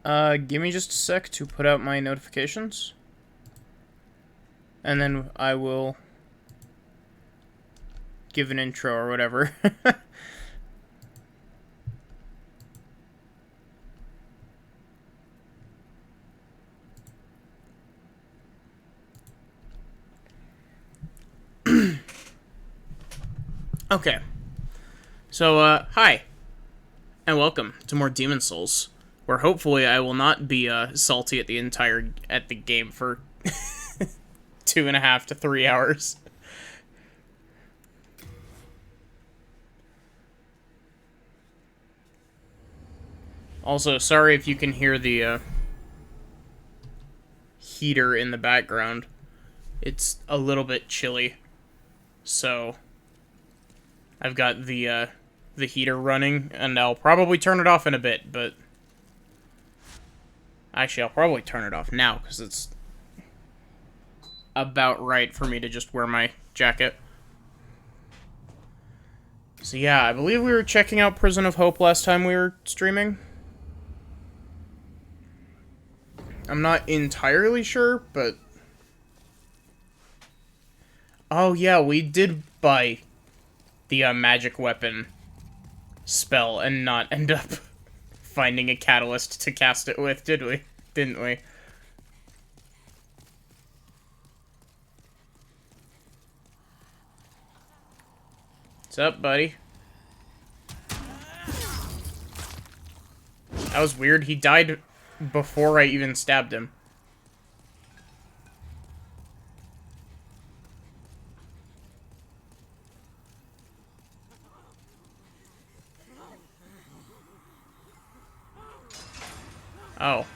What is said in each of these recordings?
Give me just a sec to put out my notifications. And then I will give an intro or whatever. Okay. So, hi. And welcome to more Demon's Souls, where hopefully I will not be, salty at the game for 2.5 to 3 hours. Also, sorry if you can hear the, heater in the background. It's a little bit chilly. So, I've got the heater running, and I'll probably turn it off in a bit, but... Actually, I'll probably turn it off now, because it's about right for me to just wear my jacket. So yeah, I believe we were checking out Prison of Hope last time we were streaming. I'm not entirely sure, but... Oh yeah, we did buy the magic weapon spell and not end up finding a catalyst to cast it with, did we? Didn't we? What's up, buddy? That was weird. He died before I even stabbed him. Oh.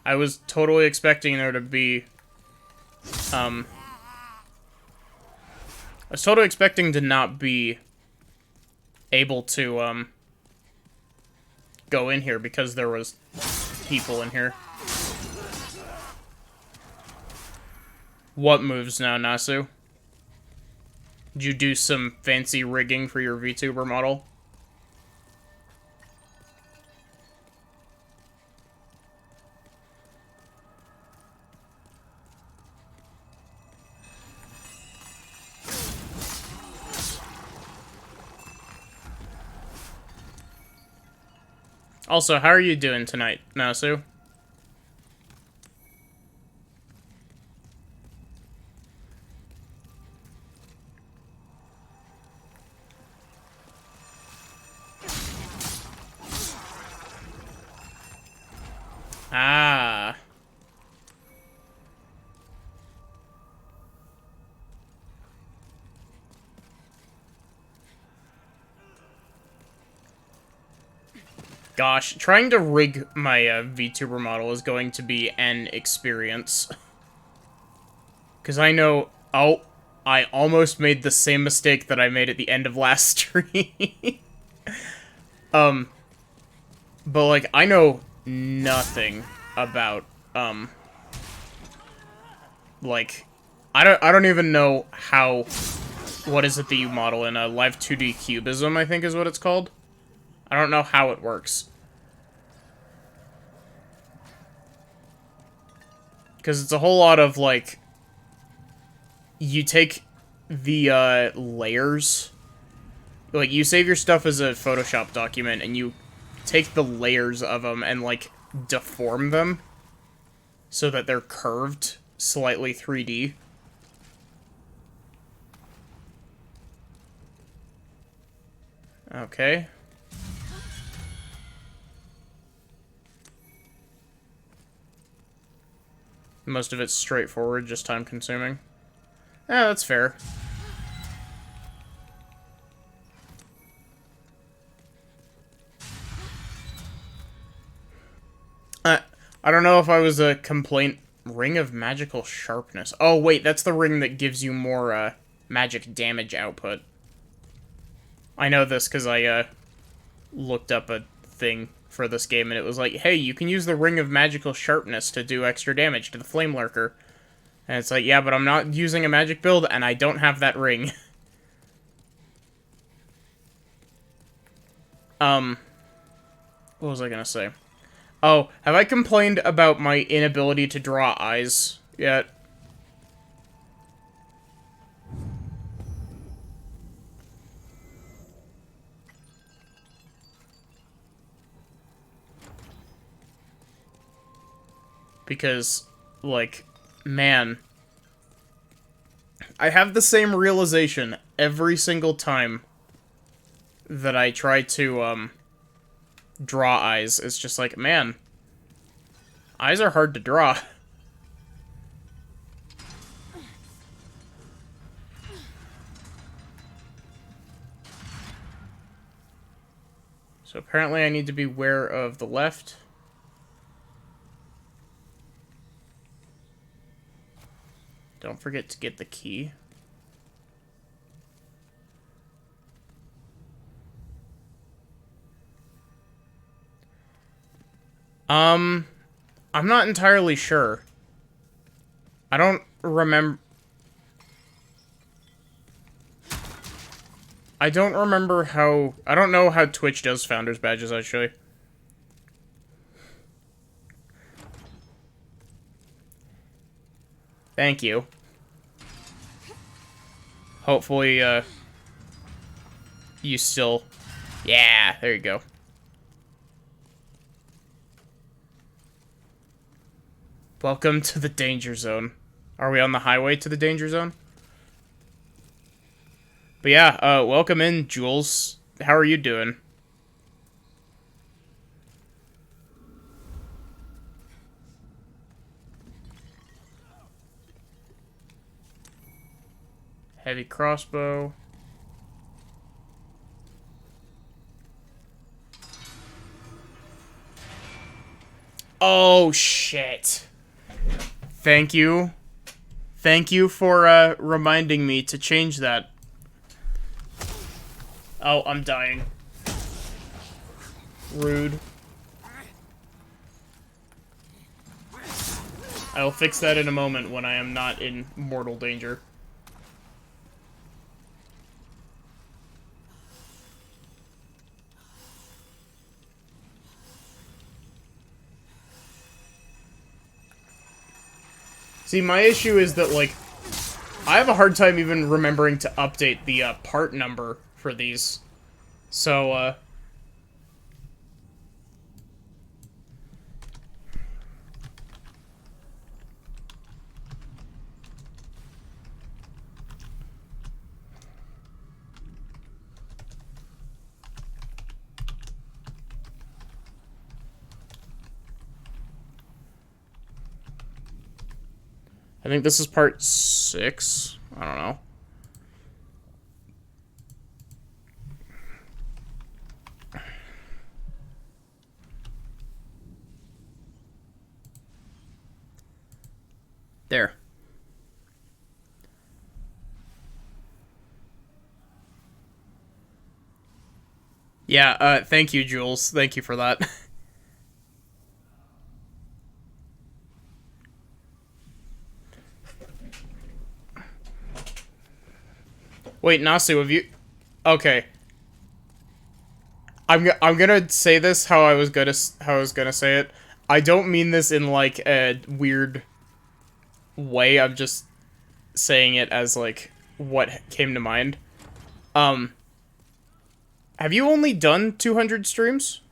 I was totally expecting there to be, I was totally expecting to not be able to, go in here because there was people in here. What moves now, Nasu? Did you do some fancy rigging for your VTuber model? Also, how are you doing tonight, Nasu? Ah. Gosh, trying to rig my VTuber model is going to be an experience. Because I know... Oh, I almost made the same mistake that I made at the end of last stream. But, like, I know nothing about, like... I don't even know how... What is it that you model in? A Live 2D Cubism, I think is what it's called? I don't know how it works. Because it's a whole lot of, like... You take the, layers... Like, you save your stuff as a Photoshop document, and you take the layers of them and, like, deform them so that they're curved, slightly 3D. Okay. Most of it's straightforward, just time-consuming. Yeah, that's fair. I don't know if I was a complaint. Ring of Magical Sharpness. Oh, wait, that's the ring that gives you more, magic damage output. I know this because I, looked up a thing for this game, and it was like, hey, you can use the Ring of Magical Sharpness to do extra damage to the Flame Lurker. And it's like, yeah, but I'm not using a magic build, and I don't have that ring. What was I gonna say? Oh, have I complained about my inability to draw eyes yet? Because, like, man, I have the same realization every single time that I try to, draw eyes. It's just like, man, eyes are hard to draw. So apparently I need to be aware of the left. Don't forget to get the key. I'm not entirely sure. I don't remember... I don't remember how... I don't know how Twitch does Founders Badges, actually. Thank you. Hopefully, you still... Yeah, there you go. Welcome to the danger zone. Are we on the highway to the danger zone? But yeah, welcome in, Jules. How are you doing? Heavy crossbow. Oh, shit. Thank you. Thank you for, reminding me to change that. Oh, I'm dying. Rude. I'll fix that in a moment when I am not in mortal danger. See, my issue is that, like, I have a hard time even remembering to update the, part number for these. So, I think this is part 6. I don't know. There. Yeah, thank you, Jules. Thank you for that. Wait, Nasu, have you... Okay. I'm gonna say this how I was gonna say it. I don't mean this in, like, a weird way. I'm just saying it as, like, what came to mind. Have you only done 200 streams?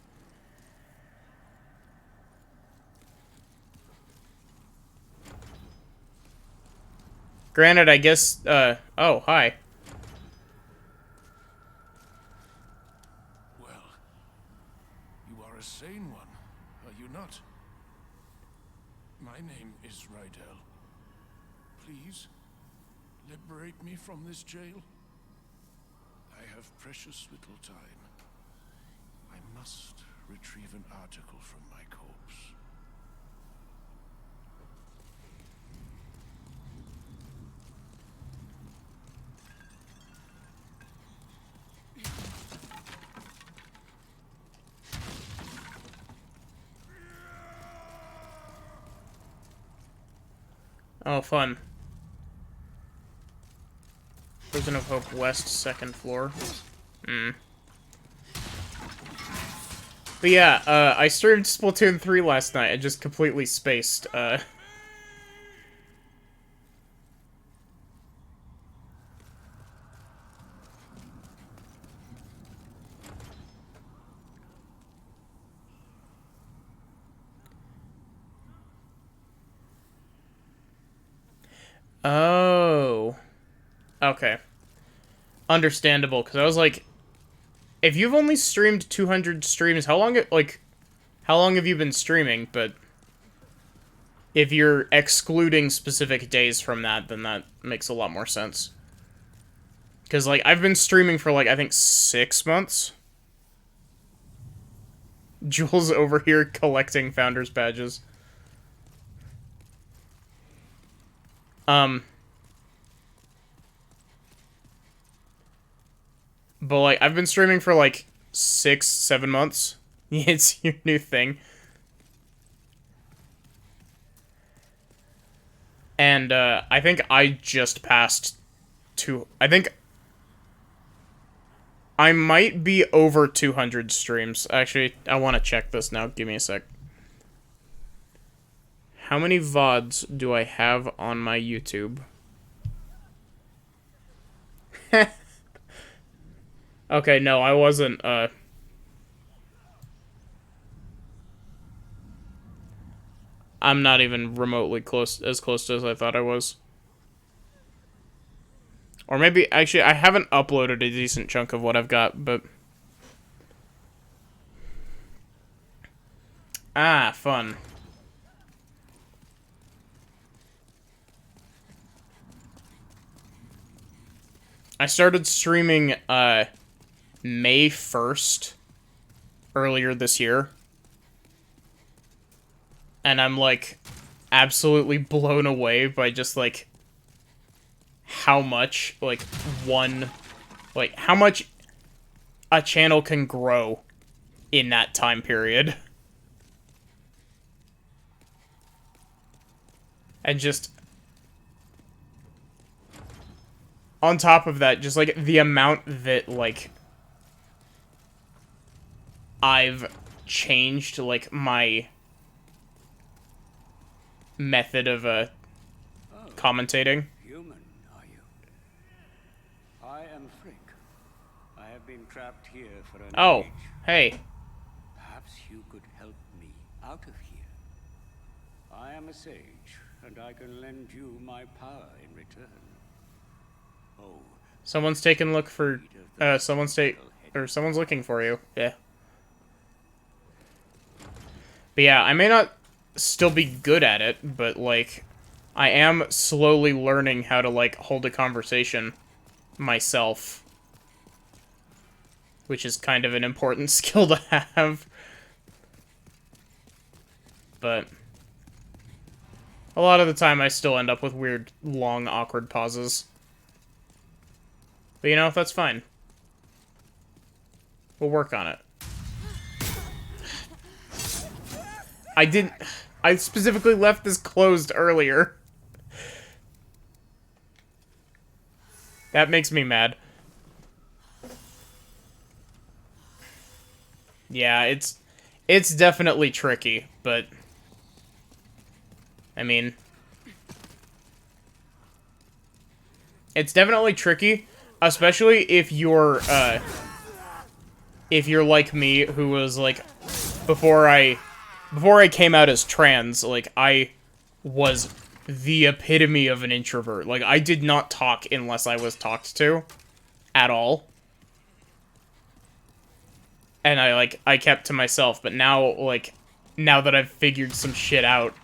Granted, I guess, oh, hi. Well, you are a sane one, are you not? My name is Rydell. Please, liberate me from this jail. I have precious little time. I must retrieve an article from my corpse. Oh, fun. Prison of Hope West, 2nd floor. But yeah, I streamed Splatoon 3 last night. I just completely spaced. Oh. Okay. Understandable, because I was like, if you've only streamed 200 streams, how long have you been streaming? But if you're excluding specific days from that, then that makes a lot more sense. Because, like, I've been streaming for, like, I think 6 months. Jules over here collecting Founders Badges. But, like, I've been streaming for, like, 6, 7 months. It's your new thing. And, I think I just passed I think I might be over 200 streams. Actually, I want to check this now. Give me a sec. How many VODs do I have on my YouTube? Okay, no, I wasn't, I'm not even remotely as close as I thought I was. Or maybe, actually, I haven't uploaded a decent chunk of what I've got, but... Ah, fun. I started streaming, May 1st, earlier this year. And I'm, like, absolutely blown away by just, like, how much, like, how much a channel can grow in that time period. And just... on top of that, just, like, the amount that, like... I've changed, like, my... method of, commentating. Human, are you? I am Frick. I have been trapped here for an age. Hey. Perhaps you could help me out of here. I am a sage, and I can lend you my power in return. Oh. Someone's taking a look for, someone's looking for you. Yeah. But yeah, I may not still be good at it, but, like, I am slowly learning how to, like, hold a conversation myself. Which is kind of an important skill to have. But a lot of the time I still end up with weird, long, awkward pauses. But, you know, that's fine. We'll work on it. I specifically left this closed earlier. That makes me mad. Yeah, it's definitely tricky, but... I mean... it's definitely tricky, especially if you're like me, who was, like, before I came out as trans, like, I was the epitome of an introvert. Like, I did not talk unless I was talked to. At all. And I kept to myself. But now, like, now that I've figured some shit out,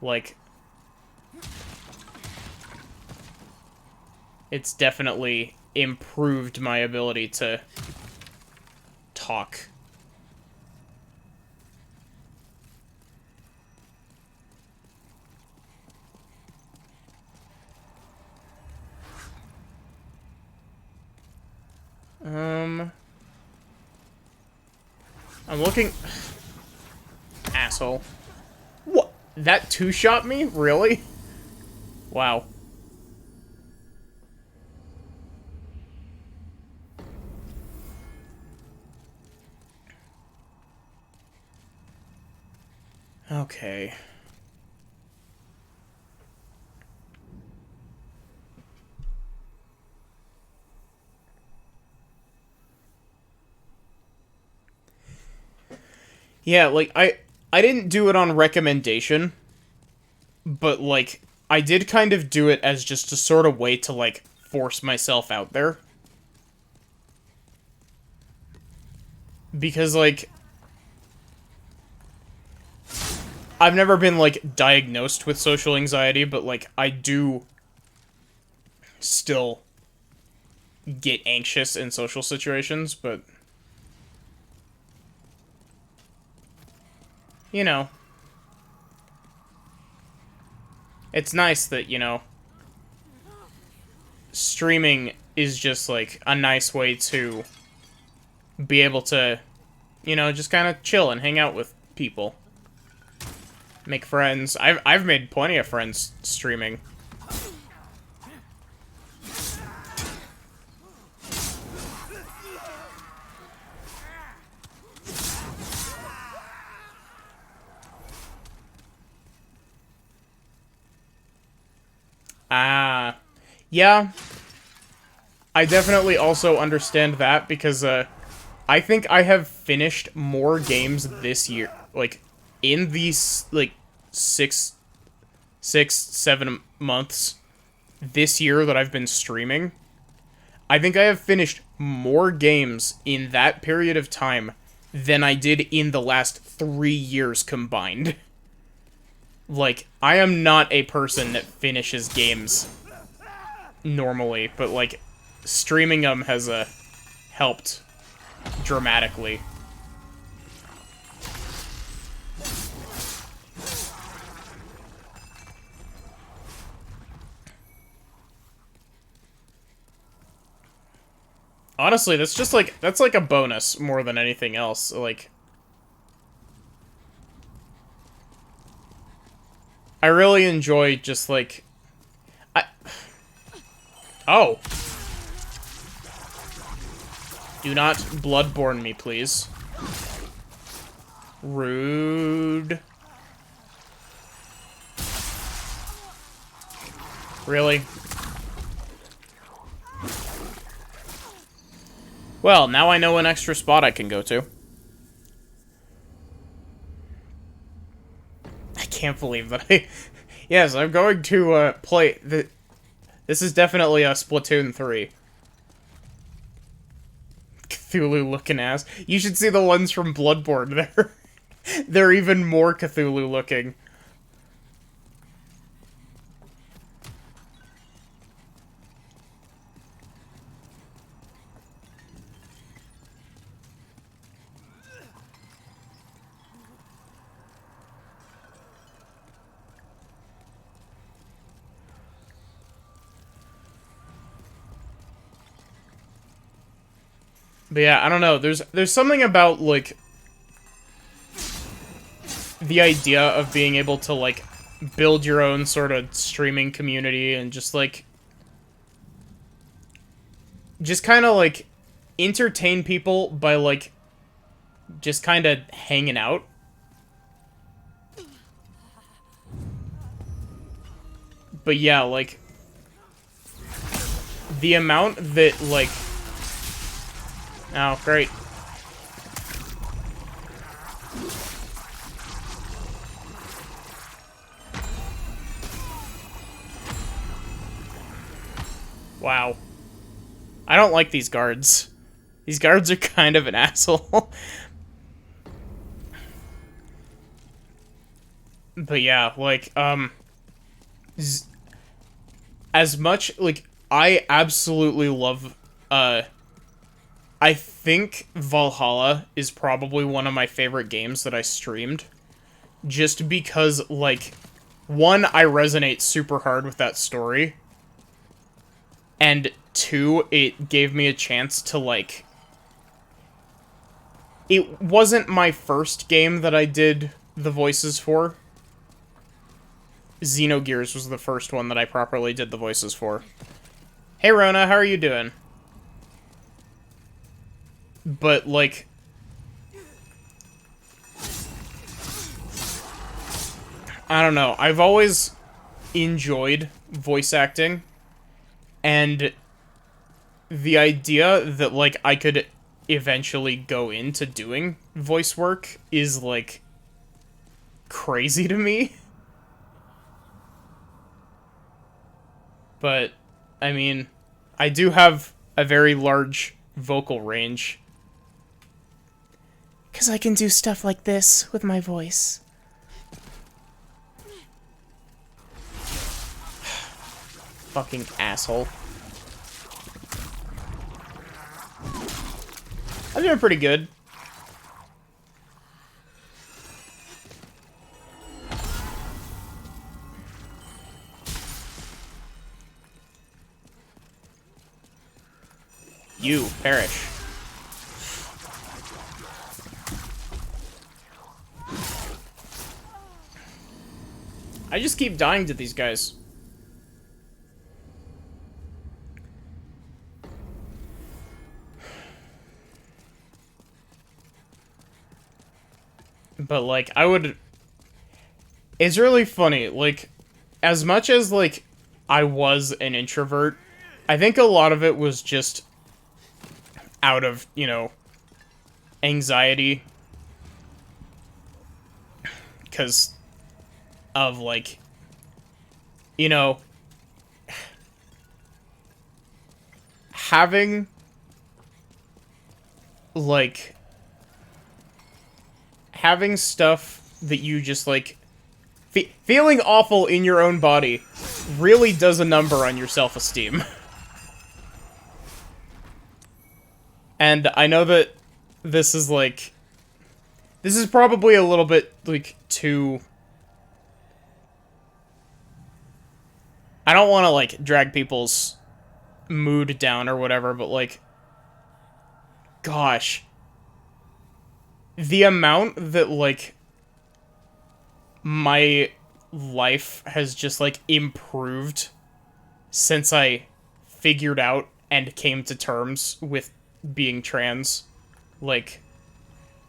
like, it's definitely improved my ability to talk. I'm looking... Asshole. What? That two-shot me? Really? Wow. Okay. Yeah, like, I didn't do it on recommendation, but, like, I did kind of do it as just a sort of way to, like, force myself out there. Because, like, I've never been, like, diagnosed with social anxiety, but, like, I do still get anxious in social situations, but, you know, it's nice that, you know, streaming is just, like, a nice way to be able to, you know, just kind of chill and hang out with people. Make friends. I've made plenty of friends streaming. Ah, yeah. I definitely also understand that because I think I have finished more games this year, like in these like 7 months this year that I've been streaming. I think I have finished more games in that period of time than I did in the last 3 years combined. Like, I am not a person that finishes games normally, but, like, streaming them has, helped dramatically. Honestly, that's just, like, that's, like, a bonus more than anything else. Like, I really enjoy just, like... Oh. Do not Bloodborne me, please. Rude. Really? Well, now I know an extra spot I can go to. I can't believe that I... Yes, I'm going to, play... This is definitely a Splatoon 3. Cthulhu-looking ass. You should see the ones from Bloodborne. They're even more Cthulhu-looking. But yeah, I don't know. There's something about, like, the idea of being able to, like, build your own sort of streaming community and just, like, just kind of, like, entertain people by, like, just kind of hanging out. But yeah, like, the amount that, like... Oh, great. Wow. I don't like these guards. These guards are kind of an asshole. But yeah, like, as much, like, I absolutely love, I think Valhalla is probably one of my favorite games that I streamed. Just because, like, one, I resonate super hard with that story. And two, it gave me a chance to, like... It wasn't my first game that I did the voices for. Xenogears was the first one that I properly did the voices for. Hey Rona, how are you doing? But, like... I don't know. I've always enjoyed voice acting, and the idea that, like, I could eventually go into doing voice work is, like, crazy to me. But, I mean, I do have a very large vocal range. 'Cause I can do stuff like this with my voice. Fucking asshole. I'm doing pretty good. You perish. I just keep dying to these guys. But, like, I would... It's really funny, like, as much as, like, I was an introvert, I think a lot of it was just out of, you know, anxiety. Because of, like, you know, having, like, having stuff that you just, like, feeling awful in your own body really does a number on your self-esteem. And I know that this is, like, this is probably a little bit, like, too... I don't want to, like, drag people's mood down or whatever, but, like, gosh. The amount that, like, my life has just, like, improved since I figured out and came to terms with being trans, like,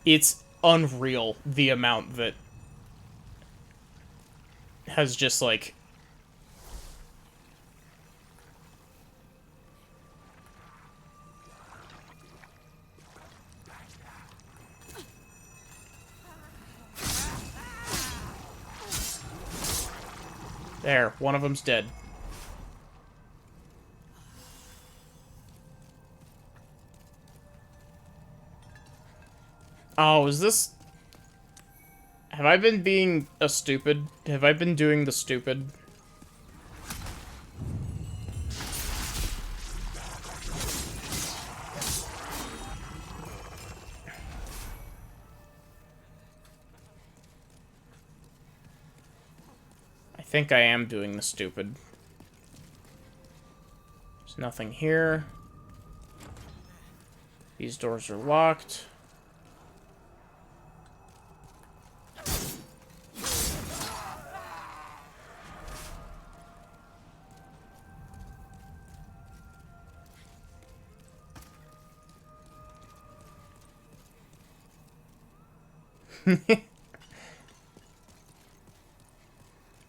it's unreal the amount that has just, like... There, one of them's dead. Oh, is this... Have I been being a stupid? Have I been doing the stupid? I think I am doing the stupid. There's nothing here. These doors are locked.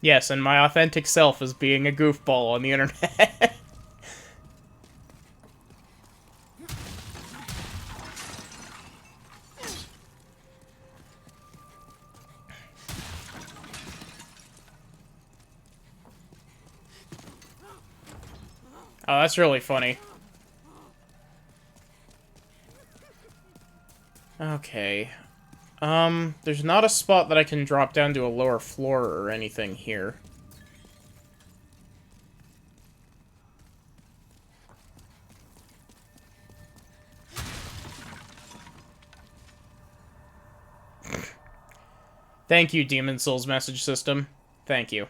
Yes, and my authentic self is being a goofball on the internet. Oh, that's really funny. Okay. There's not a spot that I can drop down to a lower floor or anything here. Thank you, Demon Souls message system. Thank you.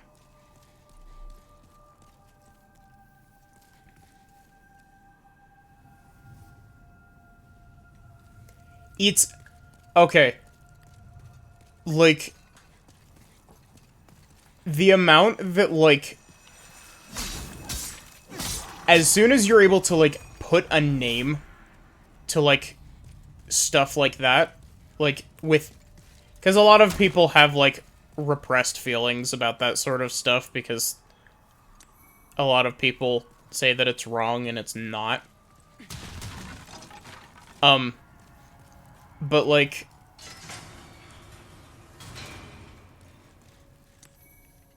It's... Okay. Like... The amount that, like... As soon as you're able to, like, put a name to, like, stuff like that, like, with... Because a lot of people have, like, repressed feelings about that sort of stuff because a lot of people say that it's wrong and it's not. But like,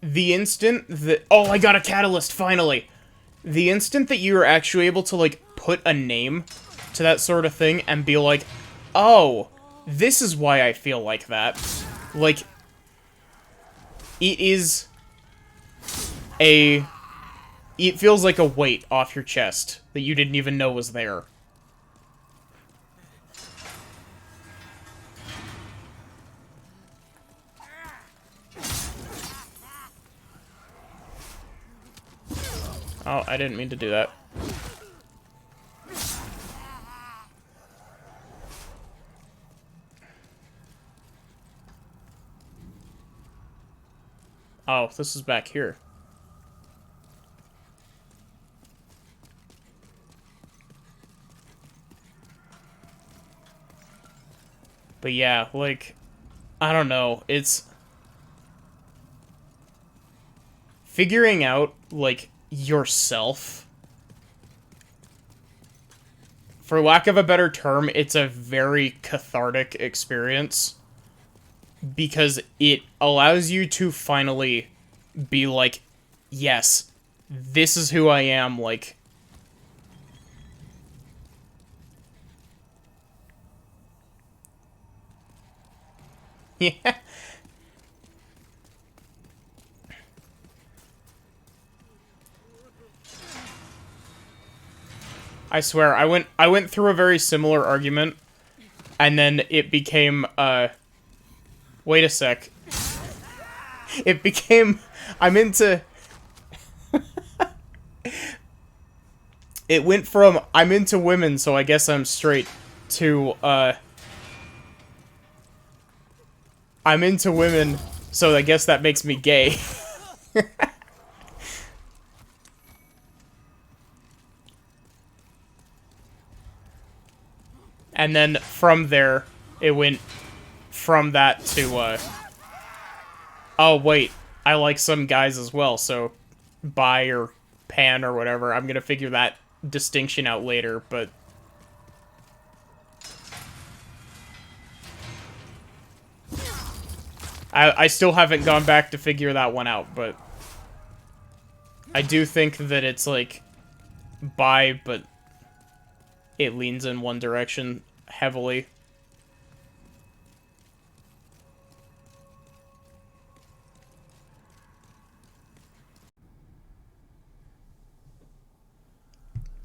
the instant that... Oh, I got a catalyst, finally! The instant that you're actually able to, like, put a name to that sort of thing and be like, oh, this is why I feel like that. Like, it is a... It feels like a weight off your chest that you didn't even know was there. Oh, I didn't mean to do that. Oh, this is back here. But yeah, like, I don't know, it's... Figuring out, like, yourself. For lack of a better term, it's a very cathartic experience. Because it allows you to finally be like, yes, this is who I am, like... Yeah. I swear, I went through a very similar argument, and then it became, wait a sec. It became, I'm into... It went from, I'm into women, so I guess I'm straight, to, I'm into women, so I guess that makes me gay. And then from there, it went from that to, oh, wait, I like some guys as well, so bi or pan or whatever. I'm gonna figure that distinction out later, but... I still haven't gone back to figure that one out, but... I do think that it's, like, bi, but it leans in one direction heavily.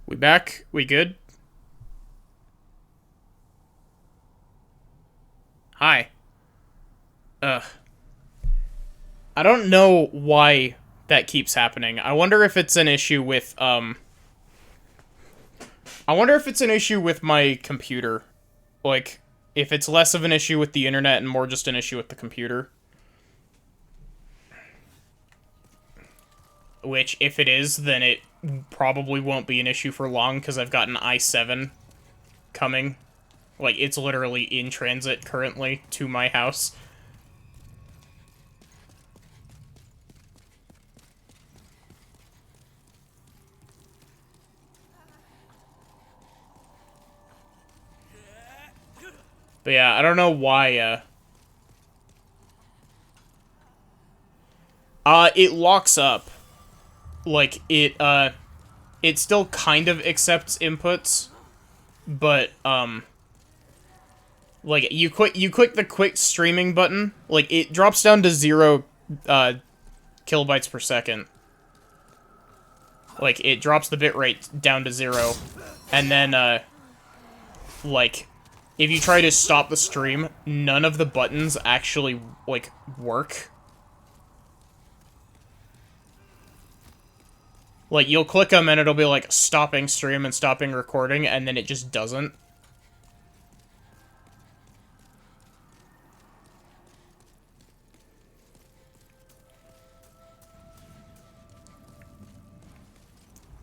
We back? We good? Hi. I don't know why that keeps happening. I wonder if it's an issue with, I wonder if it's an issue with my computer. Like, if it's less of an issue with the internet and more just an issue with the computer. Which, if it is, then it probably won't be an issue for long, because I've got an i7 coming. Like, it's literally in transit currently to my house. But yeah, I don't know why, it locks up. Like, it still kind of accepts inputs, but, like, you click the quick streaming button, like, it drops down to 0, kilobytes per second. Like, it drops the bitrate down to 0, and then, like, if you try to stop the stream, none of the buttons actually, like, work. Like, you'll click them and it'll be like, stopping stream and stopping recording, and then it just doesn't.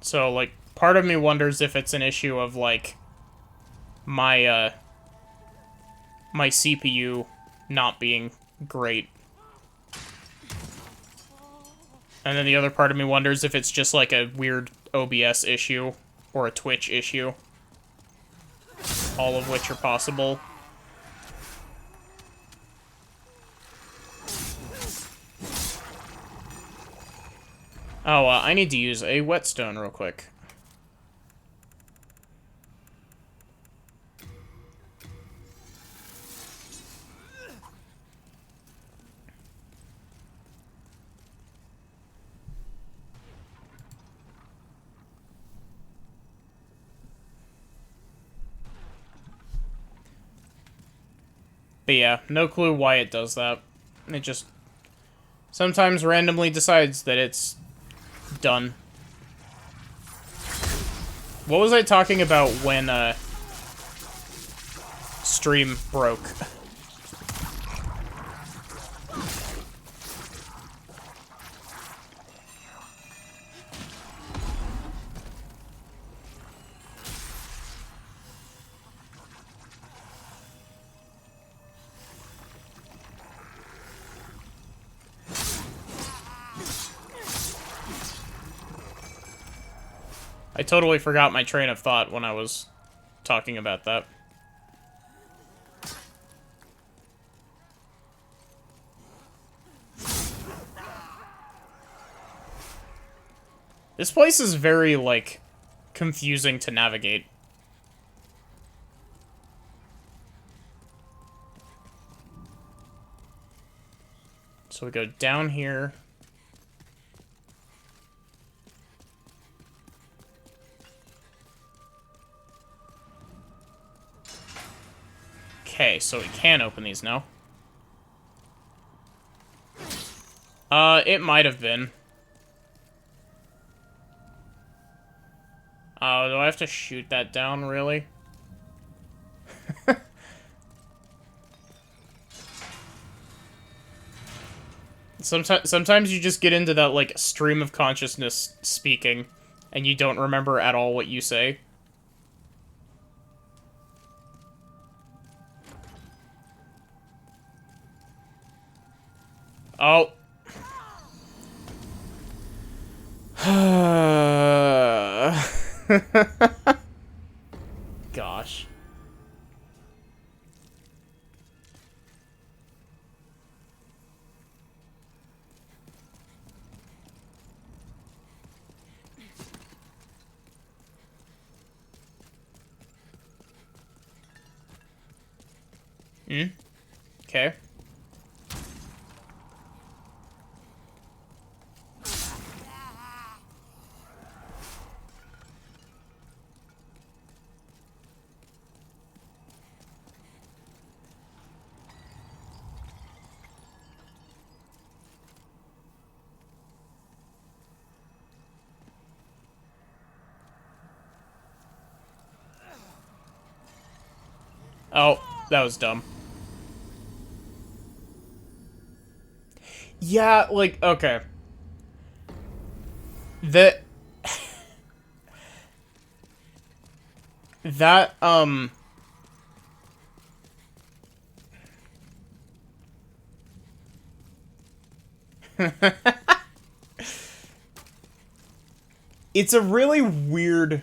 So, like, part of me wonders if it's an issue of, like, my, my CPU not being great. And then the other part of me wonders if it's just like a weird OBS issue or a Twitch issue. All of which are possible. Oh, I need to use a whetstone real quick. But yeah, no clue why it does that. It just sometimes randomly decides that it's done. What was I talking about when stream broke? I totally forgot my train of thought when I was talking about that. This place is very, like, confusing to navigate. So we go down here. Okay, so we can open these now. It might have been. Oh, do I have to shoot that down, really? Sometimes you just get into that, like, stream of consciousness speaking, and you don't remember at all what you say. Oh. Gosh. Okay. Oh, that was dumb. Yeah, like, okay. That... that, It's a really weird...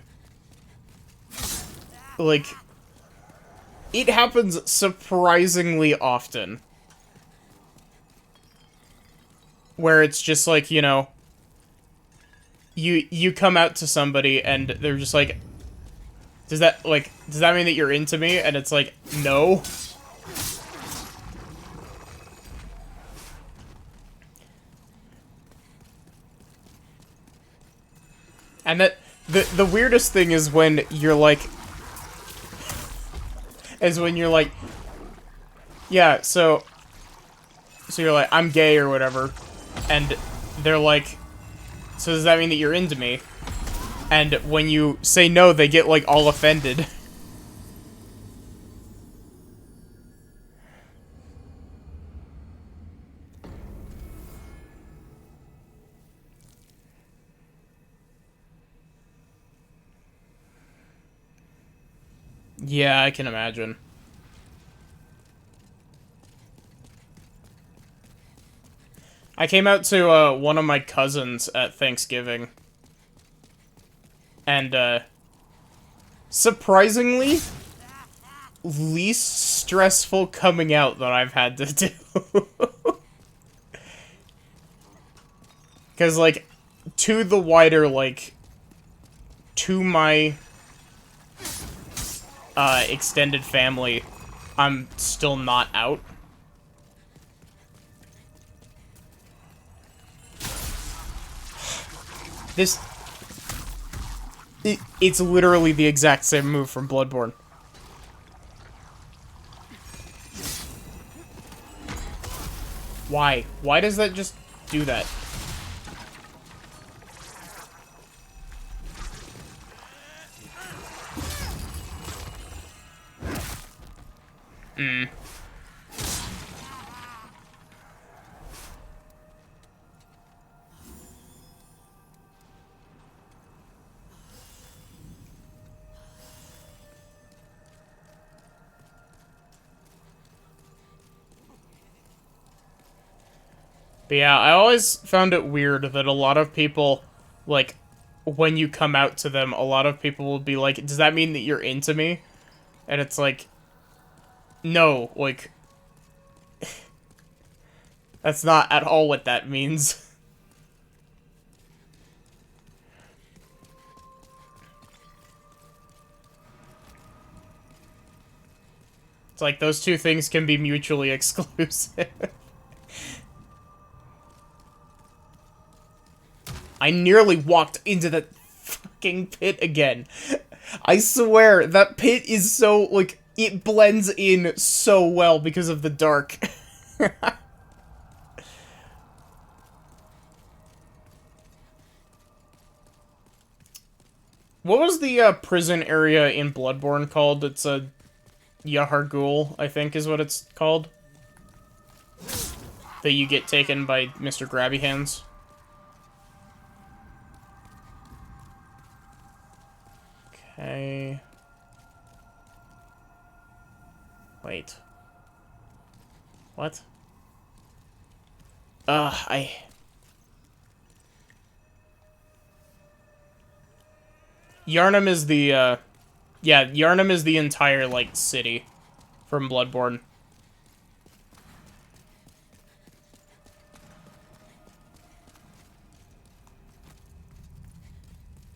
like... It happens surprisingly often. Where it's just like, you know... You come out to somebody and they're just like... does that mean that you're into me? And it's like, no. And that the weirdest thing is when you're like yeah, so you're like, I'm gay or whatever, and they're like, so does that mean that you're into me? And when you say no, they get like all offended. Yeah, I can imagine. I came out to, one of my cousins at Thanksgiving. And, surprisingly, least stressful coming out that I've had to do. Because, like, to the wider, like, to my, extended family, I'm still not out. This... It's literally the exact same move from Bloodborne. Why? Why does that just do that? But yeah, I always found it weird that a lot of people, like, when you come out to them, a lot of people will be like, does that mean that you're into me? And it's like, no, like, that's not at all what that means. It's like, those two things can be mutually exclusive. I nearly walked into that fucking pit again. I swear, that pit is so, like, it blends in so well because of the dark. What was the, prison area in Bloodborne called? It's a Yahar'gul, I think is what it's called. That you get taken by Mr. Grabby Hands. Okay. Wait. What? Yharnam is the, yeah, Yharnam is the entire, like, city from Bloodborne.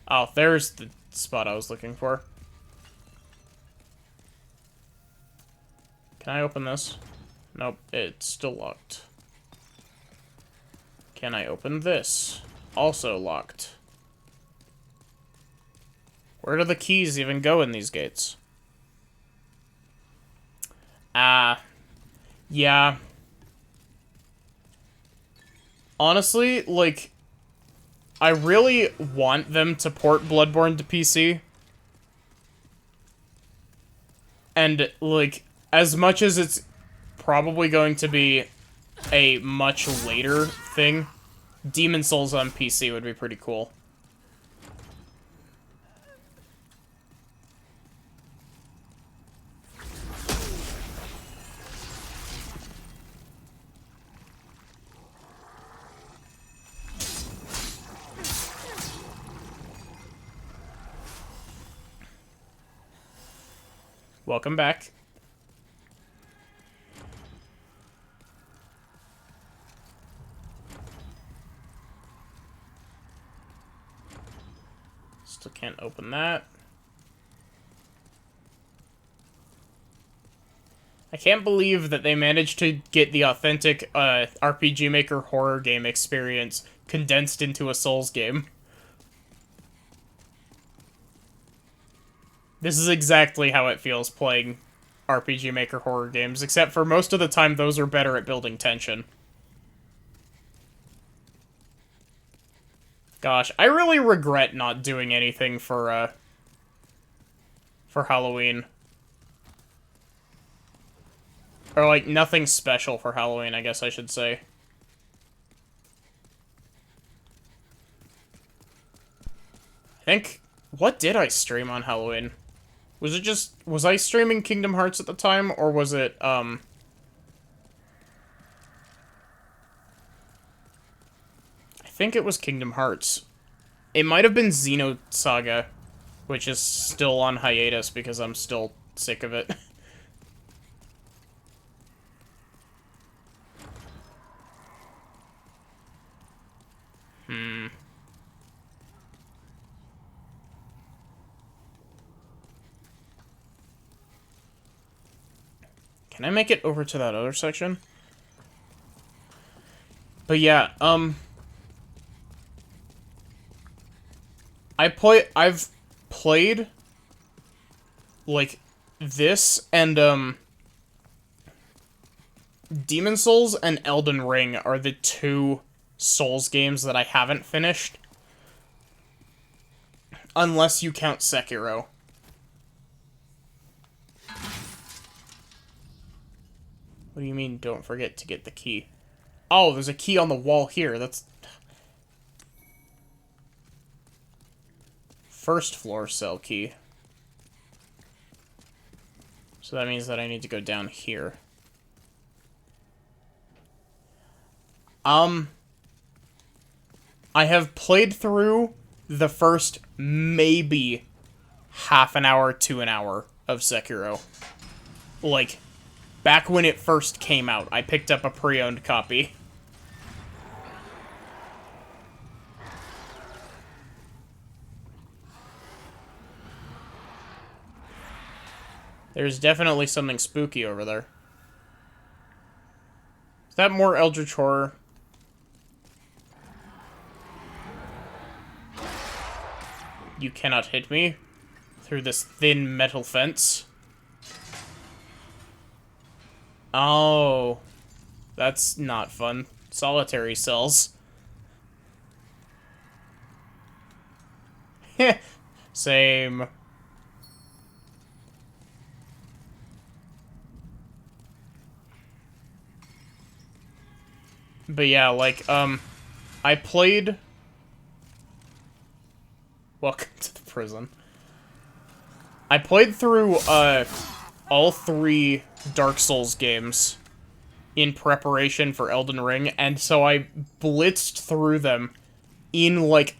Oh, there's the spot I was looking for. Can I open this? Nope, it's still locked. Can I open this? Also locked. Where do the keys even go in these gates? Yeah. Honestly, like, I really want them to port Bloodborne to PC. And, like, as much as it's probably going to be a much later thing, Demon's Souls on PC would be pretty cool. Welcome back. Still can't open that. I can't believe that they managed to get the authentic RPG Maker horror game experience condensed into a Souls game. This is exactly how it feels playing RPG Maker horror games, except for most of the time those are better at building tension. Gosh, I really regret not doing anything for Halloween. Or, like, nothing special for Halloween, I guess I should say. I think... What did I stream on Halloween? Was it just... Was I streaming Kingdom Hearts at the time, or was it, think it was Kingdom Hearts. It might have been Xenosaga, which is still on hiatus because I'm still sick of it. Can I make it over to that other section? But yeah, I've played like this and Demon Souls and Elden Ring are the two Souls games that I haven't finished. Unless you count Sekiro. What do you mean, don't forget to get the key? Oh, there's a key on the wall here. That's... First floor cell key. So that means that I need to go down here. I have played through the first maybe half an hour to an hour of Sekiro. Like, back when it first came out, I picked up a pre-owned copy. There's definitely something spooky over there. Is that more Eldritch Horror? You cannot hit me through this thin metal fence. Oh, that's not fun. Solitary cells. Heh, same. But yeah, like, I played... Welcome to the prison. I played through, all 3 Dark Souls games in preparation for Elden Ring, and so I blitzed through them in, like,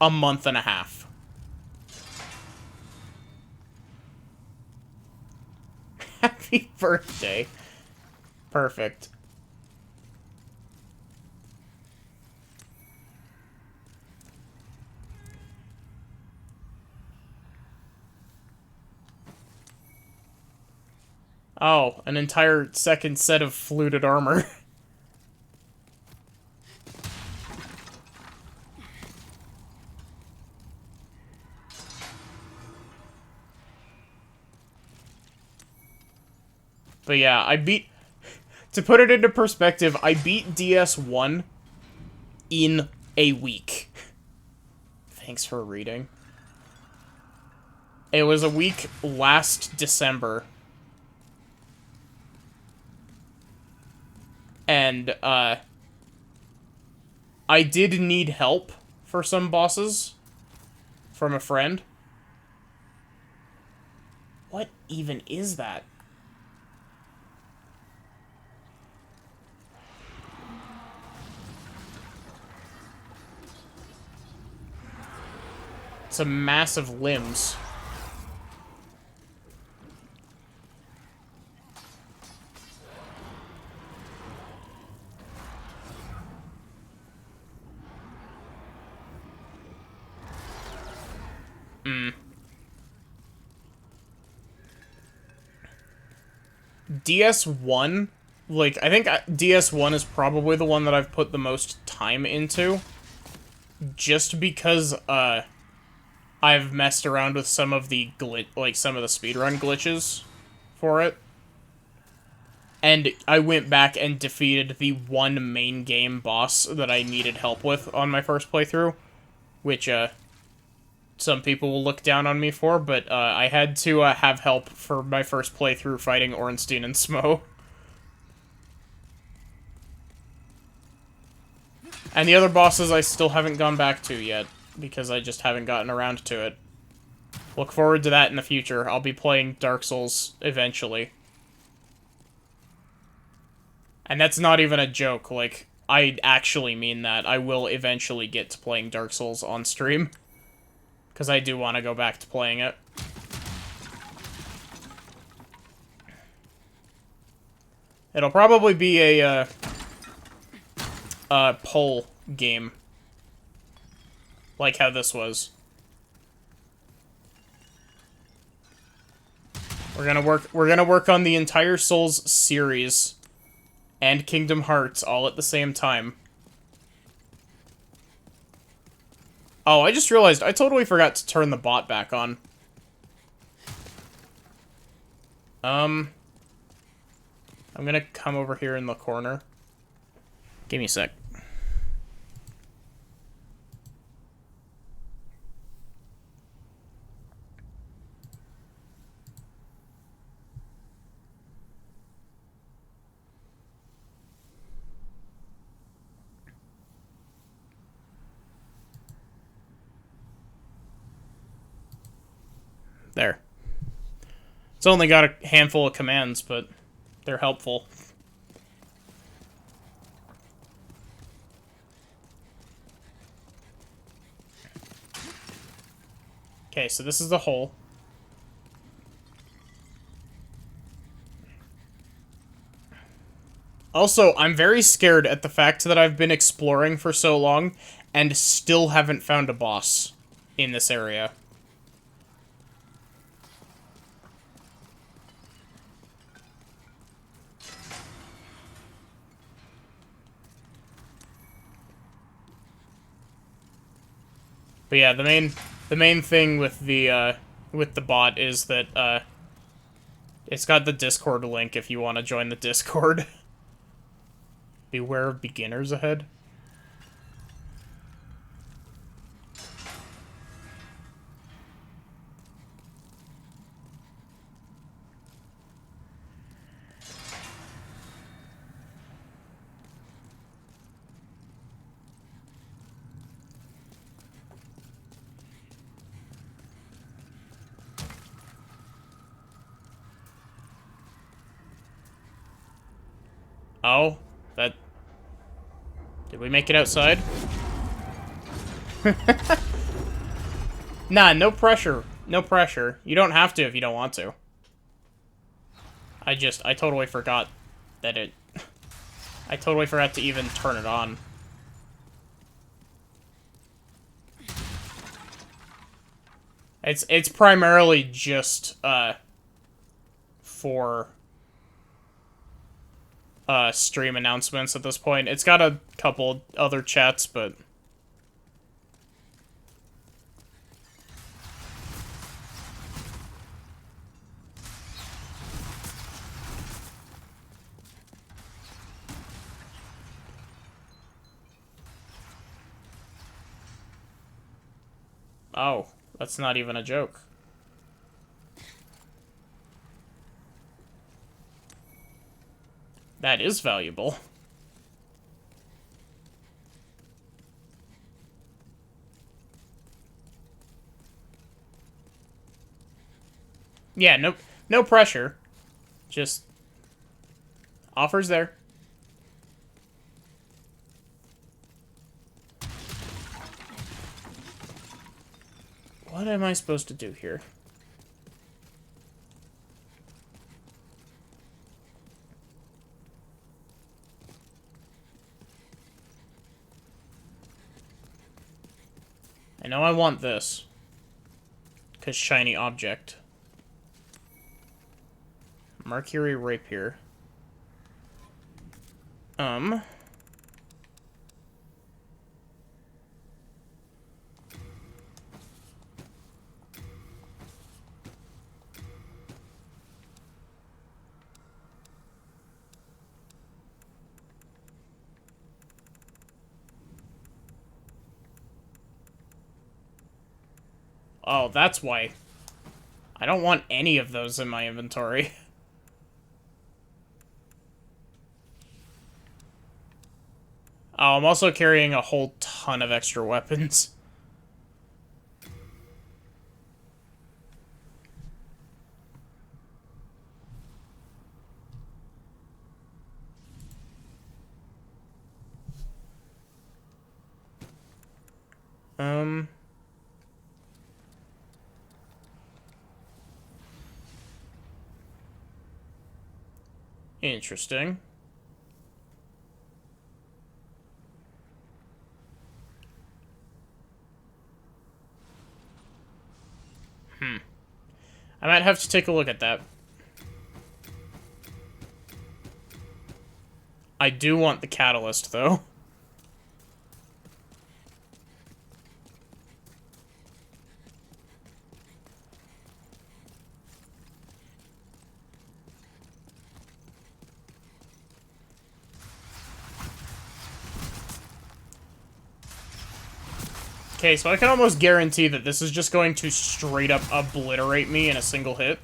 a month and a half. Happy birthday. Perfect. Oh, an entire second set of fluted armor. But yeah, I beat... To put it into perspective, I beat DS1 in a week. Thanks for reading. It was a week last December. And, I did need help for some bosses from a friend. What even is that? Some massive limbs. DS1, like, I think DS1 is probably the one that I've put the most time into. Just because, I've messed around with some of the some of the speedrun glitches for it. And I went back and defeated the one main game boss that I needed help with on my first playthrough. Which, some people will look down on me for, but, I had to, have help for my first playthrough fighting Ornstein and Smo. And the other bosses I still haven't gone back to yet, because I just haven't gotten around to it. Look forward to that in the future. I'll be playing Dark Souls eventually. And that's not even a joke, like, I actually mean that. I will eventually get to playing Dark Souls on stream. Because I do want to go back to playing it. It'll probably be a poll game. Like how this was. We're gonna work on the entire Souls series and Kingdom Hearts all at the same time. Oh, I just realized I totally forgot to turn the bot back on. I'm gonna come over here in the corner. Give me a sec. There. It's only got a handful of commands, but they're helpful. Okay, so this is the hole. Also, I'm very scared at the fact that I've been exploring for so long and still haven't found a boss in this area. But yeah, the main thing with the bot is that it's got the Discord link if you want to join the Discord. Beware of beginners ahead. Oh, that... Did we make it outside? Nah, no pressure. No pressure. You don't have to if you don't want to. I totally forgot that it... I totally forgot to even turn it on. It's primarily just, for... stream announcements at this point. It's got a couple other chats, but... Oh, that's not even a joke. That is valuable. Yeah, no pressure. Just offers there. What am I supposed to do here? I know I want this. 'Cause shiny object. Mercury Rapier. Oh, that's why. I don't want any of those in my inventory. Oh, I'm also carrying a whole ton of extra weapons. Interesting. I might have to take a look at that. I do want the catalyst, though. Okay, so I can almost guarantee that this is just going to straight up obliterate me in a single hit.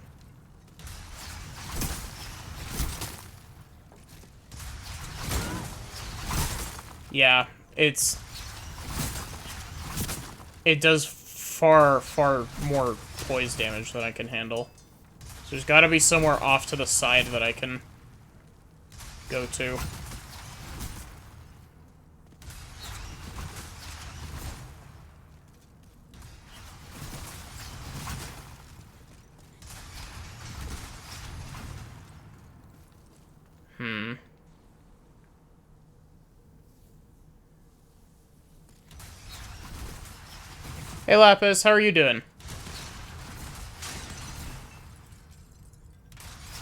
Yeah, it does far, far more poise damage than I can handle. So there's gotta be somewhere off to the side that I can go to. Hey Lapis, how are you doing?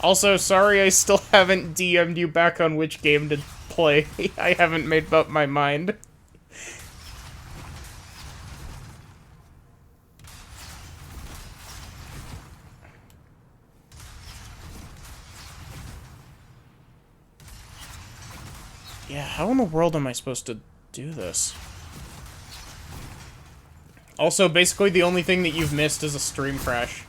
Also, sorry I still haven't DM'd you back on which game to play. I haven't made up my mind. Yeah, how in the world am I supposed to do this? Also, basically the only thing that you've missed is a stream crash.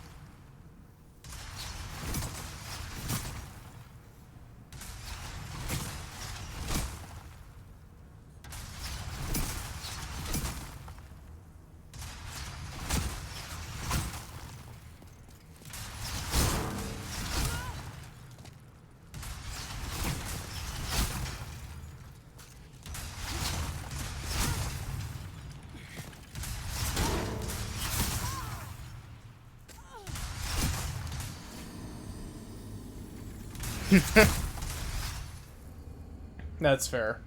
That's fair.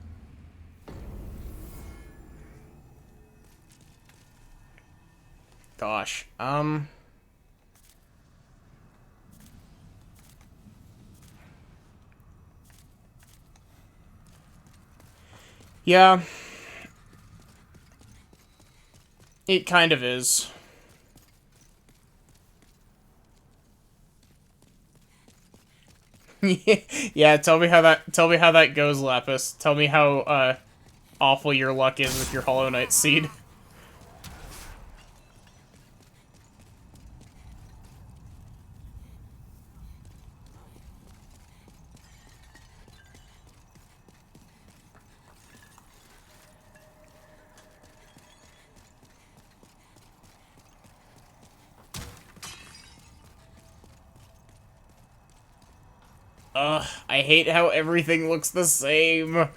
Gosh, yeah. It kind of is. Yeah, tell me how that goes, Lapis. Tell me how awful your luck is with your Hollow Knight seed. Ugh, I hate how everything looks the same.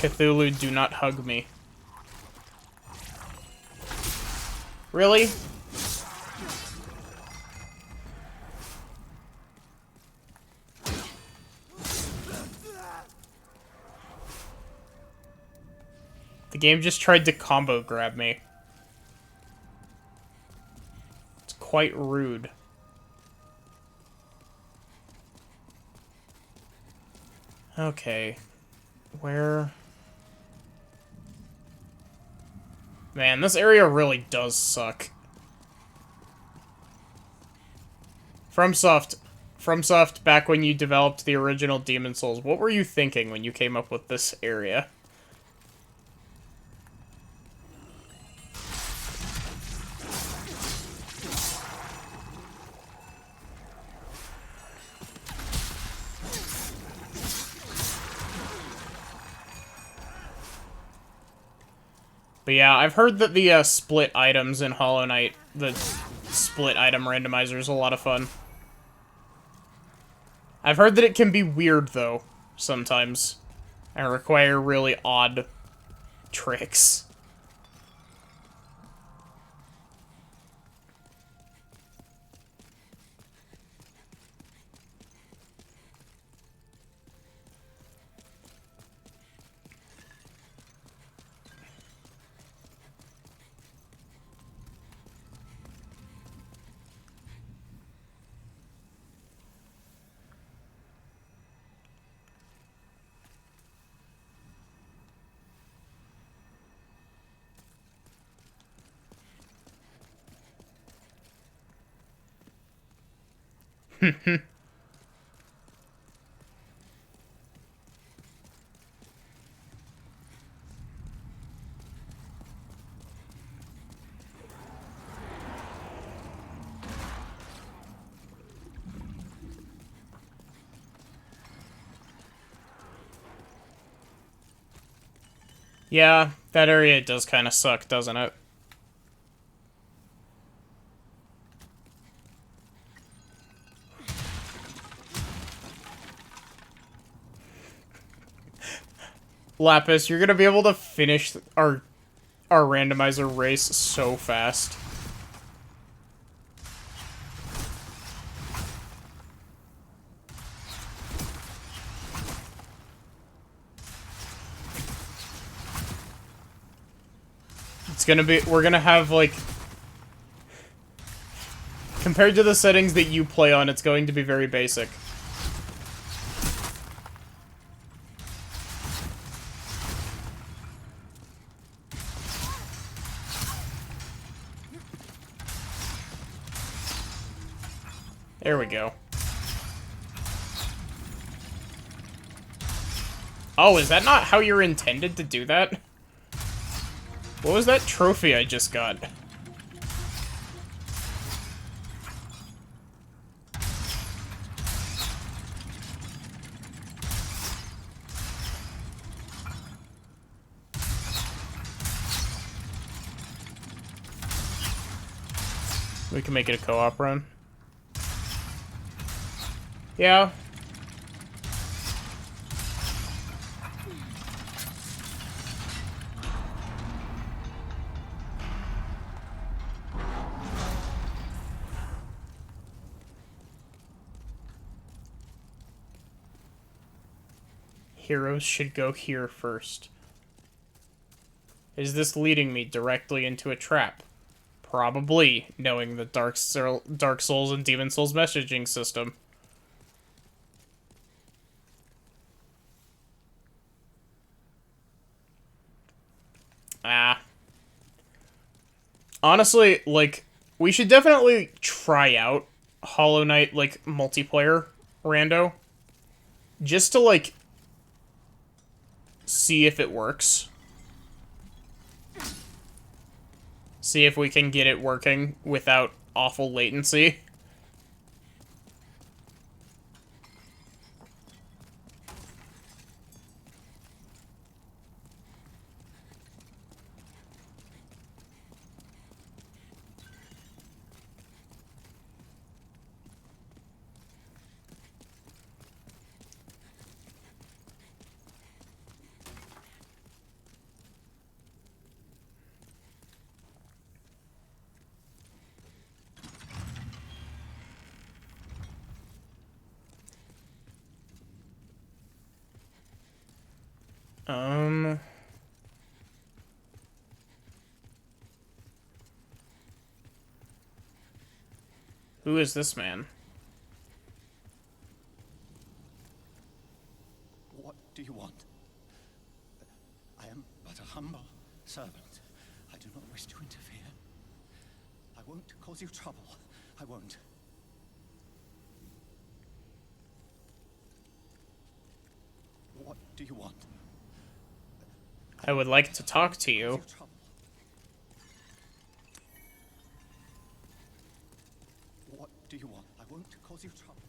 Cthulhu, do not hug me. Really? The game just tried to combo grab me. It's quite rude. Okay. Where... Man, this area really does suck. FromSoft, back when you developed the original Demon's Souls, what were you thinking when you came up with this area? But yeah, I've heard that the split items in Hollow Knight, the split item randomizer, is a lot of fun. I've heard that it can be weird, though, sometimes, and require really odd tricks. Yeah, that area does kind of suck, doesn't it? Lapis, you're gonna be able to finish our randomizer race so fast. It's gonna be, we're gonna have, like, compared to the settings that you play on, it's going to be very basic. There we go. Oh, is that not how you're intended to do that? What was that trophy I just got? We can make it a co-op run. Yeah. Heroes should go here first. Is this leading me directly into a trap? Probably, knowing the Dark Souls and Demon Souls messaging system. Honestly, like, we should definitely try out Hollow Knight, like, multiplayer rando. Just to, like, see if it works. See if we can get it working without awful latency. Who is this man? What do you want? I am but a humble servant. I do not wish to interfere. I won't cause you trouble. I won't. What do you want? I would like to talk to you. What do you want? I won't cause you trouble.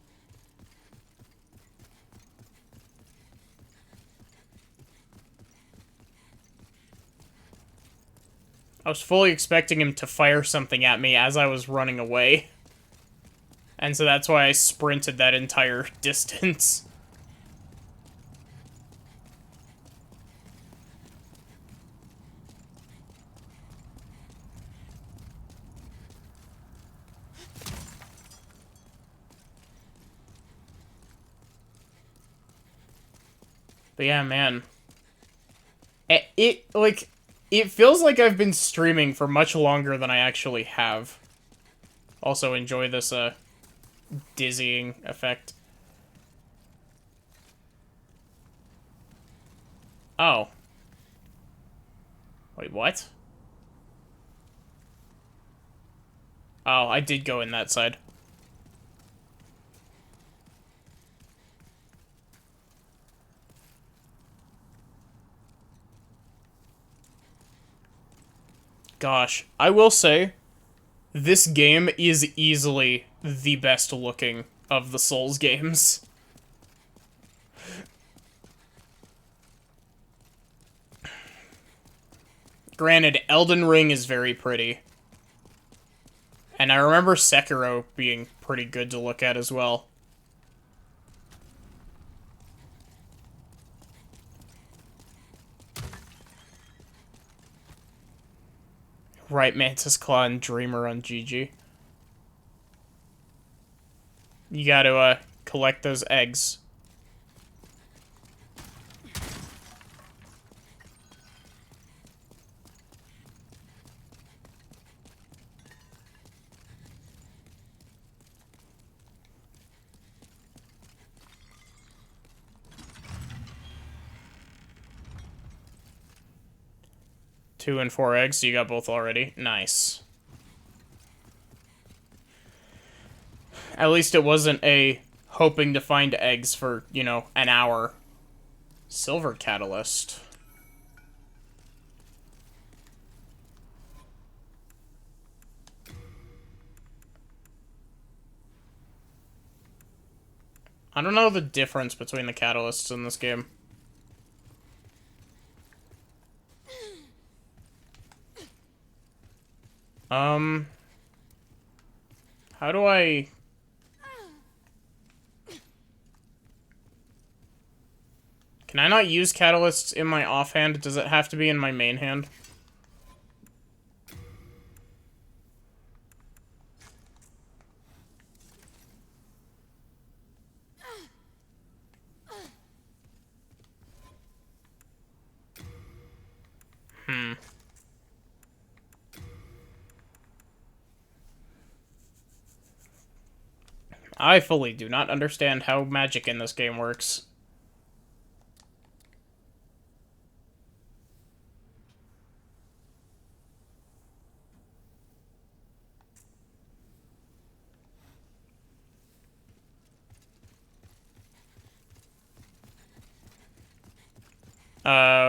I was fully expecting him to fire something at me as I was running away. And so that's why I sprinted that entire distance. But yeah, man. It feels like I've been streaming for much longer than I actually have. Also enjoy this, dizzying effect. Oh. Wait, what? Oh, I did go in that side. Gosh, I will say, this game is easily the best looking of the Souls games. Granted, Elden Ring is very pretty. And I remember Sekiro being pretty good to look at as well. Right, Mantis Claw and Dreamer on GG. You gotta, collect those eggs. Two and 4 eggs, so you got both already. Nice. At least it wasn't a hoping to find eggs for, you know, an hour. Silver Catalyst. I don't know the difference between the catalysts in this game. How do I... Can I not use catalysts in my offhand? Does it have to be in my main hand? I fully do not understand how magic in this game works.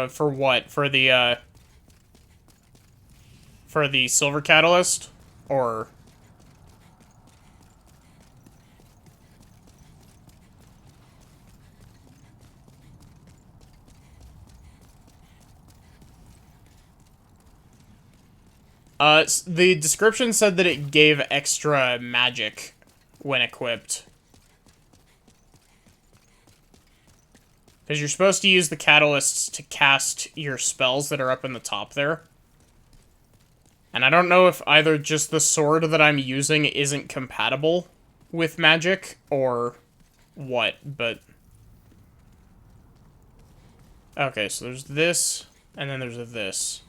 For what? For the silver catalyst? Or... the description said that it gave extra magic when equipped. Because you're supposed to use the catalysts to cast your spells that are up in the top there. And I don't know if either just the sword that I'm using isn't compatible with magic, or what, but... Okay, so there's this, and then there's this.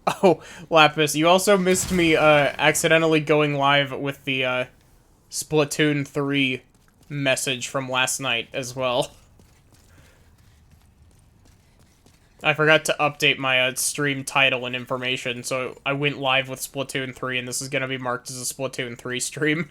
Oh, Lapis, you also missed me, accidentally going live with the, Splatoon 3 message from last night as well. I forgot to update my, stream title and information, so I went live with Splatoon 3, and this is gonna be marked as a Splatoon 3 stream.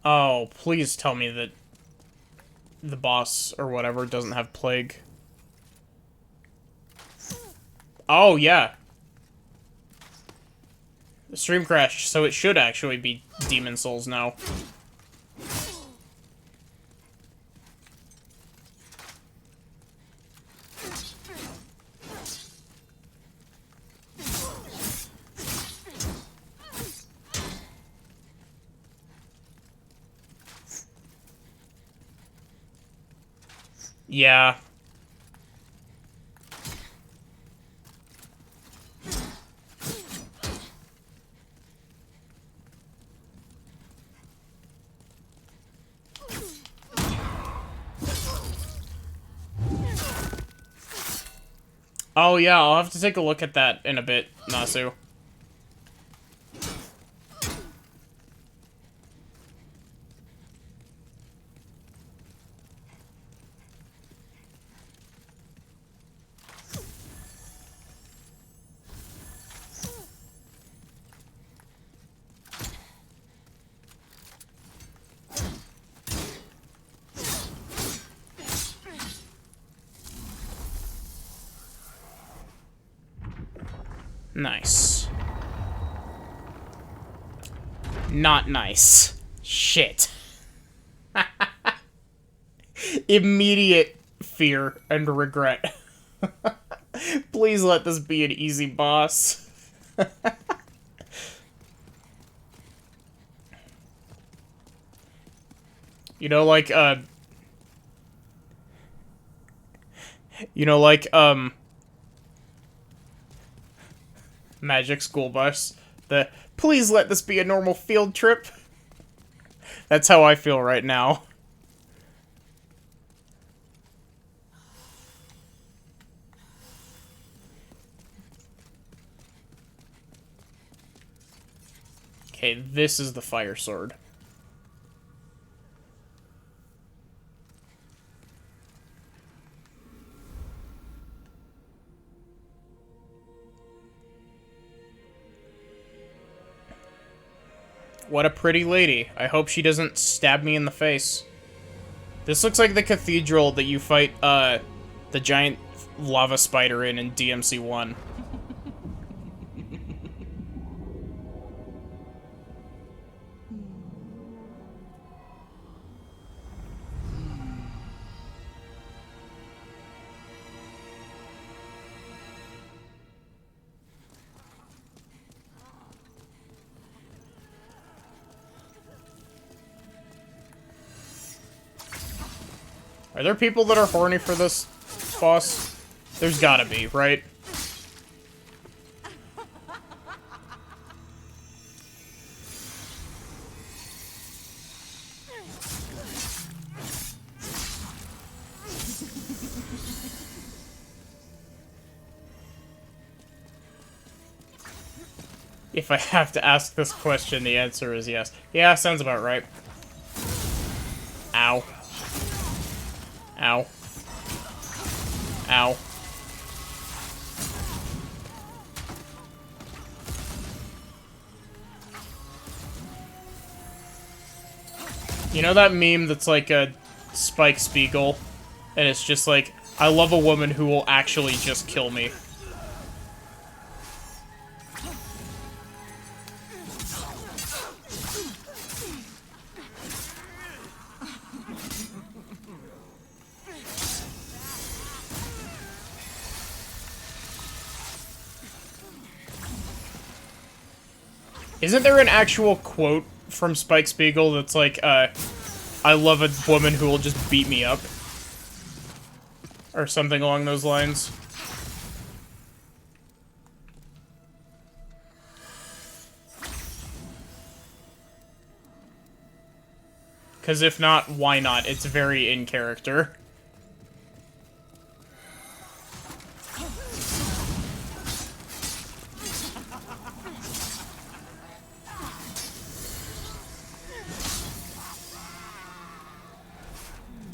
Oh, please tell me that the boss or whatever doesn't have plague. Oh, yeah. The stream crashed, so it should actually be Demon Souls now. Yeah. Oh yeah, I'll have to take a look at that in a bit, Nasu. Nice. Not nice. Shit. Immediate fear and regret. Please let this be an easy boss. You know, like, Magic School Bus. The, please let this be a normal field trip. That's how I feel right now. Okay, this is the fire sword. What a pretty lady. I hope she doesn't stab me in the face. This looks like the cathedral that you fight, the giant lava spider in DMC1. Are there people that are horny for this boss? There's gotta be, right? If I have to ask this question, the answer is yes. Yeah, sounds about right. Ow. Ow. Ow. You know that meme that's like a Spike Spiegel? And it's just like, I love a woman who will actually just kill me. Isn't there an actual quote from Spike Spiegel that's like, I love a woman who will just beat me up? Or something along those lines. Because if not, why not? It's very in character.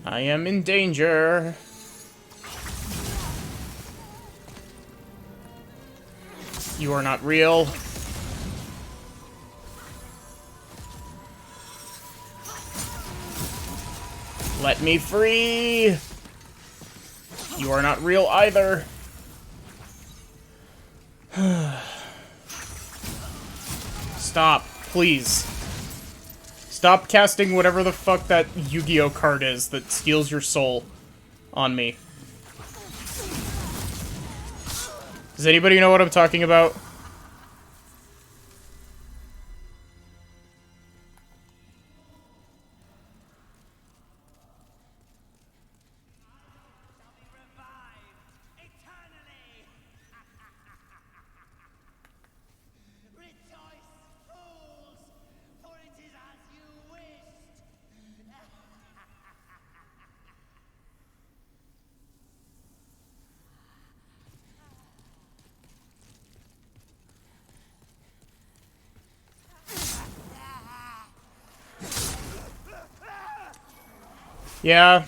I am in danger. You are not real. Let me free! You are not real either. Stop, please. Stop casting whatever the fuck that Yu-Gi-Oh card is that steals your soul on me. Does anybody know what I'm talking about? Yeah.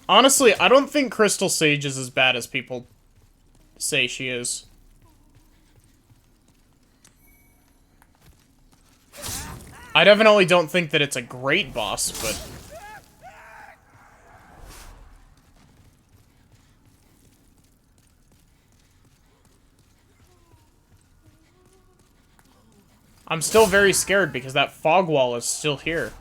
Honestly, I don't think Crystal Sage is as bad as people say she is. I definitely don't think that it's a great boss, but... I'm still very scared because that fog wall is still here.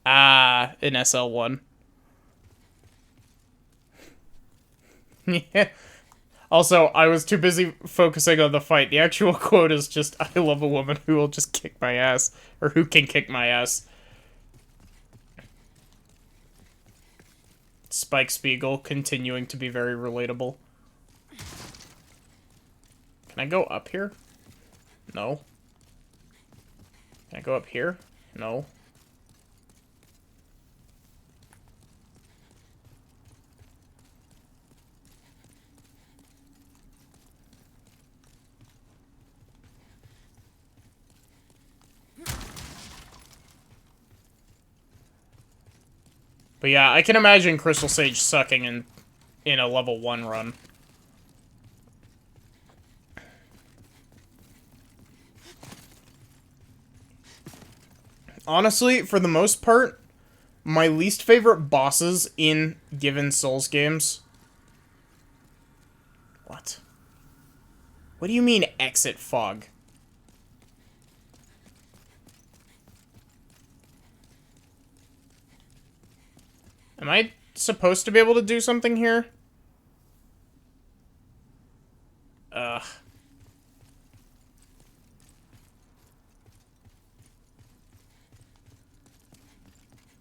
Ah, in SL1. Yeah. Also, I was too busy focusing on the fight. The actual quote is just, I love a woman who will just kick my ass. Or who can kick my ass. Spike Spiegel continuing to be very relatable. Can I go up here? No. Can I go up here? No. But yeah, I can imagine Crystal Sage sucking in a level 1 run. Honestly, for the most part, my least favorite bosses in given Souls games... What? What do you mean, exit fog? Am I supposed to be able to do something here? Ugh.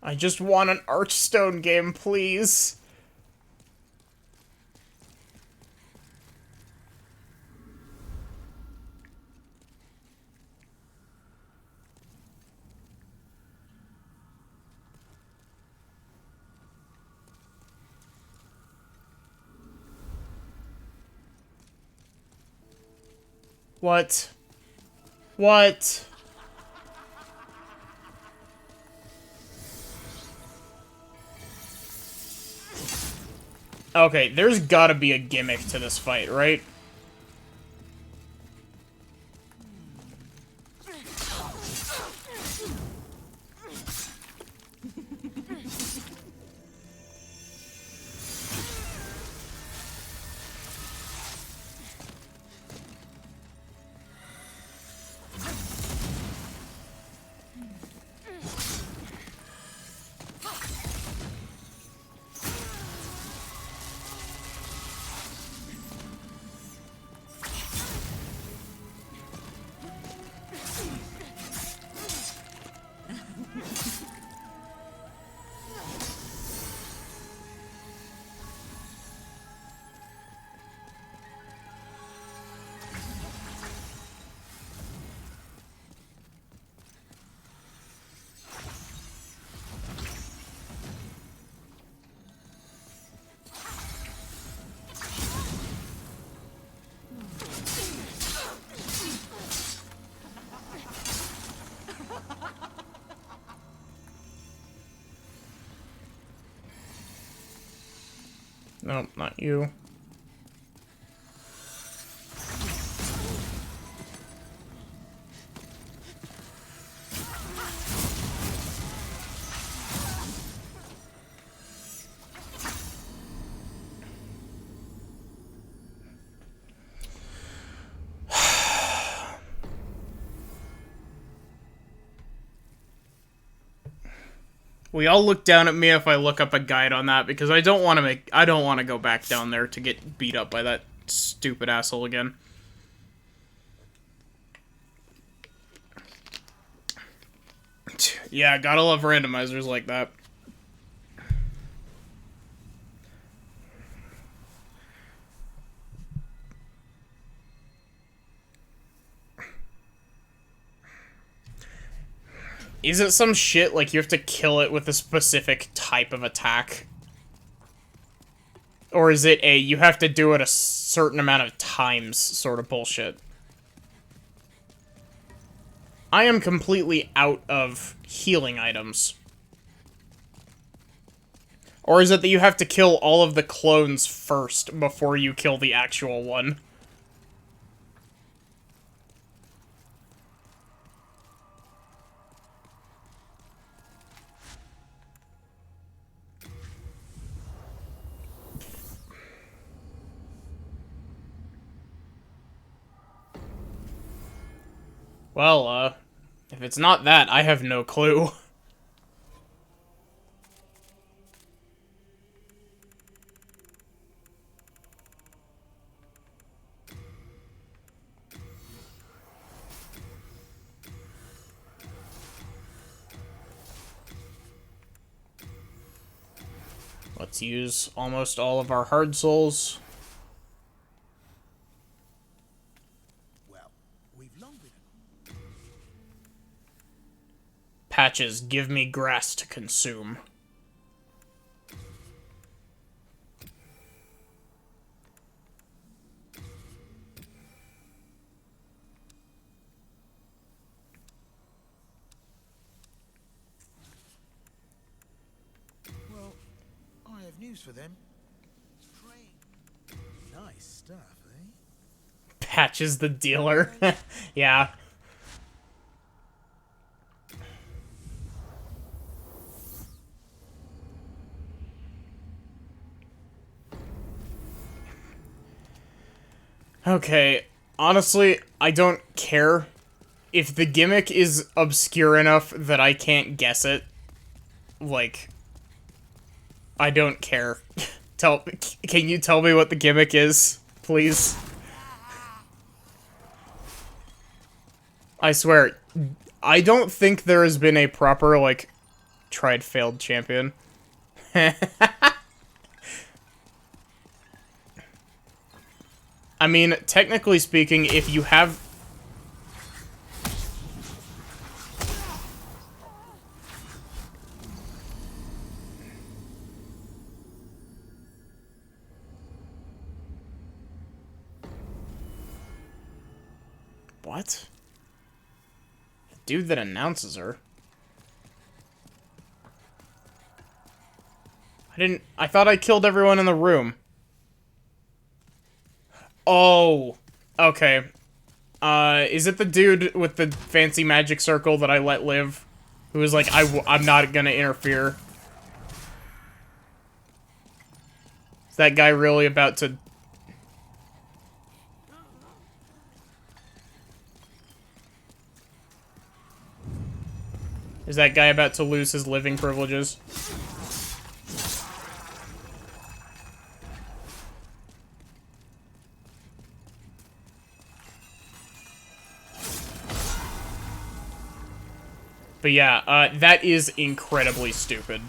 I just want an Archstone game, please. What? What? Okay, there's gotta be a gimmick to this fight, right? Nope, not you. We all look down at me if I look up a guide on that, because I don't want to go back down there to get beat up by that stupid asshole again. Yeah, gotta love randomizers like that. Is it some shit like you have to kill it with a specific type of attack? Or is it a you have to do it a certain amount of times sort of bullshit? I am completely out of healing items. Or is it that you have to kill all of the clones first before you kill the actual one? Well, if it's not that, I have no clue. Let's use almost all of our hard souls. Patches, give me grass to consume. Well, I have news for them. Nice stuff, eh? Patches the dealer. Yeah. Okay, honestly, I don't care. If the gimmick is obscure enough that I can't guess it, like, I don't care. Can you tell me what the gimmick is, please? I swear, I don't think there has been a proper, like, tried failed champion. I mean, technically speaking, if you have... What? The dude that announces her? I thought I killed everyone in the room. Oh, okay. Is it the dude with the fancy magic circle that I let live? Who was like, I'm not gonna interfere? Is that guy really about to... Is that guy about to lose his living privileges? But yeah, that is incredibly stupid.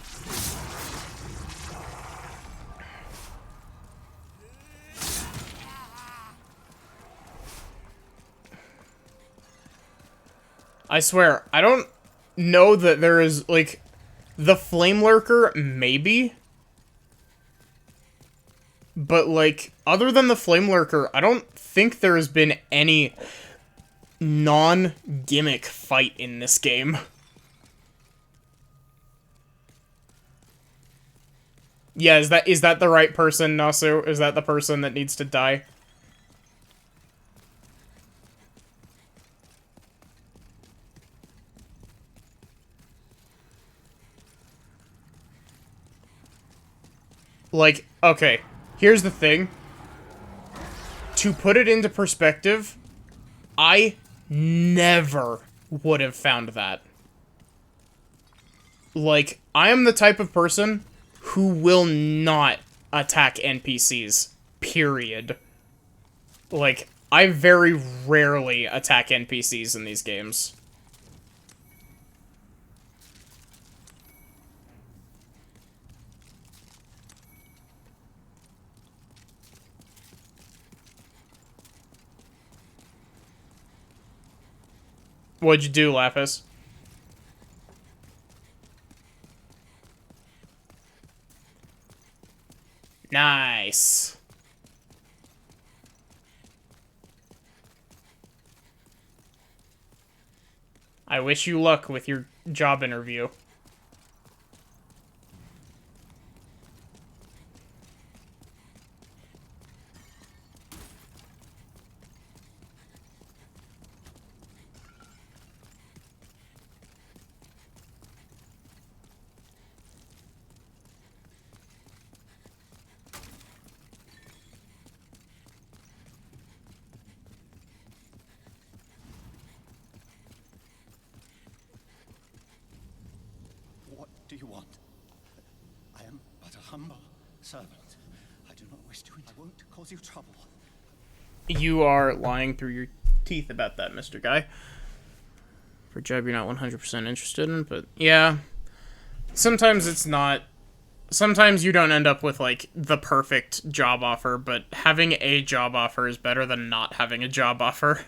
I swear, I don't know that there is, like, the Flame Lurker, maybe? But, like, other than the Flame Lurker, I don't think there has been any non-gimmick fight in this game. Yeah, is that the right person, Nasu? Is that the person that needs to die? Like, okay, here's the thing. To put it into perspective, I never would have found that. Like, I am the type of person who will not attack NPCs, period. Like, I very rarely attack NPCs in these games. What'd you do, Lapis? Nice. I wish you luck with your job interview. What do you want? I am but a humble servant. I do not wish to. I won't cause you trouble. You are lying through your teeth about that, Mr. Guy. For a job you're not 100% interested in, but yeah. Sometimes it's not. Sometimes you don't end up with, like, the perfect job offer, but having a job offer is better than not having a job offer.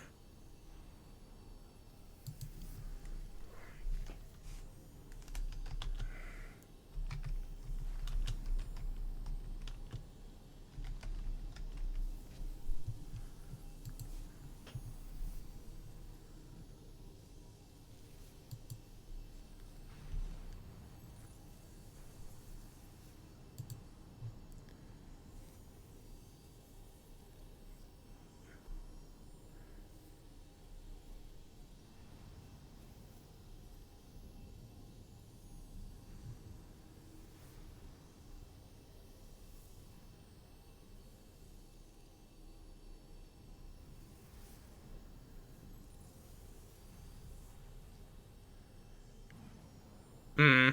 Hmm.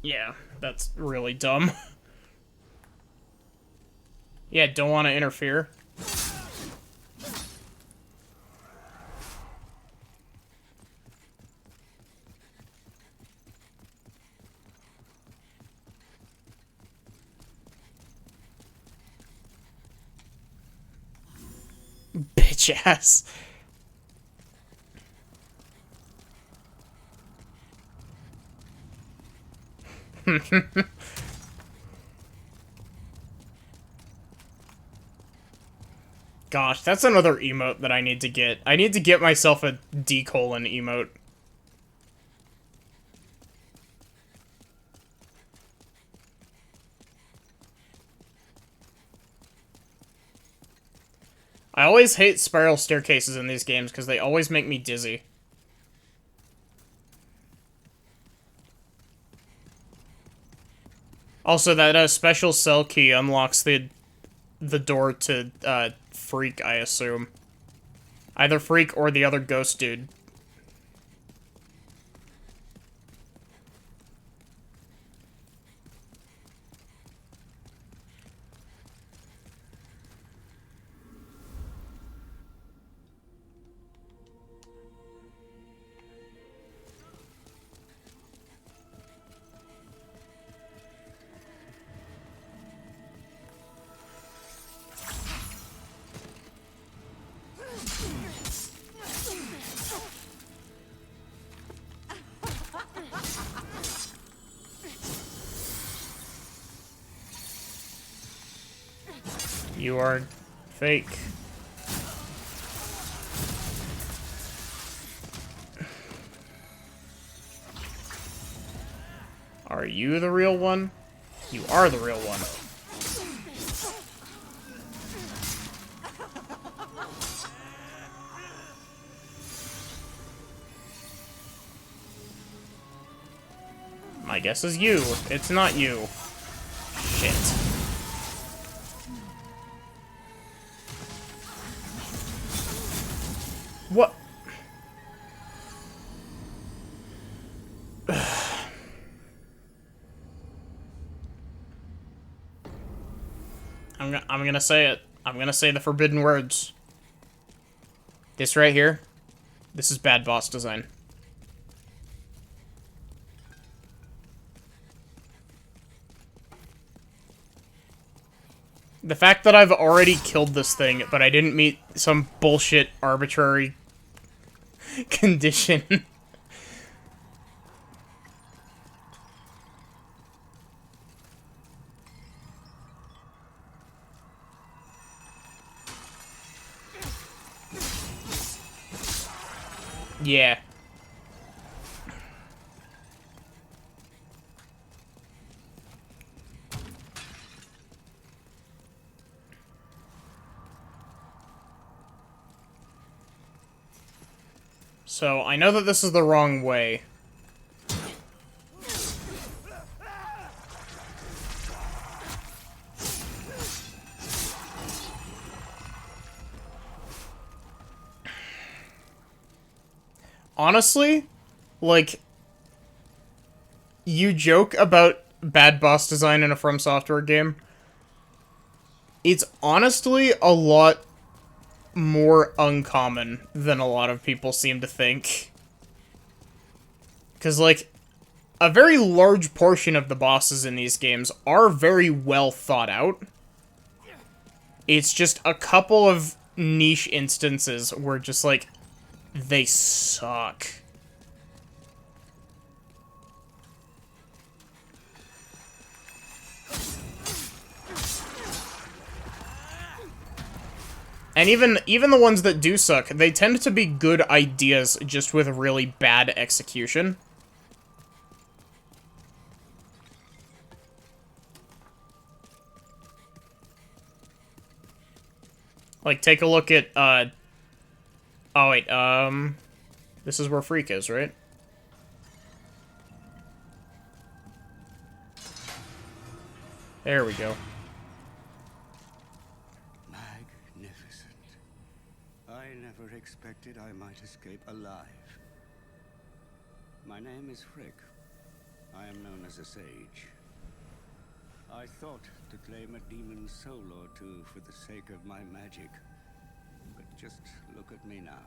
Yeah, that's really dumb. Yeah, don't want to interfere. Bitch ass. Gosh, that's another emote that I need to get. I need to get myself a D: emote. I always hate spiral staircases in these games because they always make me dizzy. Also, that special cell key unlocks the door to Freak, I assume. Either Freak or the other ghost dude. You are fake. Are you the real one? You are the real one. My guess is you. It's not you. Shit. What? I'm gonna say it. I'm gonna say the forbidden words. This right here, this is bad boss design. The fact that I've already killed this thing, but I didn't meet some bullshit arbitrary condition. Yeah. So, I know that this is the wrong way. Honestly, like, you joke about bad boss design in a From Software game. It's honestly a lot more uncommon than a lot of people seem to think. Because, like, a very large portion of the bosses in these games are very well thought out. It's just a couple of niche instances where just, like, they suck. And even the ones that do suck, they tend to be good ideas just with really bad execution. Like, take a look at, oh wait, this is where Freak is, right? There we go. Magnificent. I never expected I might escape alive. My name is Frick. I am known as a sage. I thought to claim a demon's soul or two for the sake of my magic. But just look at me now.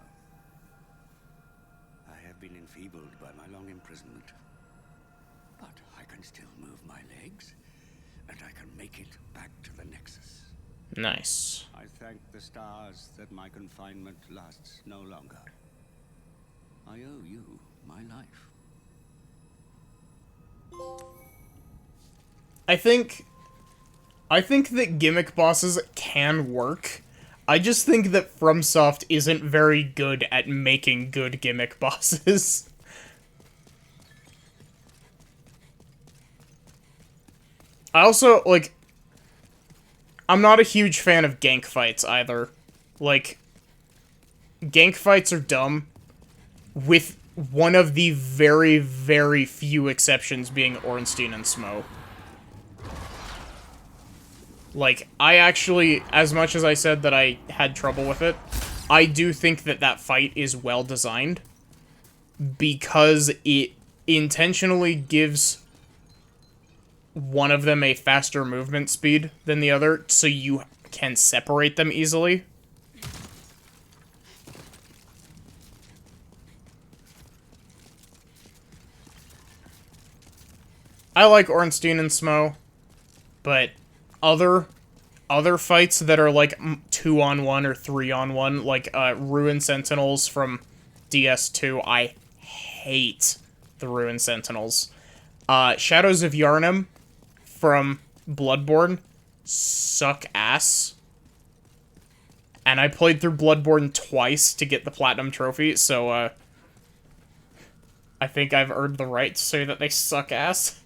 I have been enfeebled by my long imprisonment. But I can still move my legs, and I can make it back to the Nexus. Nice. I thank the stars that my confinement lasts no longer. I owe you my life. I think that gimmick bosses can work. I just think that FromSoft isn't very good at making good gimmick bosses. I also, like, I'm not a huge fan of gank fights either. Like, gank fights are dumb, with one of the very, very few exceptions being Ornstein and Smo. Like, I actually, as much as I said that I had trouble with it, I do think that that fight is well designed, because it intentionally gives one of them a faster movement speed than the other, so you can separate them easily. I like Ornstein and Smo, but other fights that are like 2-on-1 or 3-on-1, like Ruin Sentinels from DS2, I hate the Ruin Sentinels. Shadows of Yharnam from Bloodborne suck ass. And I played through Bloodborne twice to get the Platinum Trophy, so I think I've earned the right to say that they suck ass.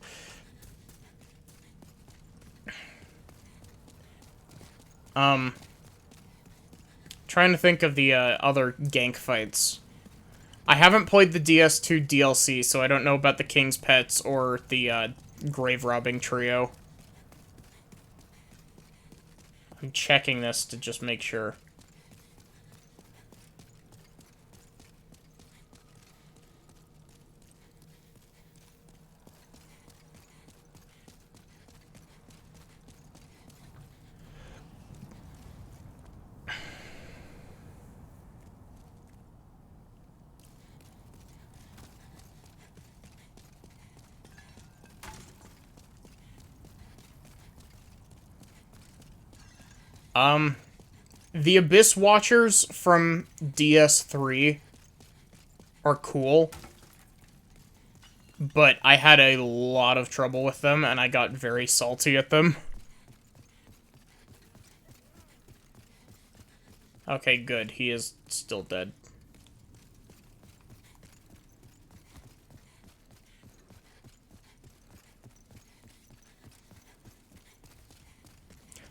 Trying to think of the other gank fights. I haven't played the DS2 DLC, so I don't know about the King's Pets or the Grave Robbing Trio. I'm checking this to just make sure. The Abyss Watchers from DS3 are cool, but I had a lot of trouble with them, and I got very salty at them. Okay, good. He is still dead.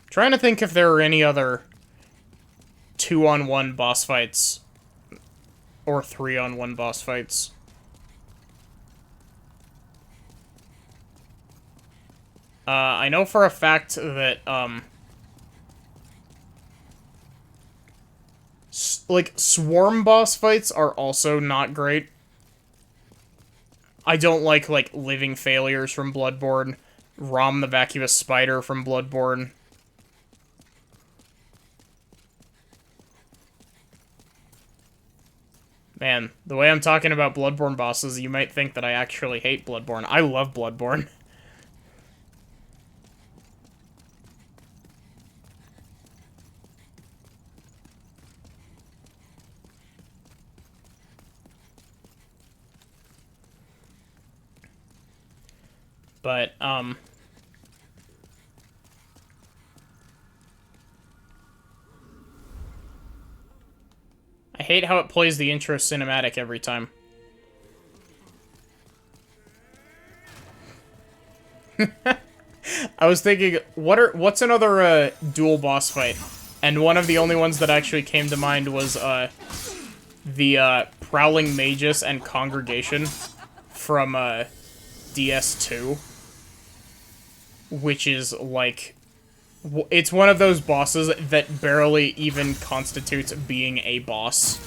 Trying to think if there are any other 2-on-1 boss fights or 3-on-1 boss fights. I know for a fact that, like, swarm boss fights are also not great. I don't like, Living Failures from Bloodborne, Rom the Vacuous Spider from Bloodborne. Man, the way I'm talking about Bloodborne bosses, you might think that I actually hate Bloodborne. I love Bloodborne. But, I hate how it plays the intro cinematic every time. I was thinking, what's another, dual boss fight? And one of the only ones that actually came to mind was, the, Prowling Magus and Congregation from, DS2. Which is, like... It's one of those bosses that barely even constitutes being a boss.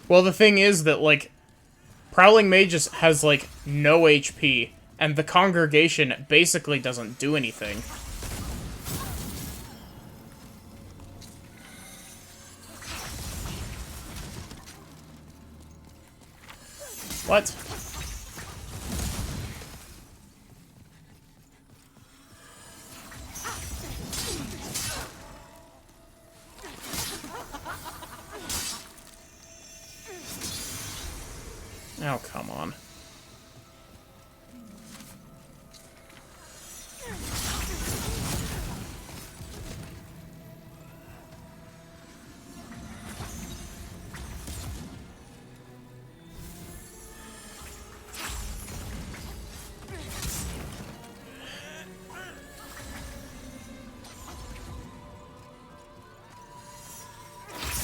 Well, the thing is that, like, Prowling Magus has, like, no HP, and the Congregation basically doesn't do anything. What? Oh, come on.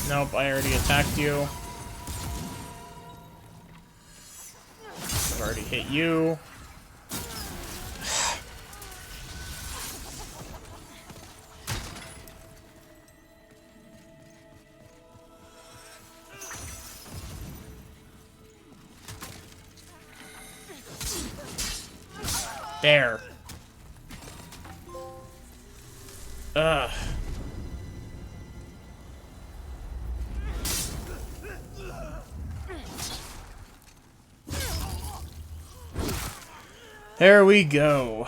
Nope, I already attacked you. I've already hit you. There. Ugh. There we go.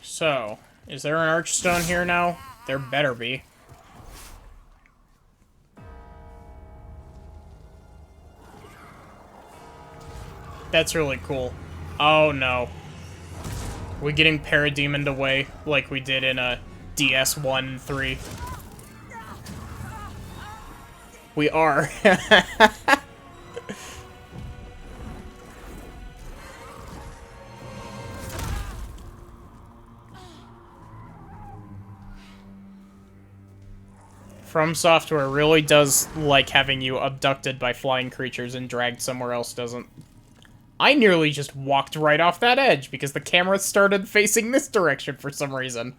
So, is there an archstone here now? There better be. That's really cool. Oh no. We getting Parademoned away like we did in DS1, 3. We are. From Software really does like having you abducted by flying creatures and dragged somewhere else, doesn't. I nearly just walked right off that edge because the camera started facing this direction for some reason.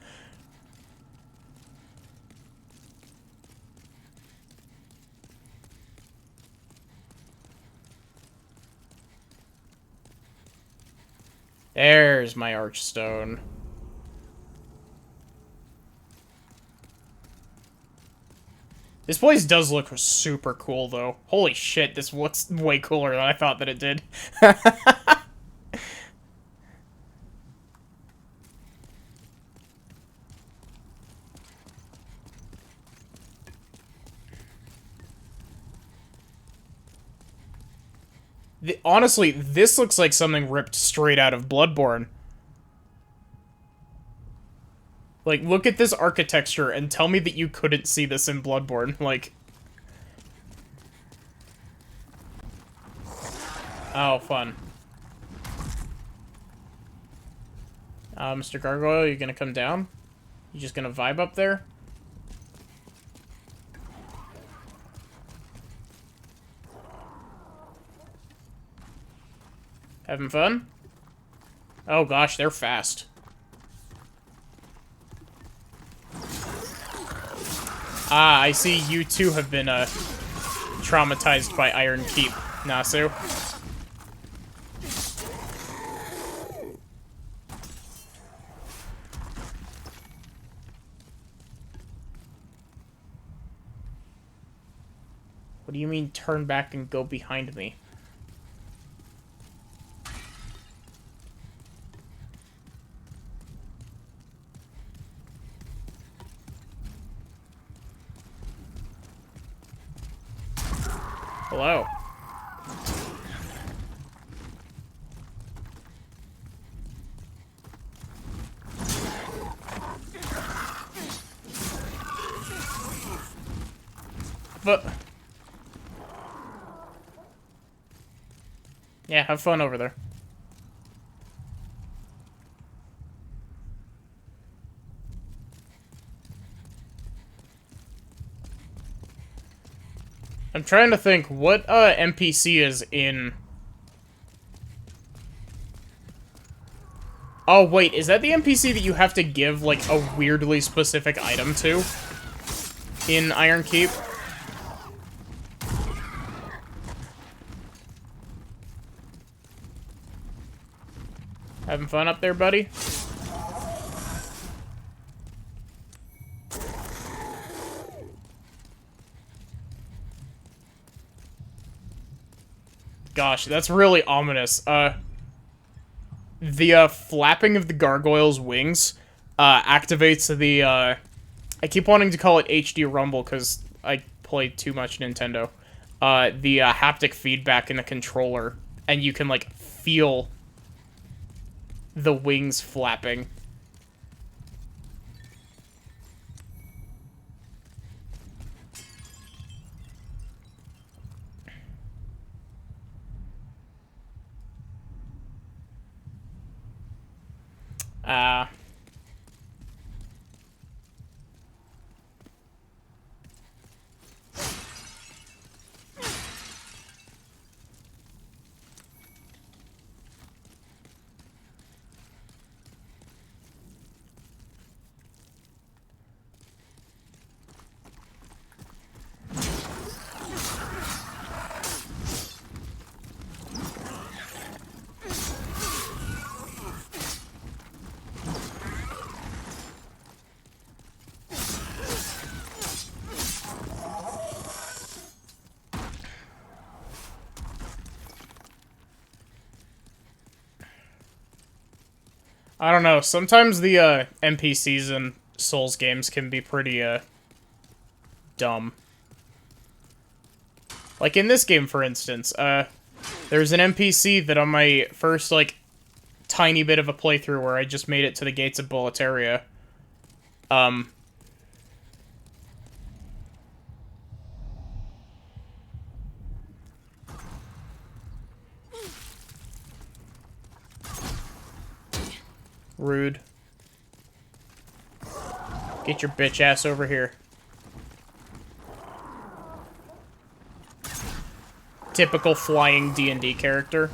There's my Archstone. This place does look super cool, though. Holy shit, this looks way cooler than I thought that it did. Honestly, this looks like something ripped straight out of Bloodborne. Like, look at this architecture and tell me that you couldn't see this in Bloodborne. Like... Oh, fun. Mr. Gargoyle, you gonna come down? You just gonna vibe up there? Having fun? Oh gosh, they're fast. Ah, I see you too have been, traumatized by Iron Keep, Nasu. What do you mean, turn back and go behind me? Hello. But... yeah, have fun over there. I'm trying to think, what NPC is in... Oh, wait, is that the NPC that you have to give, like, a weirdly specific item to? In Iron Keep? Having fun up there, buddy? Gosh, that's really ominous. The flapping of the gargoyle's wings activates the I keep wanting to call it HD Rumble because I play too much Nintendo. The haptic feedback in the controller, and you can like feel the wings flapping. I don't know, sometimes the NPCs in Souls games can be pretty dumb. Like in this game, for instance, there's an NPC that on my first, like, tiny bit of a playthrough where I just made it to the gates of Boletaria, Rude. Get your bitch ass over here. Typical flying D&D character.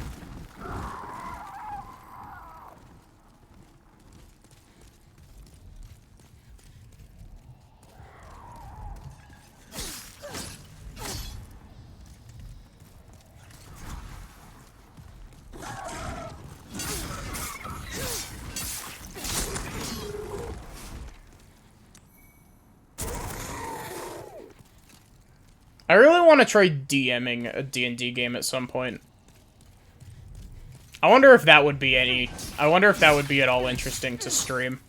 I really want to try DMing a D&D game at some point. I wonder if that would be at all interesting to stream.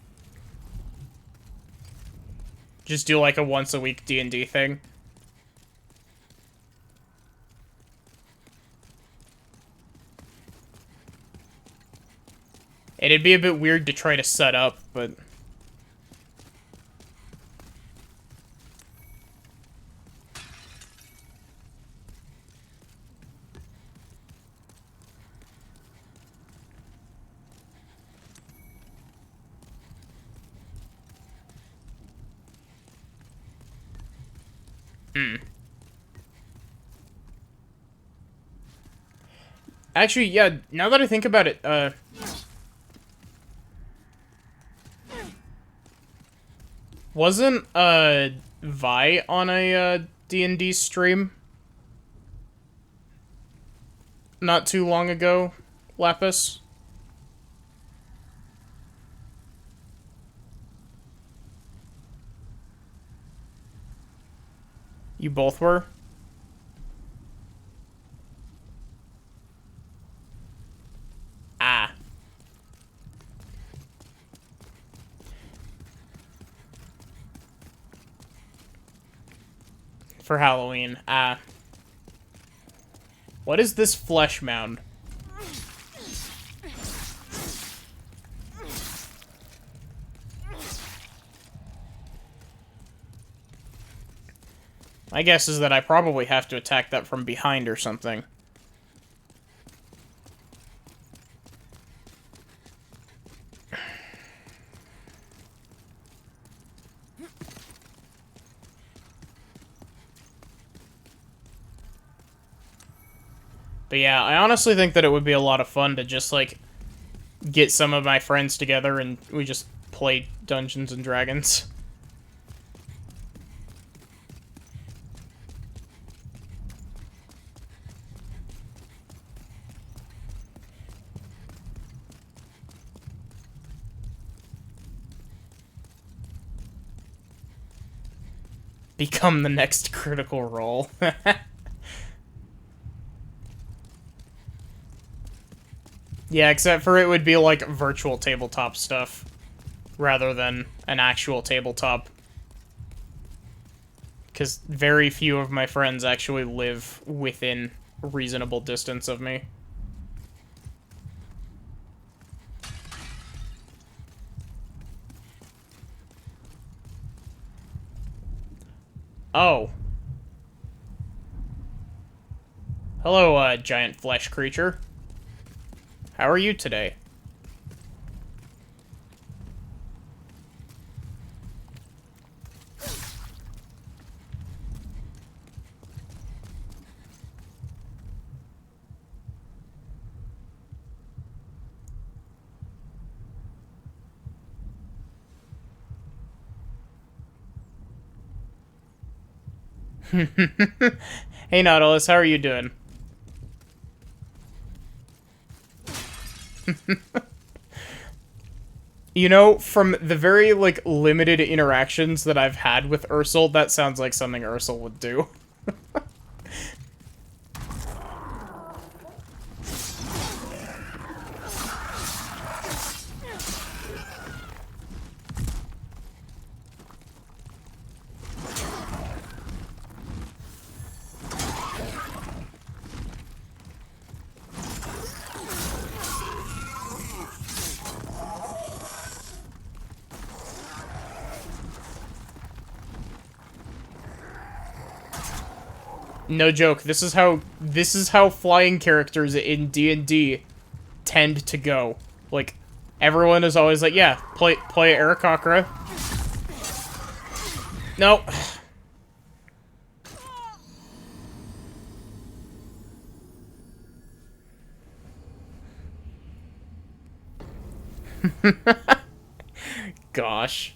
Just do like a once a week D&D thing. It'd be a bit weird to try to set up, but... Actually, yeah, now that I think about it, wasn't, Vi on a, D&D stream? Not too long ago, Lapis? You both were? Ah. For Halloween. Ah. What is this flesh mound? My guess is that I probably have to attack that from behind or something. But yeah, I honestly think that it would be a lot of fun to just, like, get some of my friends together and we just play Dungeons and Dragons. Become the next Critical Role. Yeah, except for it would be like virtual tabletop stuff rather than an actual tabletop. Because very few of my friends actually live within reasonable distance of me. Oh. Hello, giant flesh creature. How are you today? Hey, Nautilus, how are you doing? You know, from the very, like, limited interactions that I've had with Ursel, that sounds like something Ursel would do. No joke. This is how flying characters in D&D tend to go. Like, everyone is always like, yeah, play Aarakocra. No. Gosh.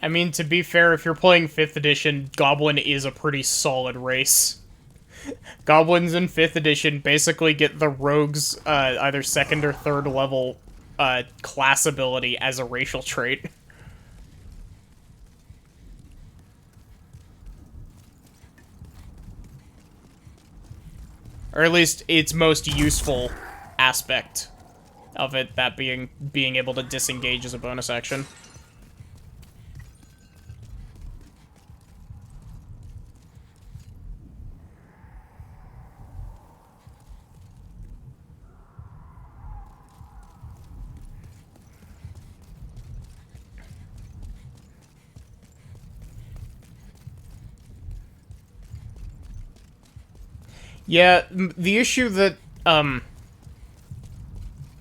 I mean, to be fair, if you're playing 5th edition, Goblin is a pretty solid race. Goblins in 5th edition basically get the rogue's either 2nd or 3rd level class ability as a racial trait. Or at least its most useful aspect of it, that being able to disengage as a bonus action. Yeah, the issue that,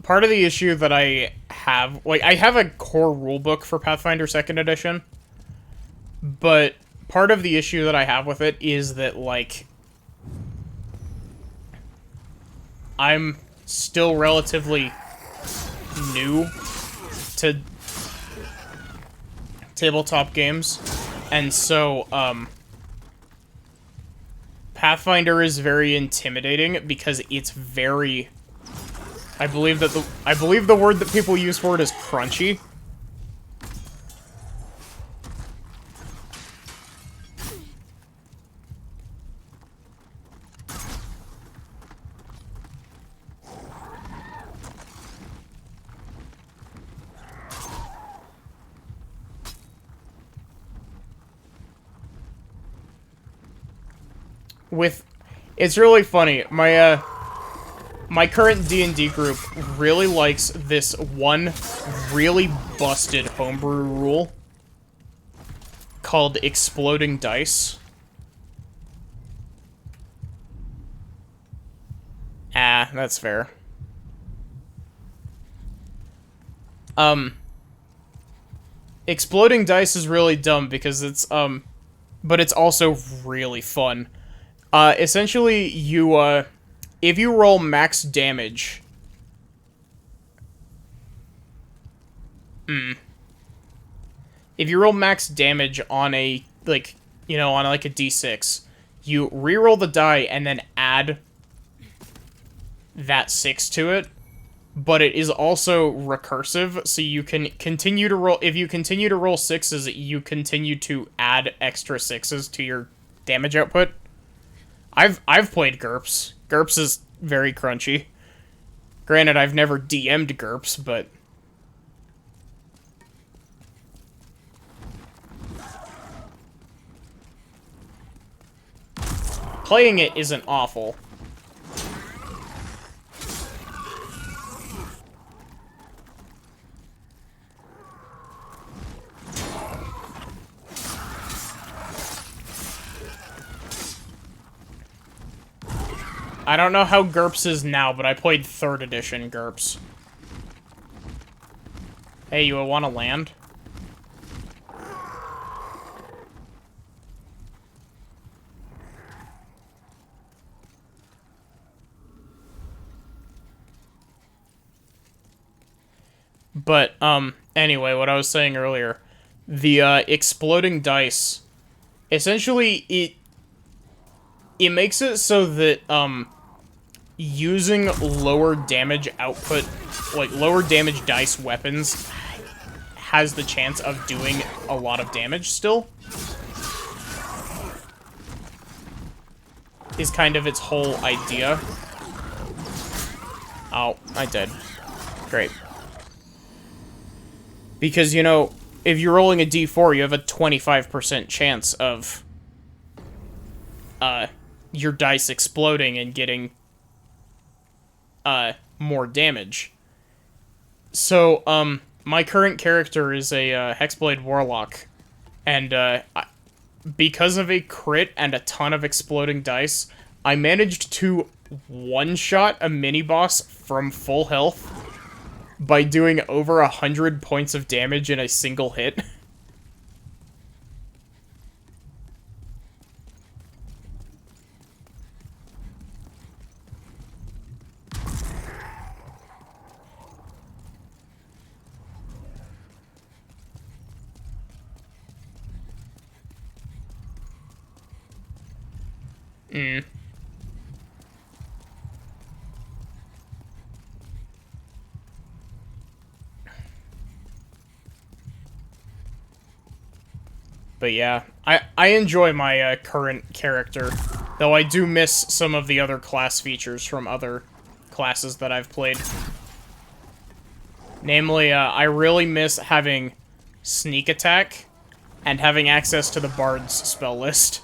part of the issue that I have, like, I have a core rulebook for Pathfinder 2nd edition, but part of the issue that I have with it is that, like, I'm still relatively new to tabletop games, and so, Pathfinder is very intimidating because it's very... I believe the word that people use for it is crunchy. It's really funny. My current D&D group really likes this one really busted homebrew rule called Exploding Dice. Ah, that's fair. Exploding Dice is really dumb because it's, but it's also really fun. Essentially, if you roll max damage... If you roll max damage on a, like, you know, on, like, a d6, you reroll the die and then add that 6 to it, but it is also recursive, so you can continue to roll... If you continue to roll 6s, you continue to add extra 6s to your damage output. I've played GURPS. GURPS is very crunchy. Granted, I've never DM'd GURPS, but... Playing it isn't awful. I don't know how GURPS is now, but I played 3rd edition GURPS. Hey, you want to land? But, anyway, what I was saying earlier. The, Exploding Dice. Essentially, it makes it so that, using lower damage output, like, lower damage dice weapons has the chance of doing a lot of damage still. Is kind of its whole idea. Oh, I did. Great. Because, you know, if you're rolling a d4, you have a 25% chance of your dice exploding and getting more damage. So, my current character is a Hexblade Warlock, and because of a crit and a ton of exploding dice, I managed to one-shot a mini-boss from full health by doing over 100 points of damage in a single hit. But yeah, I enjoy my current character, though I do miss some of the other class features from other classes that I've played. Namely, I really miss having sneak attack and having access to the Bard's spell list.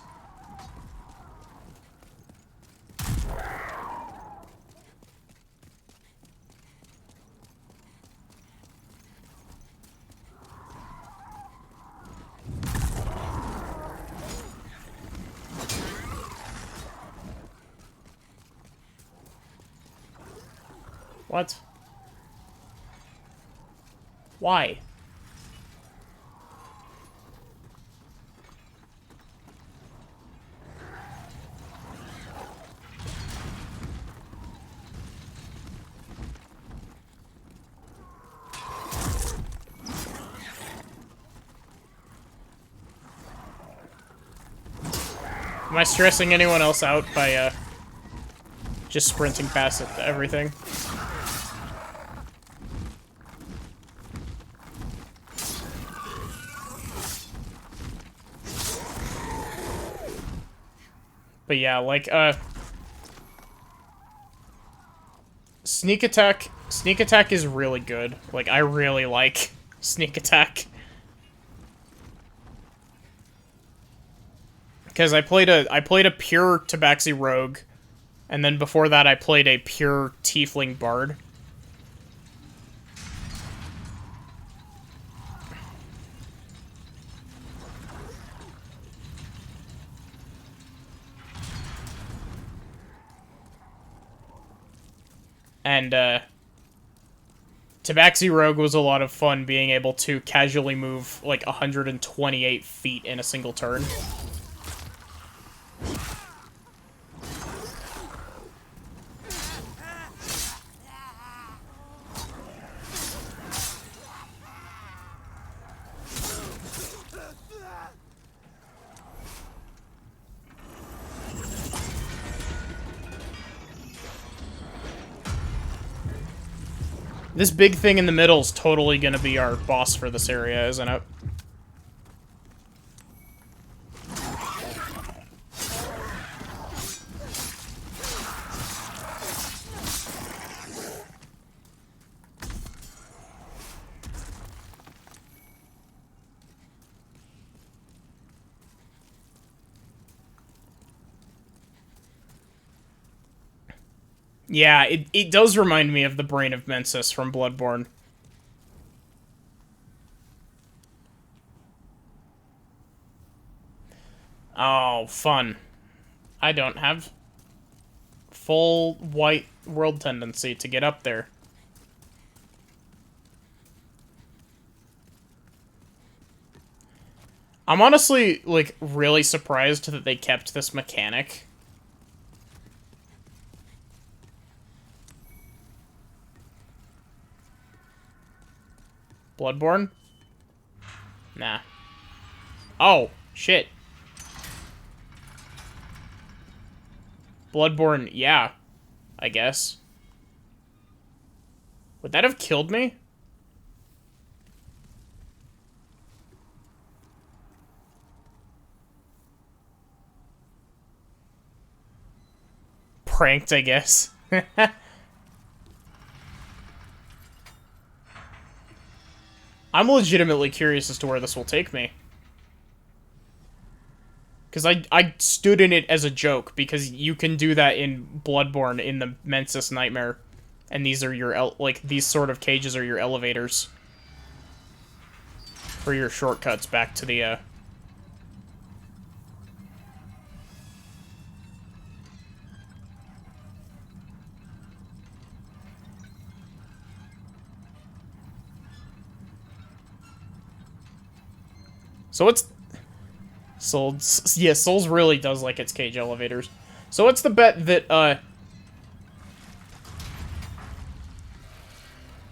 What? Why? Am I stressing anyone else out by, just sprinting past everything? But yeah, like, Sneak attack is really good. Like, I really like sneak attack. Because I played a pure Tabaxi Rogue, and then before that I played a pure Tiefling Bard. And, Tabaxi Rogue was a lot of fun, being able to casually move, like, 128 feet in a single turn. This big thing in the middle is totally gonna be our boss for this area, isn't it? Yeah, it does remind me of the Brain of Mensis from Bloodborne. Oh, fun. I don't have full white world tendency to get up there. I'm honestly, like, really surprised that they kept this mechanic. Bloodborne? Nah. Oh, shit. Bloodborne, yeah. I guess. Would that have killed me? Pranked, I guess. I'm legitimately curious as to where this will take me. Because I stood in it as a joke, because you can do that in Bloodborne in the Mensis Nightmare. And these are your, these sort of cages are your elevators. For your shortcuts back to the, So what's... Souls... Yeah, Souls really does like its cage elevators. So what's the bet that,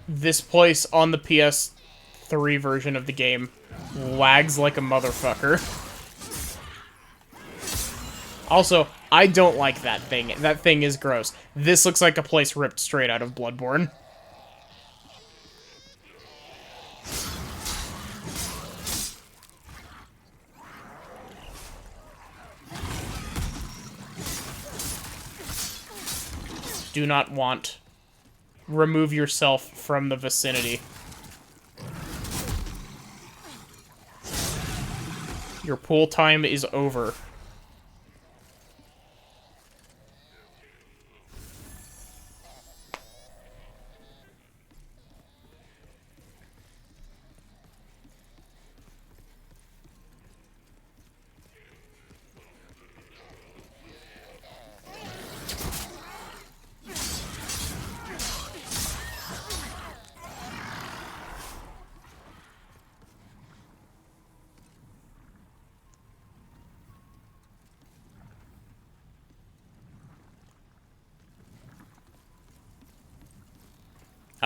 this place on the PS3 version of the game lags like a motherfucker? Also, I don't like that thing. That thing is gross. This looks like a place ripped straight out of Bloodborne. Do not want. Remove yourself from the vicinity. Your pool time is over.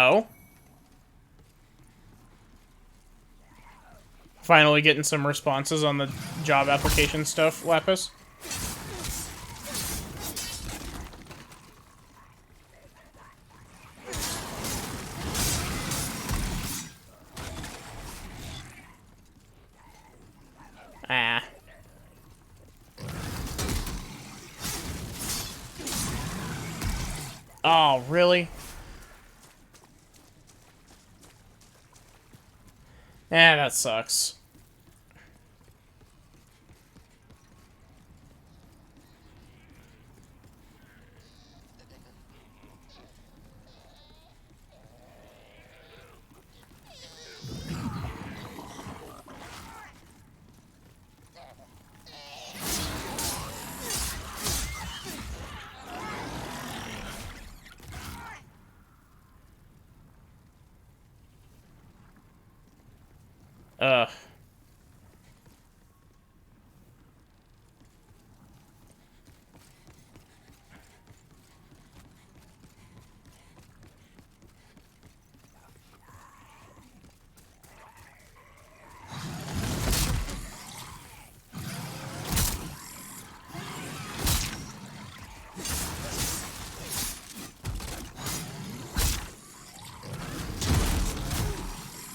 Oh? Finally getting some responses on the job application stuff, Lapis. Ah. Oh, really? Eh, that sucks. Ugh.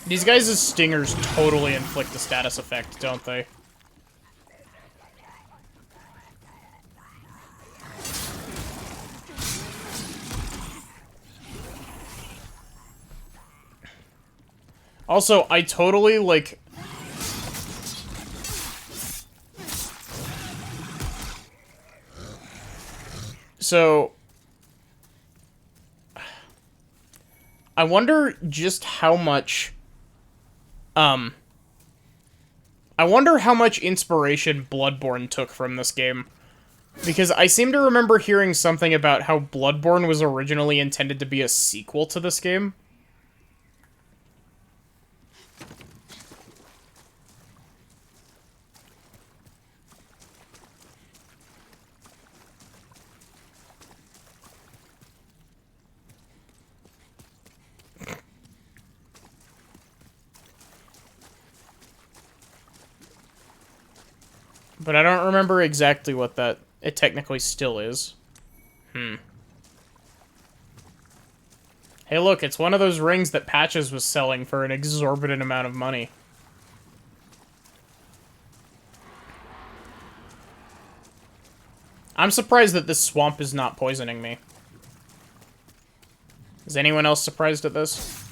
These guys' stingers totally inflict the status effect, don't they? Also, I totally, like... So... I wonder just how much... I wonder how much inspiration Bloodborne took from this game. Because I seem to remember hearing something about how Bloodborne was originally intended to be a sequel to this game. But I don't remember exactly what that... It technically still is. Hey look, it's one of those rings that Patches was selling for an exorbitant amount of money. I'm surprised that this swamp is not poisoning me. Is anyone else surprised at this?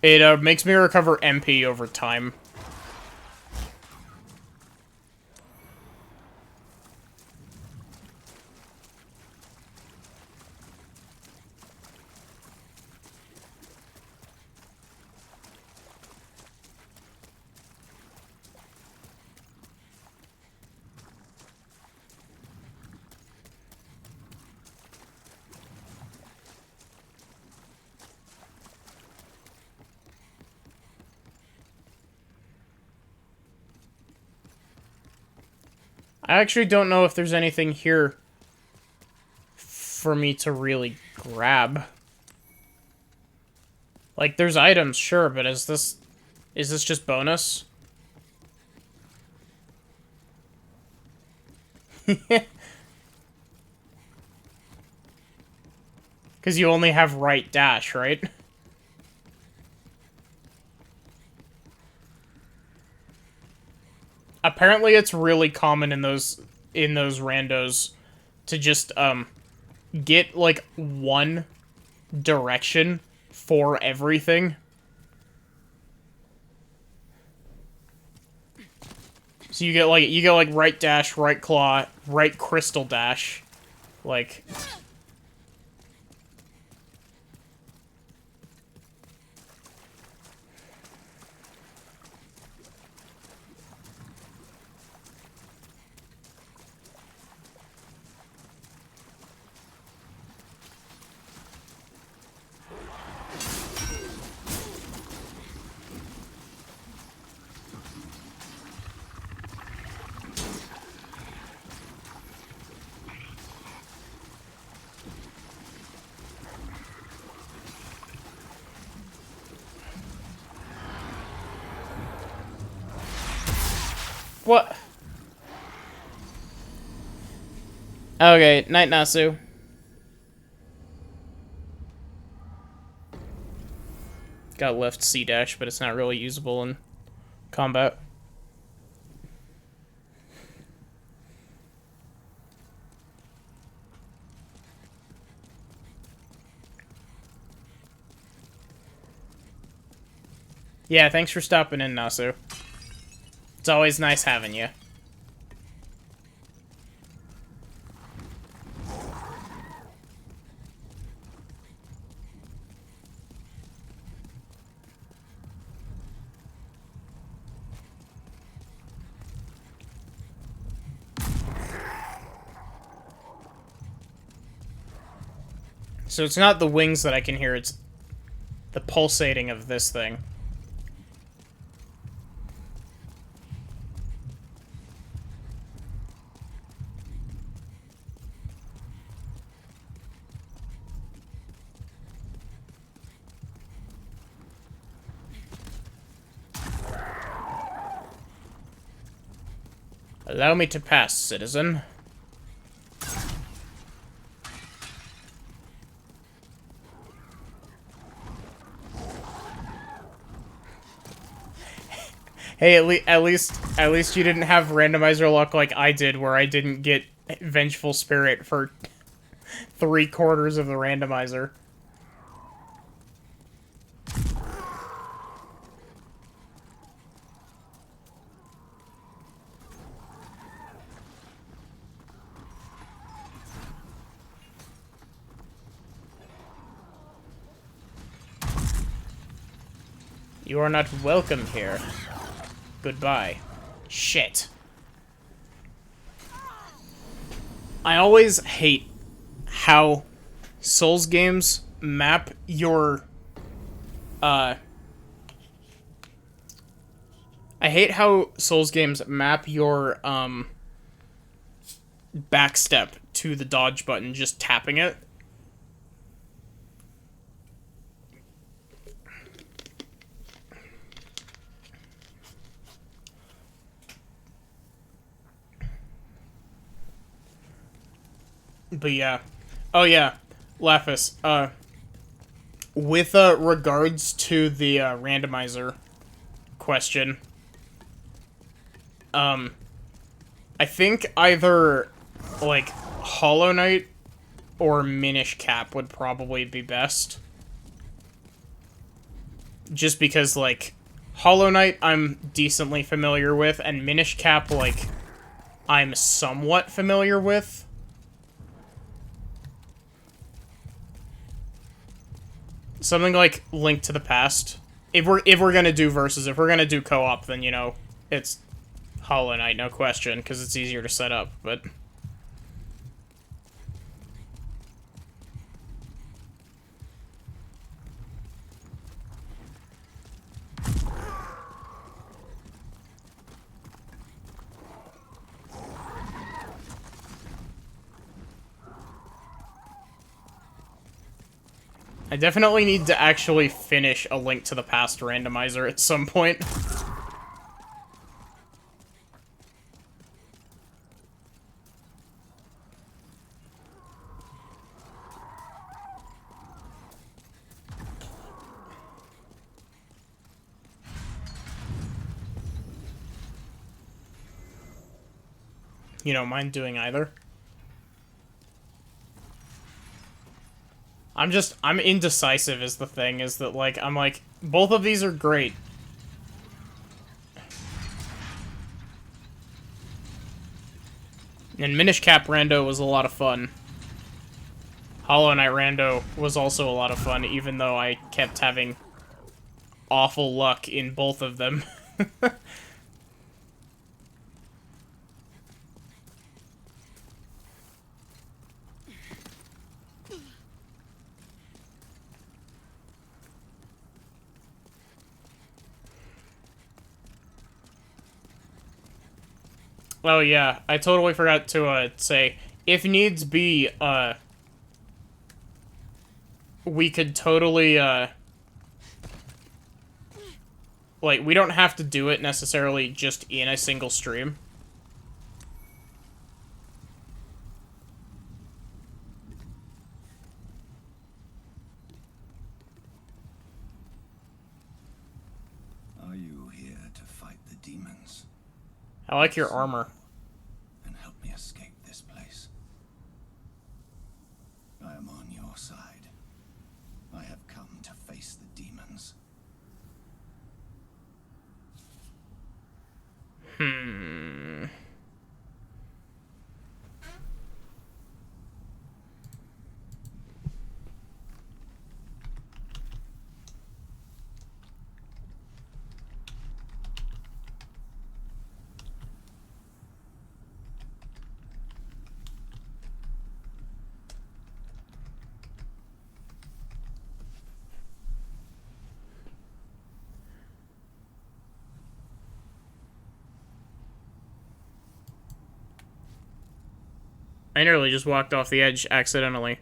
It makes me recover MP over time. I actually don't know if there's anything here for me to really grab. Like, there's items, sure, but is this just bonus? Because you only have right dash, right? Apparently it's really common in those randos to just get like one direction for everything. So you get like right dash, right claw, right crystal dash. Like what? Okay, night Nasu. Got left C dash, but it's not really usable in combat. Yeah, thanks for stopping in, Nasu. It's always nice having you. So it's not the wings that I can hear, it's the pulsating of this thing. Allow me to pass, citizen. Hey, at least you didn't have randomizer luck like I did, where I didn't get Vengeful Spirit for 3/4 of the randomizer. You are not welcome here. Goodbye. Shit. I always hate how Souls games map your, I hate how Souls games map your, backstep to the dodge button, just tapping it. But yeah. Oh yeah, Lapis, with, regards to the, randomizer question, I think either, like, Hollow Knight or Minish Cap would probably be best. just because, like, Hollow Knight I'm decently familiar with, and Minish Cap, like, I'm somewhat familiar with. Something like Link to the Past. If we're gonna do versus, if we're gonna do co-op, then, you know, it's Hollow Knight, no question, because it's easier to set up, but... I definitely need to actually finish a Link to the Past randomizer at some point. You don't mind doing either? I'm indecisive is the thing, is that, like, I'm like, both of these are great. And Minish Cap Rando was a lot of fun. Hollow Knight Rando was also a lot of fun, even though I kept having awful luck in both of them. Oh yeah, I totally forgot to say, if needs be, we could totally, like, we don't have to do it necessarily just in a single stream. Are you here to fight the demons? I like your armor. And help me escape this place. I am on your side. I have come to face the demons. I nearly just walked off the edge accidentally.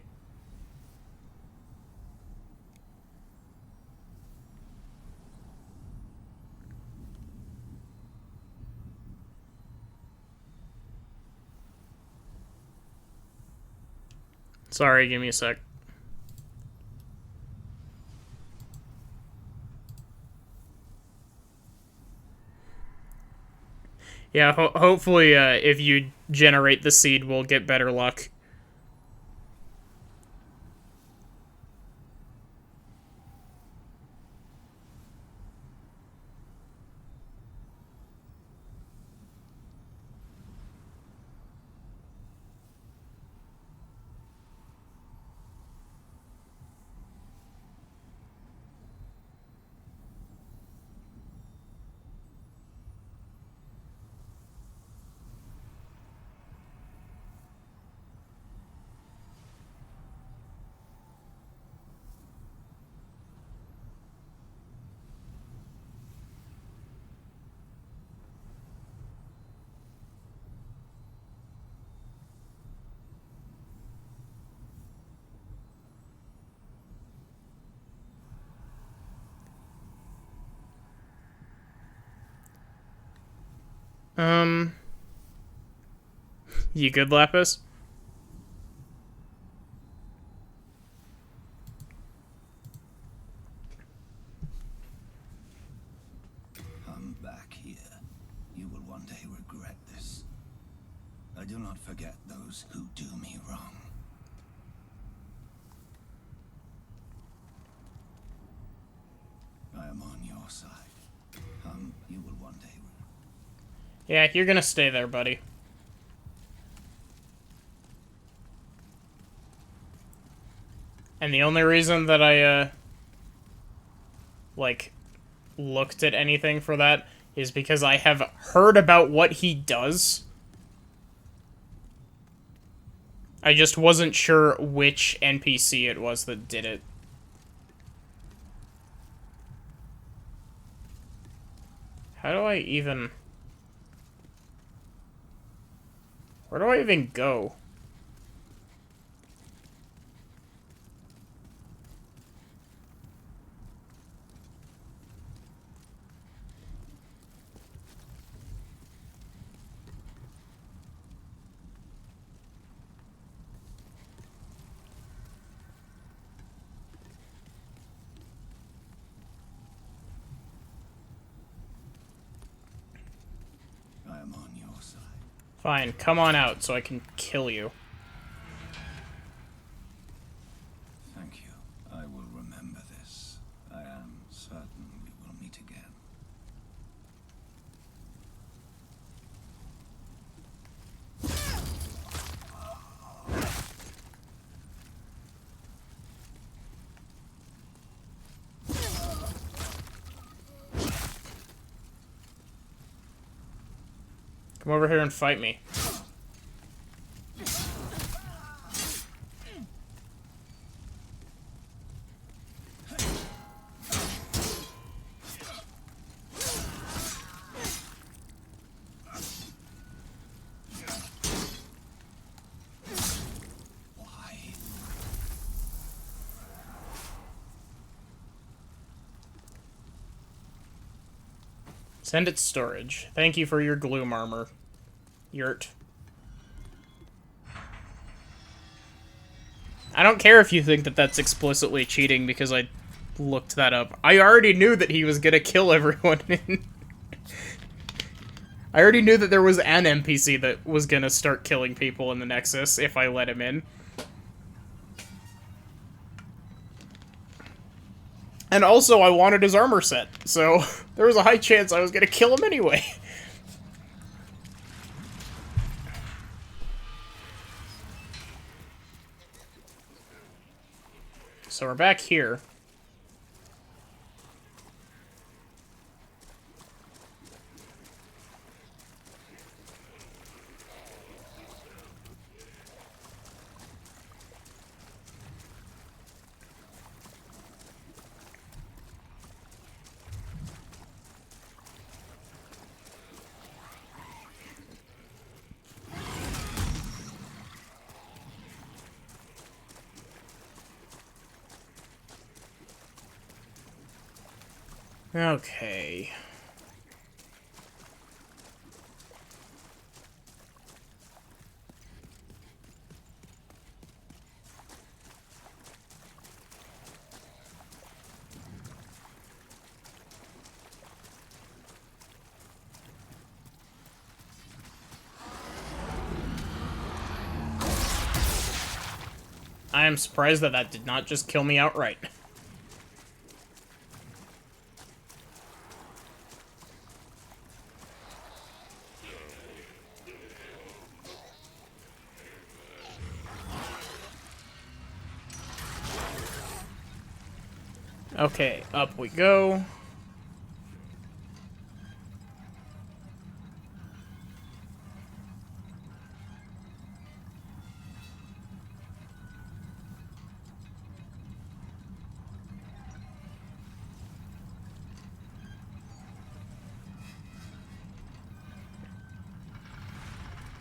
Sorry, give me a sec. Yeah, hopefully, if you generate the seed, we'll get better luck. You good, Lapis? Come back here. You will one day regret this. I do not forget those who do me wrong. I am your side. You will one day. Yeah, you're gonna stay there, buddy. And the only reason that I, like, looked at anything for that is because I have heard about what he does. I just wasn't sure which NPC it was that did it. How do I even... Where do I even go? I am on your side. Fine, come on out so I can kill you. Thank you. I will remember this. I am certain we will meet again. Come over here and fight me. Why? Send it to storage. Thank you for your gloom armor, Yurt. I don't care if you think that that's explicitly cheating because I looked that up. I already knew that he was gonna kill everyone. I already knew that there was an NPC that was gonna start killing people in the Nexus if I let him in. And also, I wanted his armor set, so there was a high chance I was gonna kill him anyway. So we're back here. Okay. I am surprised that that did not just kill me outright. Okay, up we go.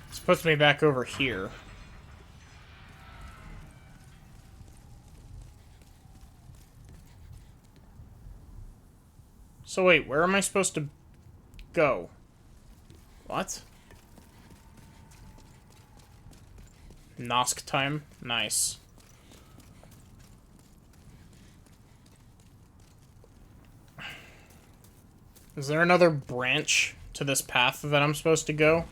This puts me back over here. So wait, where am I supposed to go? What? Nosk time? Nice. Is there another branch to this path that I'm supposed to go?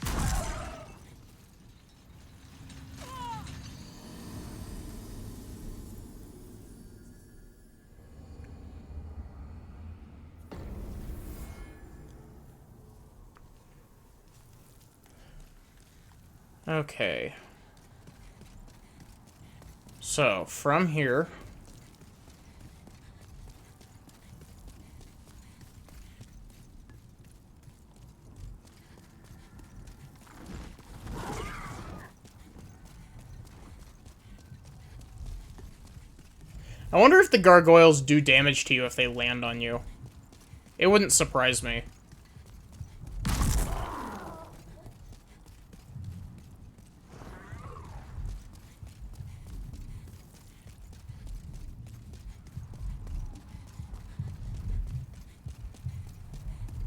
Okay. So, from here... I wonder if the gargoyles do damage to you if they land on you. It wouldn't surprise me.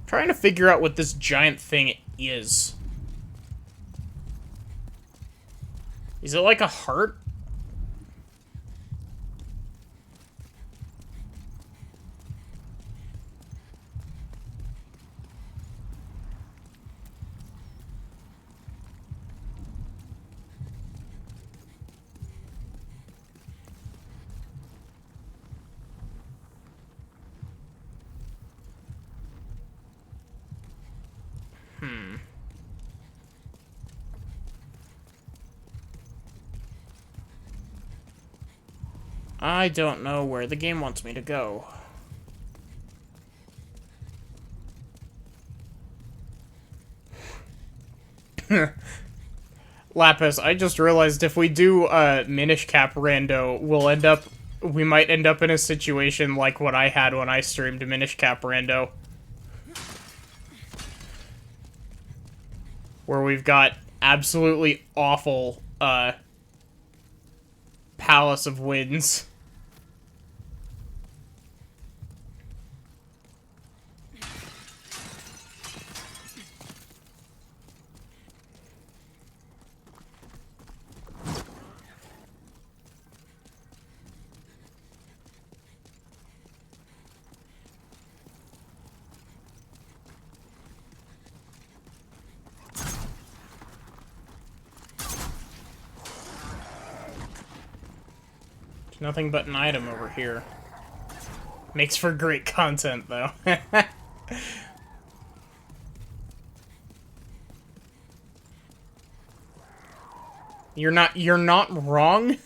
Trying to figure out what this giant thing is. Is it like a heart? I don't know where the game wants me to go. Lapis, I just realized if we do Minish Cap Rando, we might end up in a situation like what I had when I streamed Minish Cap Rando. Where we've got absolutely awful, Palace of Winds. Nothing but an item over here. Makes for great content, though. You're not wrong.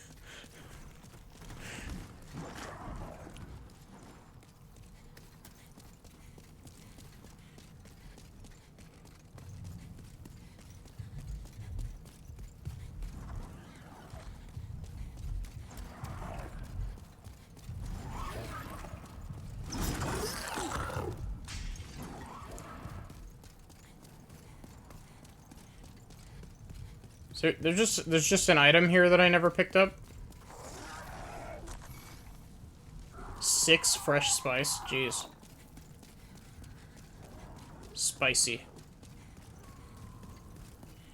So there's just an item here that I never picked up. 6 fresh spice, jeez. Spicy.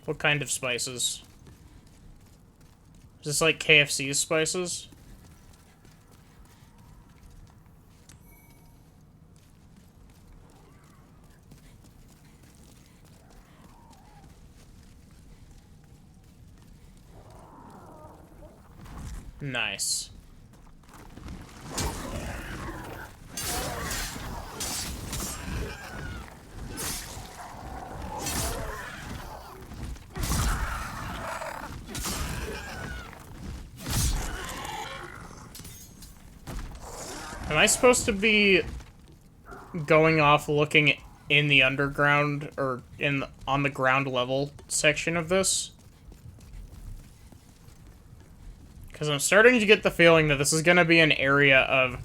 What kind of spices? Is this like KFC's spices? Nice. Am I supposed to be going off looking in the underground or on the ground level section of this? Because I'm starting to get the feeling that this is going to be an area of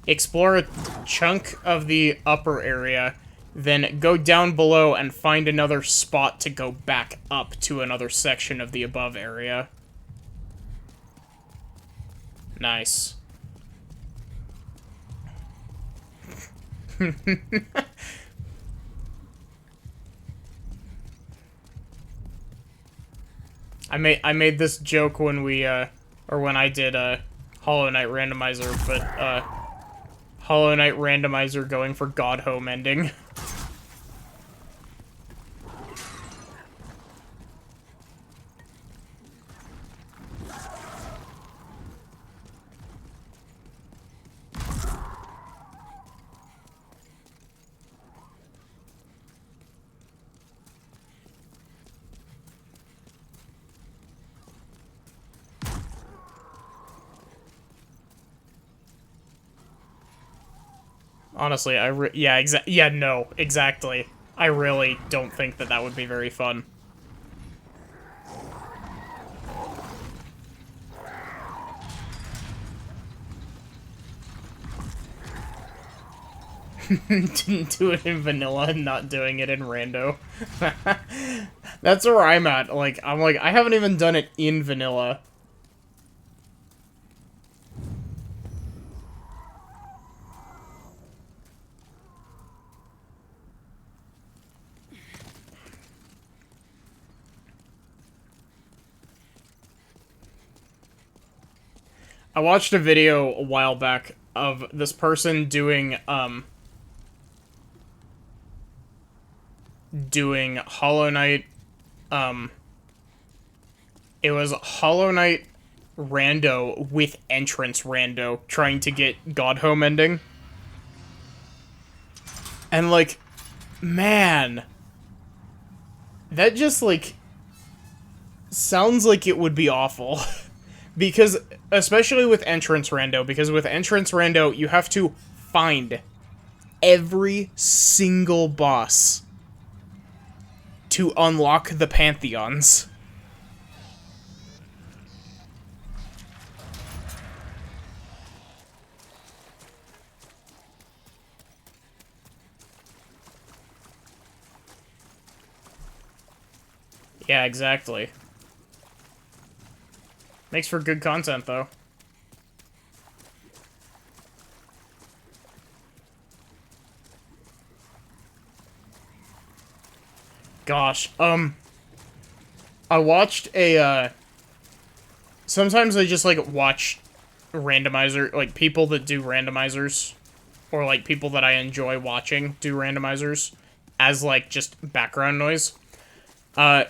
explore a chunk of the upper area, then go down below and find another spot to go back up to another section of the above area. Nice. I made this joke when we or when I did Hollow Knight Randomizer, but Hollow Knight Randomizer going for God Home ending. Honestly, yeah, no, exactly. I really don't think that that would be very fun. Didn't do it in vanilla and not doing it in rando. That's where I'm at. Like, I haven't even done it in vanilla. I watched a video a while back of this person doing Hollow Knight, it was Hollow Knight rando with entrance rando, trying to get Godhome ending. And, like, man, that just, like, sounds like it would be awful. Because, especially with entrance rando, because with entrance rando, you have to find every single boss to unlock the Pantheons. Yeah, exactly. Makes for good content, though. Gosh, I watched a, sometimes I just, like, watch randomizer, like, people that do randomizers, or, like, people that I enjoy watching do randomizers, as, like, just background noise.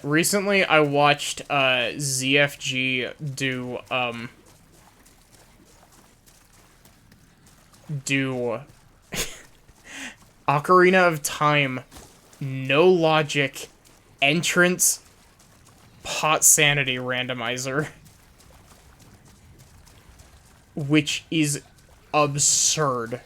Recently I watched, ZFG do Ocarina of Time, no logic, entrance, pot sanity randomizer. Which is absurd.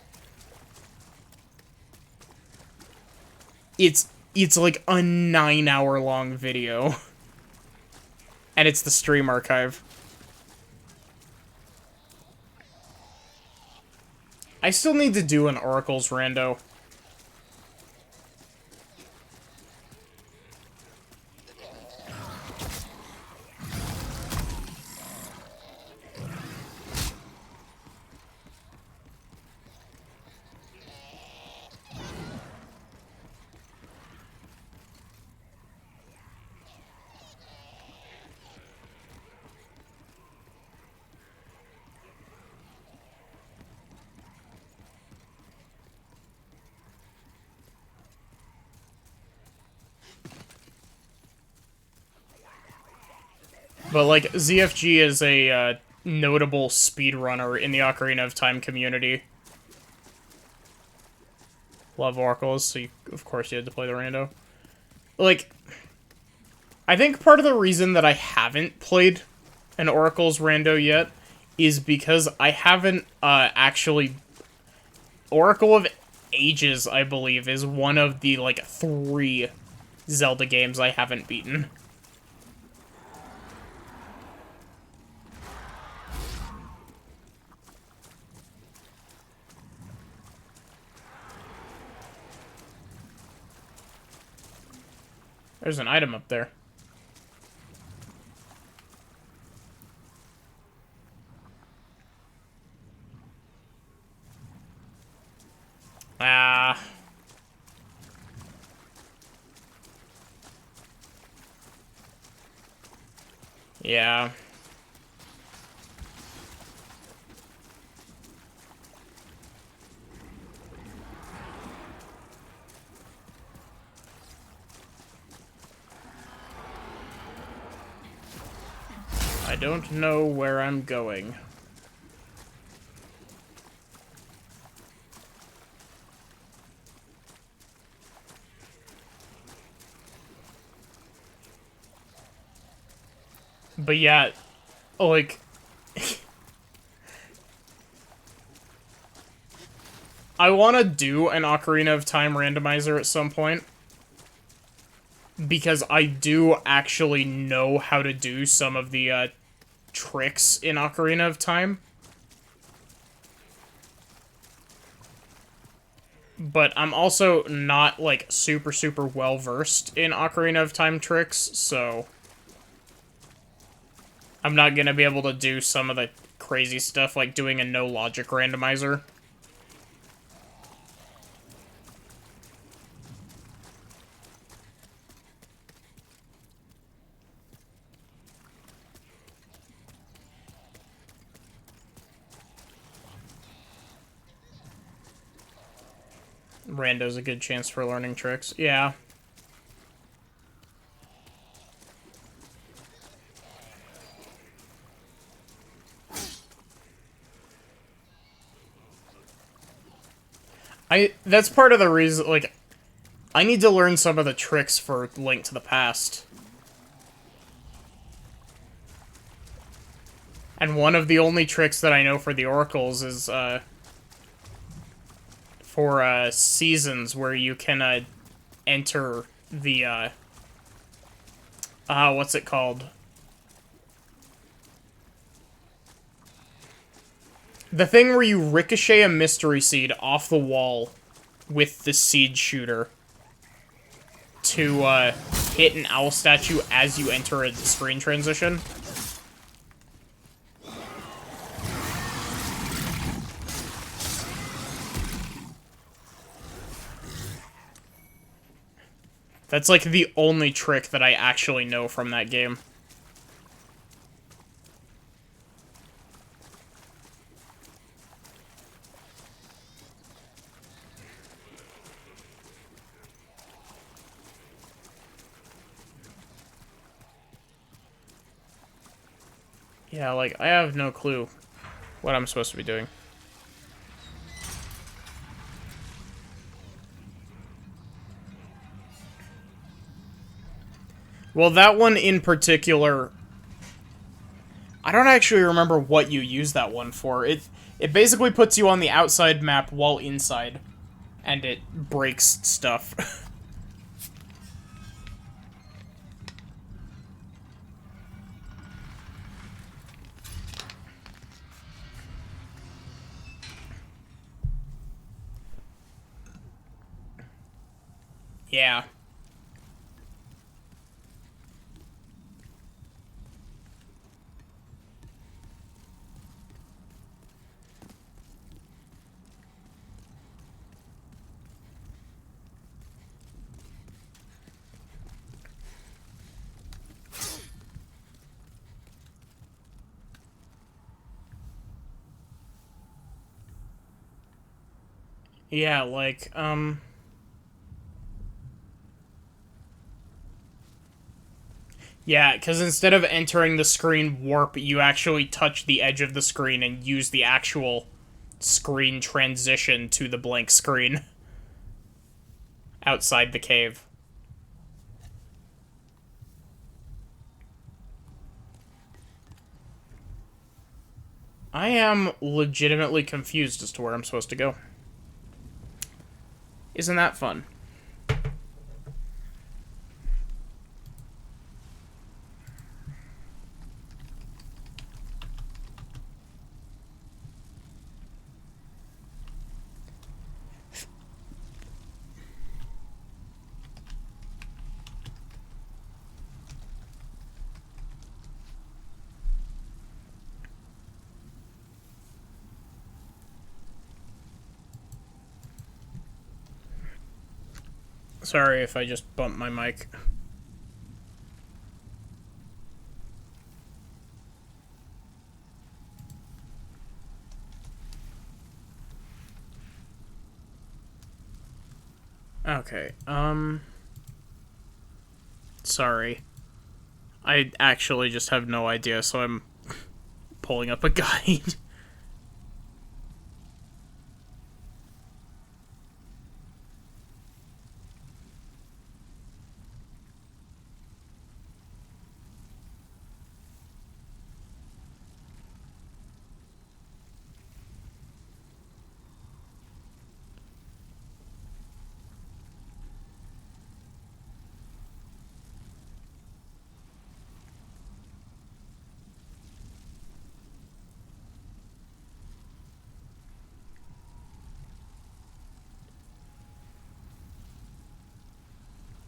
It's like a 9-hour long video. And it's the stream archive. I still need to do an Oracle's rando. But, like, ZFG is a, notable speedrunner in the Ocarina of Time community. Love Oracles, so of course you had to play the rando. Like, I think part of the reason that I haven't played an Oracles rando yet is because I haven't, actually... Oracle of Ages, I believe, is one of the, like, 3 Zelda games I haven't beaten. There's an item up there. Ah. Yeah. I don't know where I'm going. But yeah, like... I want to do an Ocarina of Time randomizer at some point. Because I do actually know how to do some of the tricks in Ocarina of Time. But I'm also not, like, super, super well-versed in Ocarina of Time tricks, so I'm not gonna be able to do some of the crazy stuff, like doing a no-logic randomizer. Rando's a good chance for learning tricks. Yeah. That's part of the reason, like, I need to learn some of the tricks for Link to the Past. And one of the only tricks that I know for the Oracles is, for, seasons where you can, enter the, what's it called? The thing where you ricochet a mystery seed off the wall with the seed shooter to, hit an owl statue as you enter a screen transition. That's, like, the only trick that I actually know from that game. Yeah, like, I have no clue what I'm supposed to be doing. Well, that one in particular, I don't actually remember what you use that one for. It basically puts you on the outside map while inside, and it breaks stuff. Yeah. Yeah, like, yeah, because instead of entering the screen warp, you actually touch the edge of the screen and use the actual screen transition to the blank screen outside the cave. I am legitimately confused as to where I'm supposed to go. Isn't that fun? Sorry if I just bumped my mic. Okay, sorry. I actually just have no idea, so I'm pulling up a guide.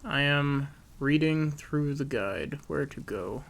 I am reading through the guide. Where to go?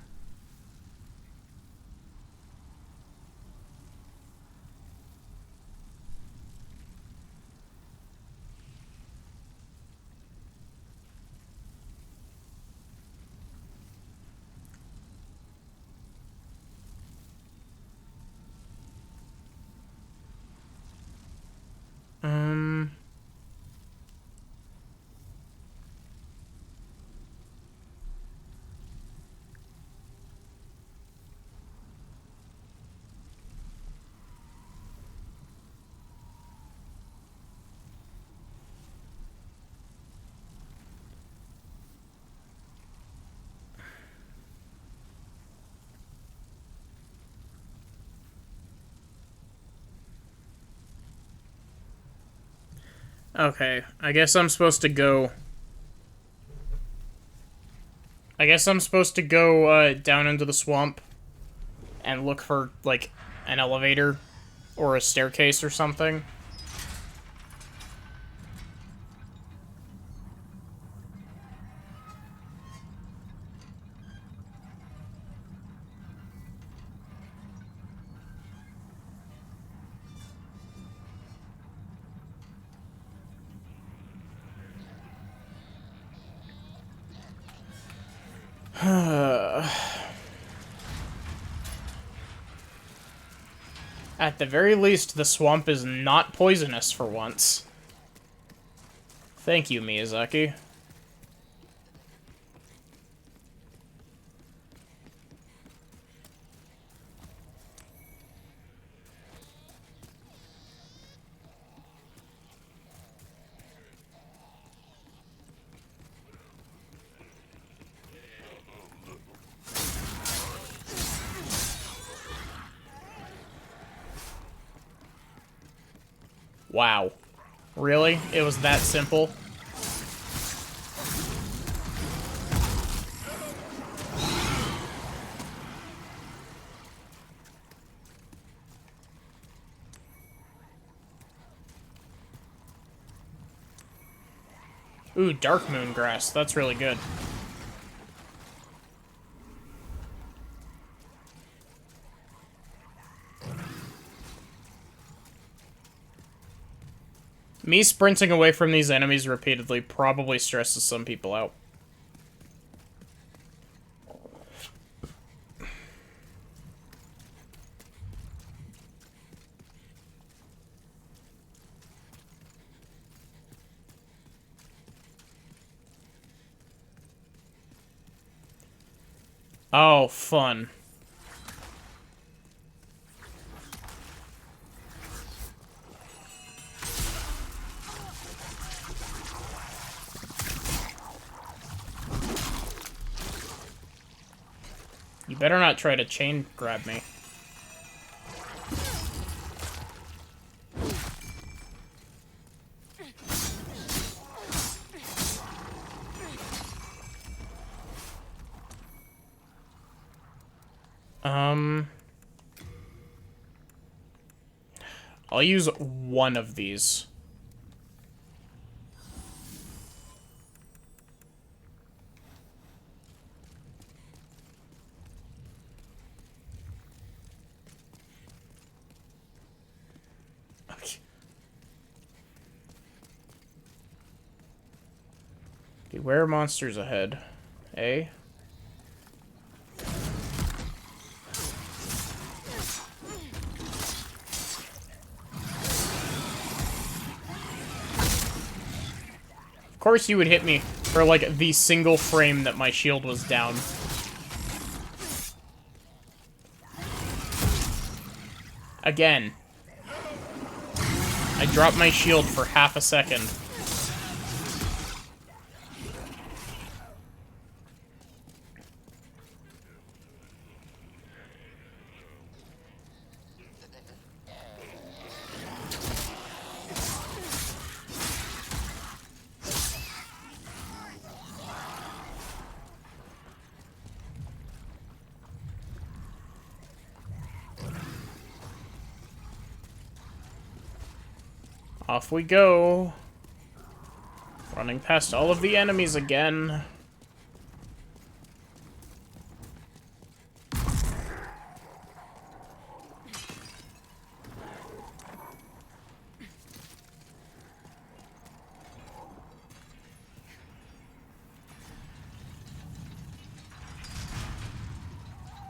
Okay, I guess I'm supposed to go... down into the swamp and look for, like, an elevator or a staircase or something. At the very least, the swamp is not poisonous for once. Thank you, Miyazaki. Wow. Really? It was that simple? Ooh, Dark Moon Grass. That's really good. Me sprinting away from these enemies repeatedly probably stresses some people out. Oh, fun. You better not try to chain grab me. I'll use one of these. Okay. Beware monsters ahead. Eh? Of course you would hit me for, like, the single frame that my shield was down. Again. I dropped my shield for half a second. Off we go. Running past all of the enemies again.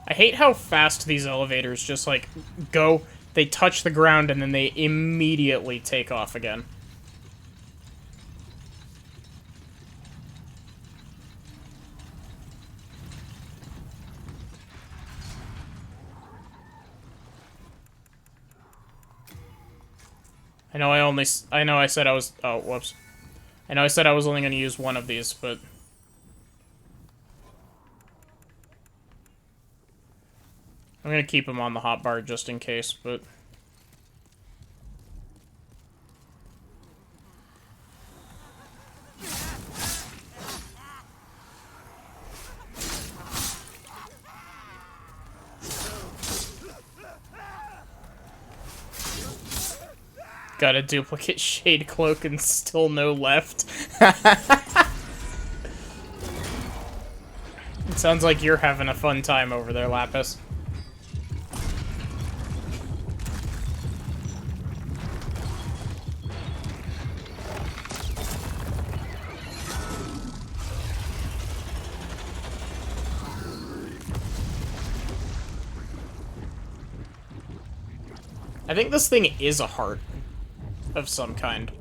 I hate how fast these elevators just, like, go, they touch the ground, and then they immediately take off again. I know I said I was, oh, whoops. I know I said I was only going to use one of these, but... I'm going to keep him on the hotbar just in case, but... Got a duplicate Shade Cloak and still no left. It sounds like you're having a fun time over there, Lapis. I think this thing is a heart of some kind.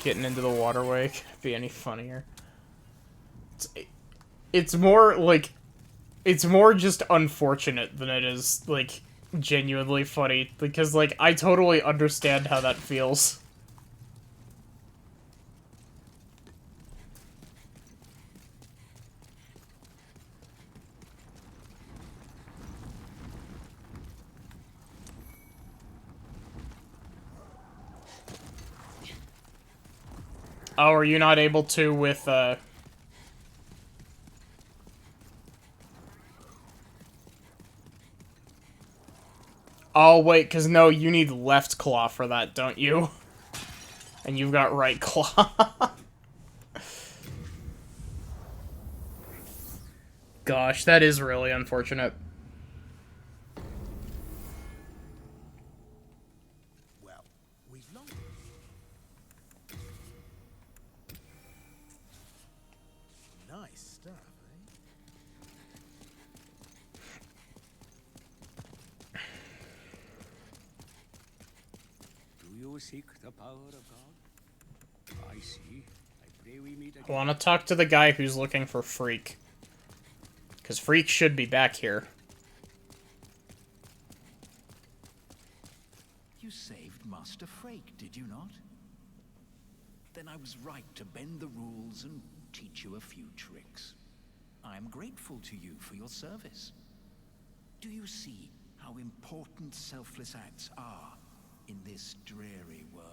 Getting into the waterway can't be any funnier. It's more like, it's more just unfortunate than it is like genuinely funny, because like I totally understand how that feels. Oh, are you not able to with, Oh, wait, because no, you need left claw for that, don't you? And you've got right claw. Gosh, that is really unfortunate. Well, we've long... Nice stuff, eh? Do you seek the power of God? I see. I pray we meet again. I want to talk to the guy who's looking for Freak. Because Freak should be back here. You saved Master Frake, did you not? Then I was right to bend the rules and teach you a few tricks. I am grateful to you for your service. Do you see how important selfless acts are in this dreary world?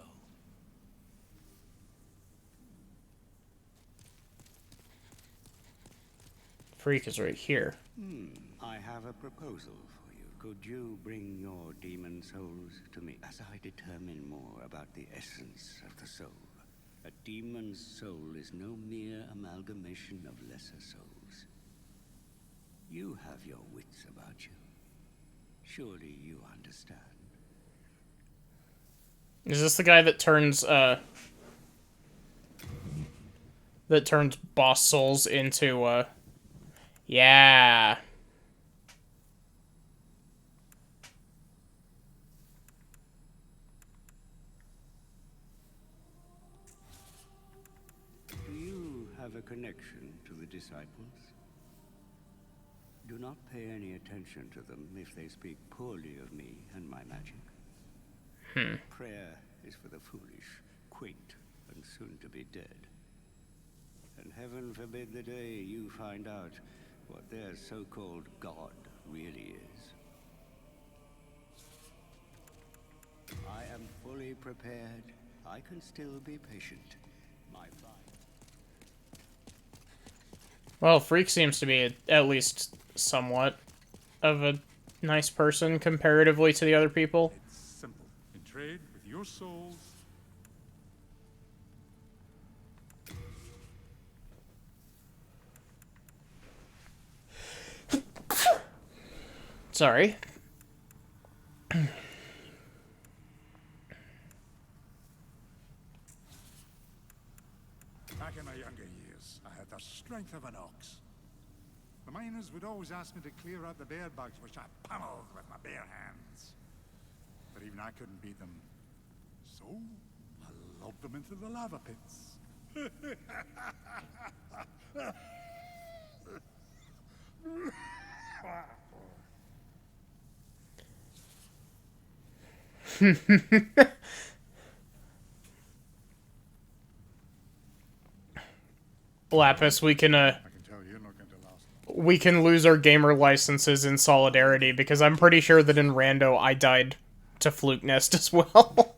Freak is right here. I have a proposal for you. Could you bring your demon souls to me as I determine more about the essence of the soul? A demon's soul is no mere amalgamation of lesser souls. You have your wits about you. Surely you understand. Is this the guy that turns boss souls into, yeah. Do you have a connection to the disciples? Do not pay any attention to them if they speak poorly of me and my magic. Prayer is for the foolish, quaint, and soon to be dead. And heaven forbid the day you find out what their so-called God really is. I am fully prepared. I can still be patient. My fight. Well, Freak seems to be at least somewhat of a nice person comparatively to the other people. It's simple. In trade with your souls. Sorry. Back in my younger years, I had the strength of an ox. The miners would always ask me to clear out the bear bugs, which I pummeled with my bare hands. But even I couldn't beat them. So, I lobbed them into the lava pits. Lapis, we can I can tell you're not going to last long. we can lose our gamer licenses in solidarity because I'm pretty sure that in Rando I died to Fluke Nest as well.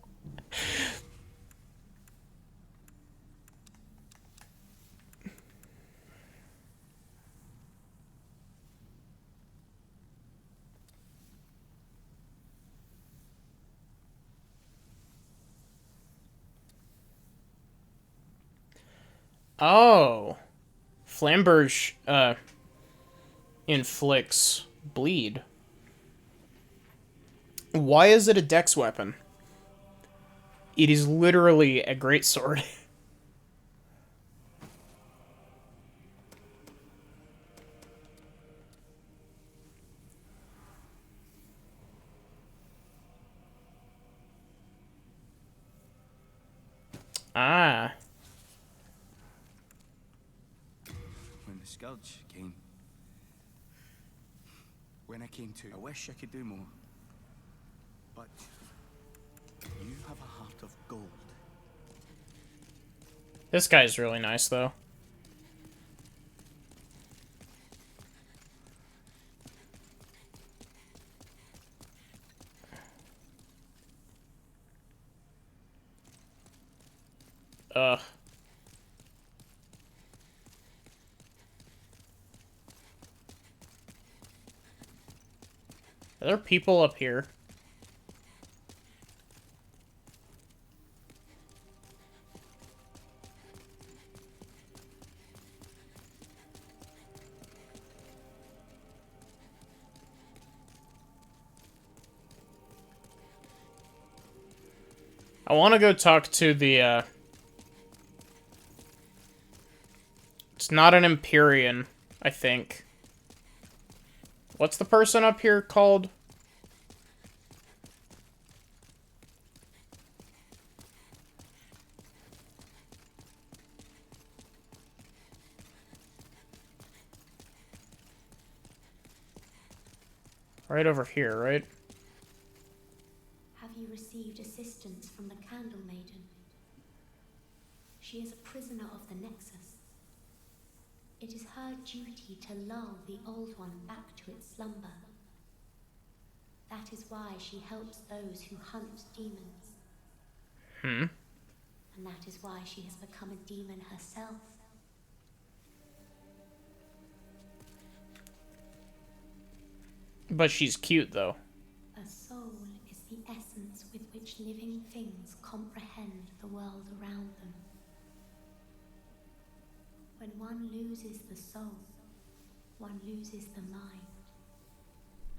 Oh. Flamberge, inflicts bleed. Why is it a dex weapon? It is literally a greatsword. Ah. When the scourge came, when I came to, I wish I could do more. But you have a heart of gold. This guy's really nice, though. Ugh. Are there people up here? I want to go talk to the, It's not an Empyrean, I think. What's the person up here called? Right over here, right? Have you received assistance from the Candle Maiden? She is a prisoner of the Nexus. It is her duty to lull the Old One back to its slumber. That is why she helps those who hunt demons. And that is why she has become a demon herself. But she's cute, though. A soul is the essence with which living things comprehend the world around them. When one loses the soul, one loses the mind.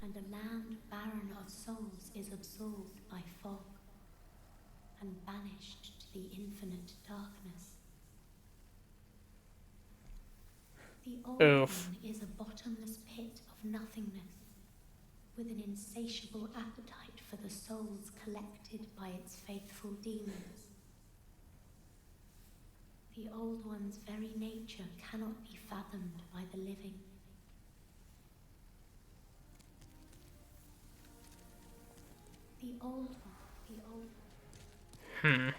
And a land barren of souls is absorbed by fog and banished to the infinite darkness. The Old Oof. One is a bottomless pit of nothingness, with an insatiable appetite for the souls collected by its faithful demons. The Old One's very nature cannot be fathomed by the living. The Old One, the Old One.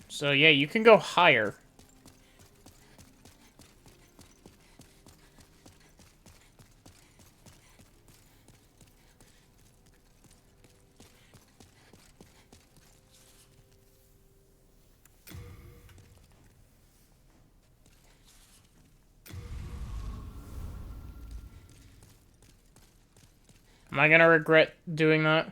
So yeah, you can go higher. Am I gonna regret doing that?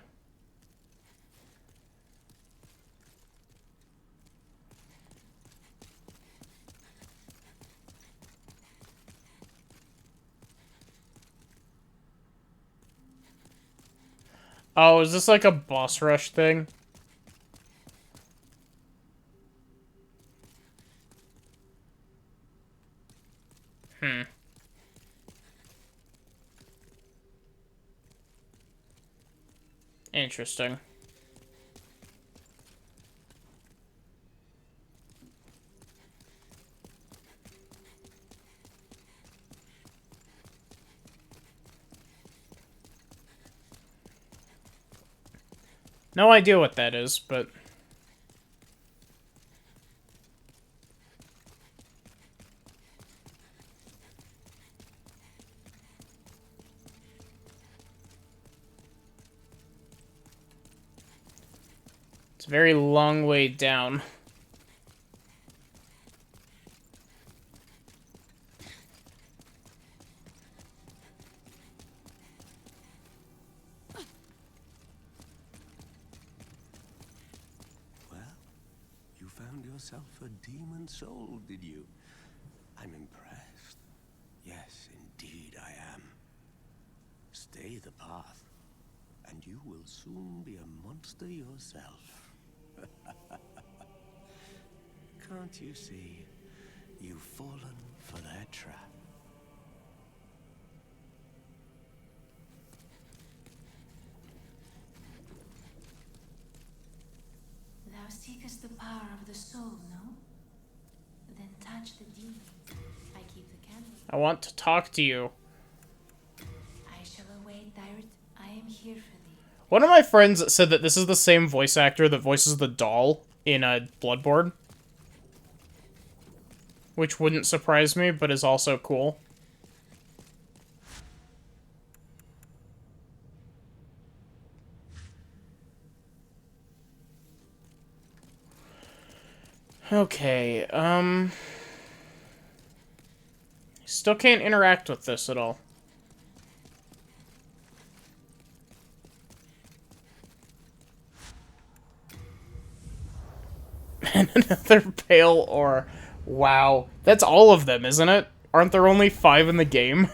Oh, is this like a boss rush thing? Hmm. Interesting. No idea what that is, but... It's a very long way down. Well, you found yourself a demon soul, did you? I'm impressed. Yes, indeed I am. Stay the path, and you will soon be a monster yourself. Can't you see? You've fallen for their trap. Thou seekest the power of the soul, no? Then touch the demon. I keep the candle. I want to talk to you. I shall await thy I am here for thee. One of my friends said that this is the same voice actor that voices the doll in Bloodborne. Which wouldn't surprise me, but is also cool. Okay, still can't interact with this at all. And another pale ore. Wow. That's all of them, isn't it? Aren't there only 5 in the game?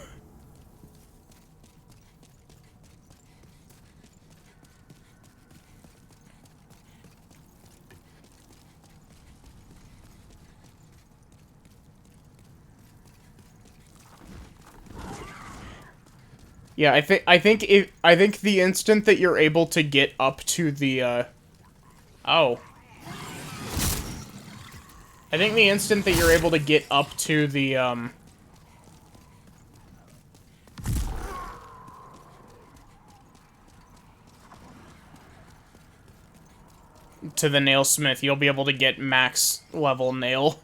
Yeah, I think the instant that you're able to get up to the oh. I think the instant that you're able to get up to the to the nailsmith, you'll be able to get max level nail.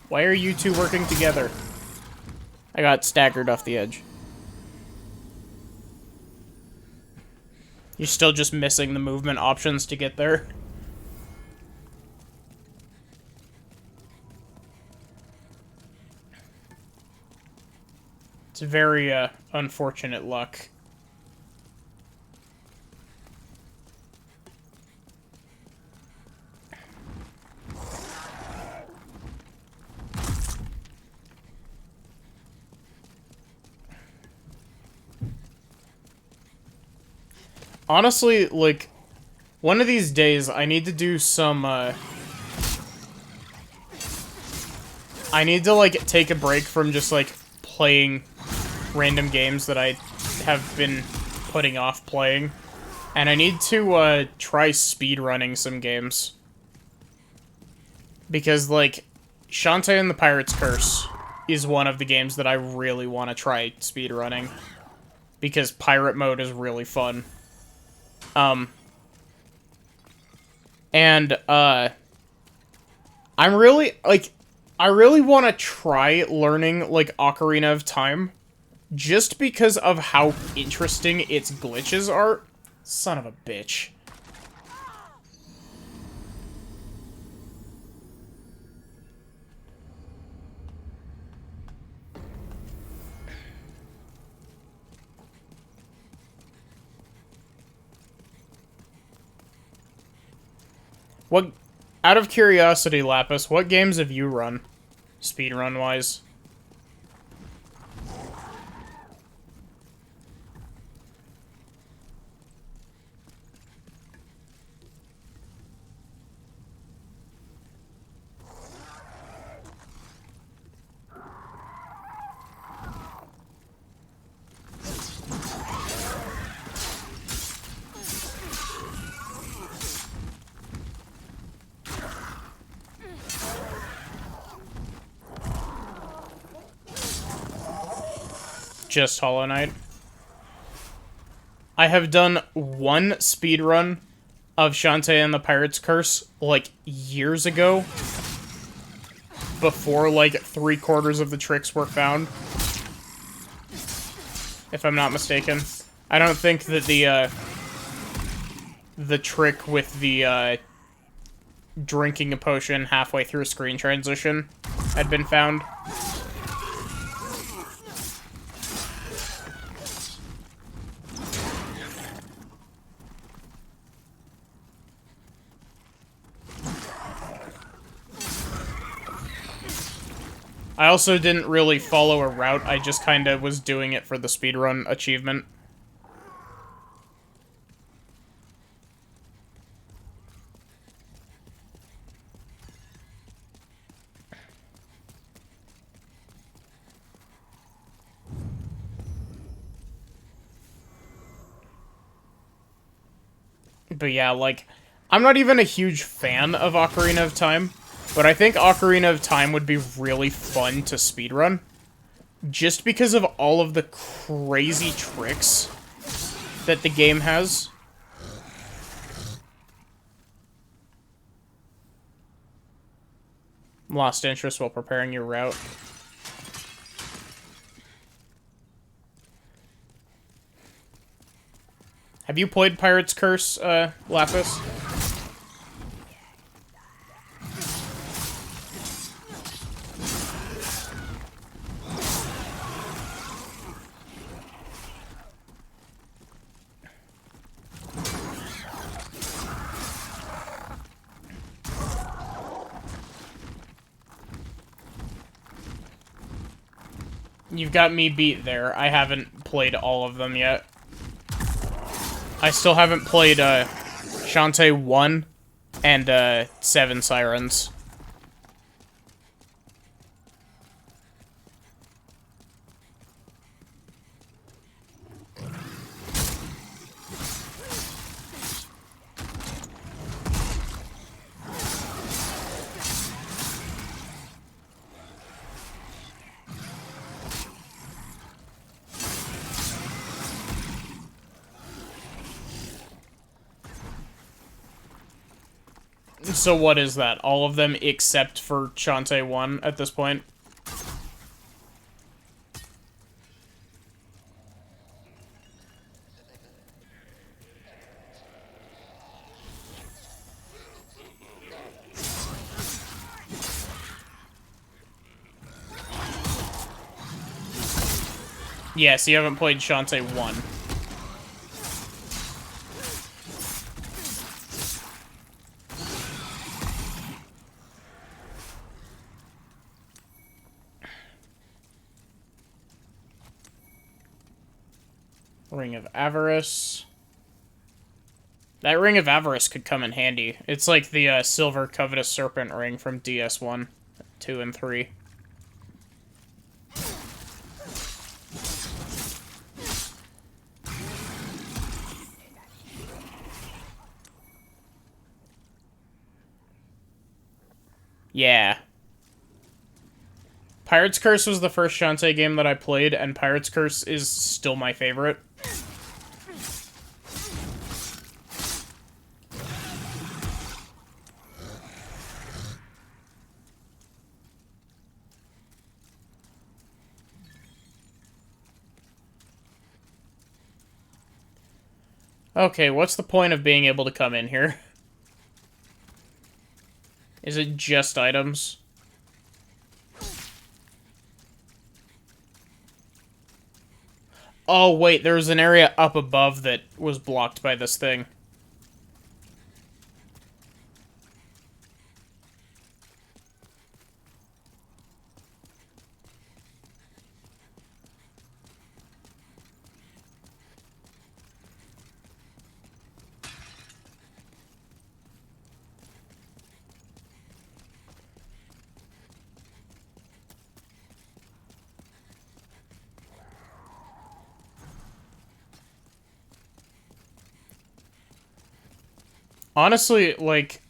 Why are you two working together? I got staggered off the edge. You're still just missing the movement options to get there. It's very, unfortunate luck. Honestly, like, one of these days, I need to do some, I need to, like, take a break from just, like, playing random games that I have been putting off playing. And I need to, try speedrunning some games. Because, like, Shantae and the Pirate's Curse is one of the games that I really want to try speedrunning. Because pirate mode is really fun. I'm really, like, I really want to try learning, like, Ocarina of Time, just because of how interesting its glitches are. Son of a bitch. What, out of curiosity, Lapis, what games have you run, speedrun-wise? Just Hollow Knight. I have done one speedrun of Shantae and the Pirate's Curse, like, years ago. Before, like, 3/4 of the tricks were found. If I'm not mistaken. I don't think that the trick with the, drinking a potion halfway through a screen transition had been found. I also didn't really follow a route, I just kinda was doing it for the speedrun achievement. But yeah, like, I'm not even a huge fan of Ocarina of Time. But I think Ocarina of Time would be really fun to speedrun. Just because of all of the crazy tricks that the game has. Lost interest while preparing your route. Have you played Pirate's Curse, Lapis? You've got me beat there. I haven't played all of them yet. I still haven't played, Shantae 1 and, 7 Sirens. So what is that? All of them except for Shantae 1 at this point? Yes, you haven't played Shantae 1. Ring of Avarice. That Ring of Avarice could come in handy. It's like the Silver Covetous Serpent ring from DS1, 2, and 3. Yeah. Pirate's Curse was the first Shantae game that I played, and Pirate's Curse is still my favorite. Okay, what's the point of being able to come in here? Is it just items? Oh, wait, there was an area up above that was blocked by this thing. Honestly, like,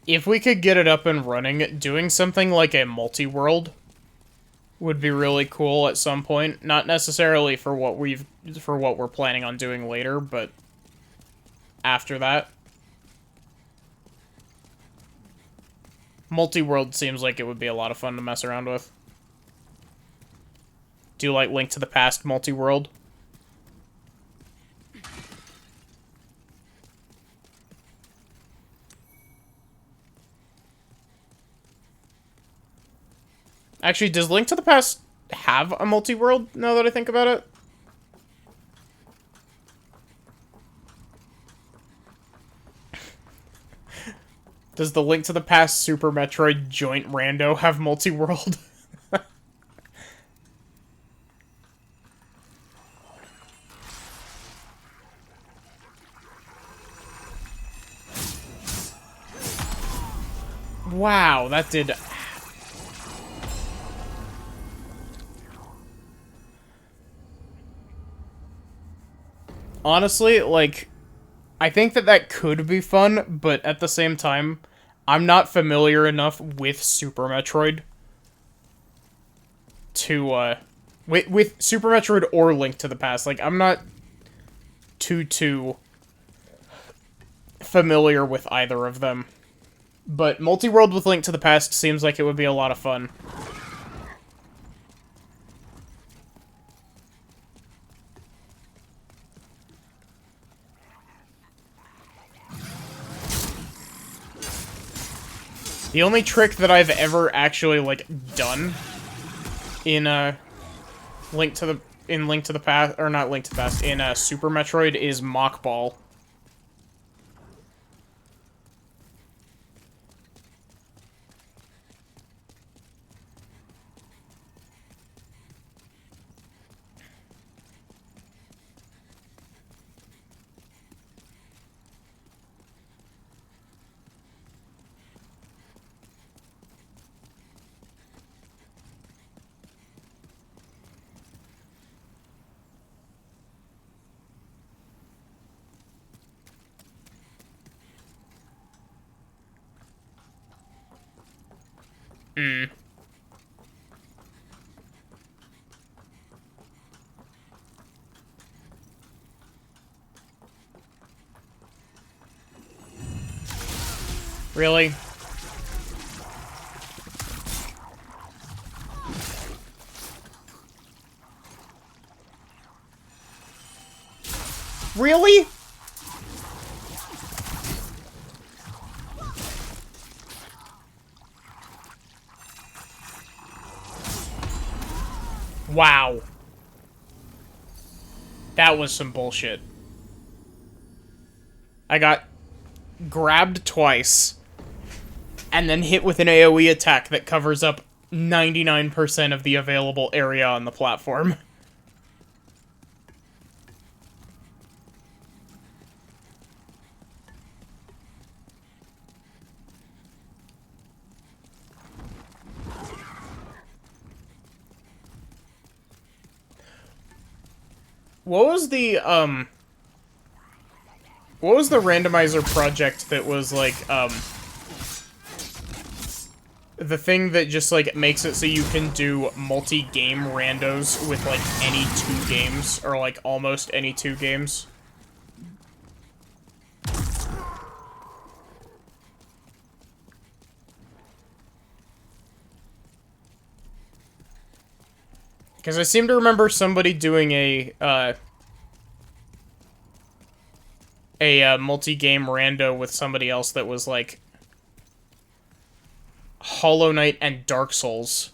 if we could get it up and running, doing something like a multi-world would be really cool at some point. Not necessarily for what we're planning on doing later, but after that. Multi-world seems like it would be a lot of fun to mess around with. Do you like Link to the Past multi-world? Actually, does Link to the Past have a multi-world, now that I think about it? Does the Link to the Past Super Metroid joint rando have multi-world? Wow, that did... Honestly, like, I think that could be fun, but at the same time, I'm not familiar enough with Super Metroid to, with Super Metroid or Link to the Past. Like, I'm not too familiar with either of them. But multi-world with Link to the Past seems like it would be a lot of fun. The only trick that I've ever actually, like, done in, Link to the Past, or not Link to the Past, in, Super Metroid is Mach Ball. Hmm. Really? Really? Wow. That was some bullshit. I got grabbed twice, and then hit with an AoE attack that covers up 99% of the available area on the platform. What was the randomizer project that was, like, the thing that just, like, makes it so you can do multi-game randos with, like, any 2 games, or, like, almost any 2 games? Because I seem to remember somebody doing a, a multi-game rando with somebody else that was like Hollow Knight and Dark Souls.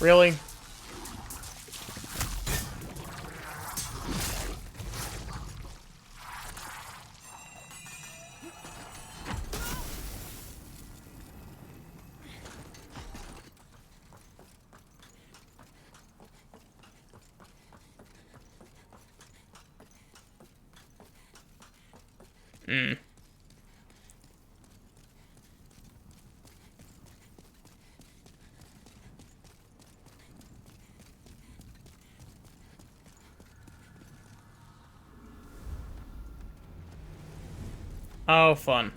Really? Hmm. Oh, fun.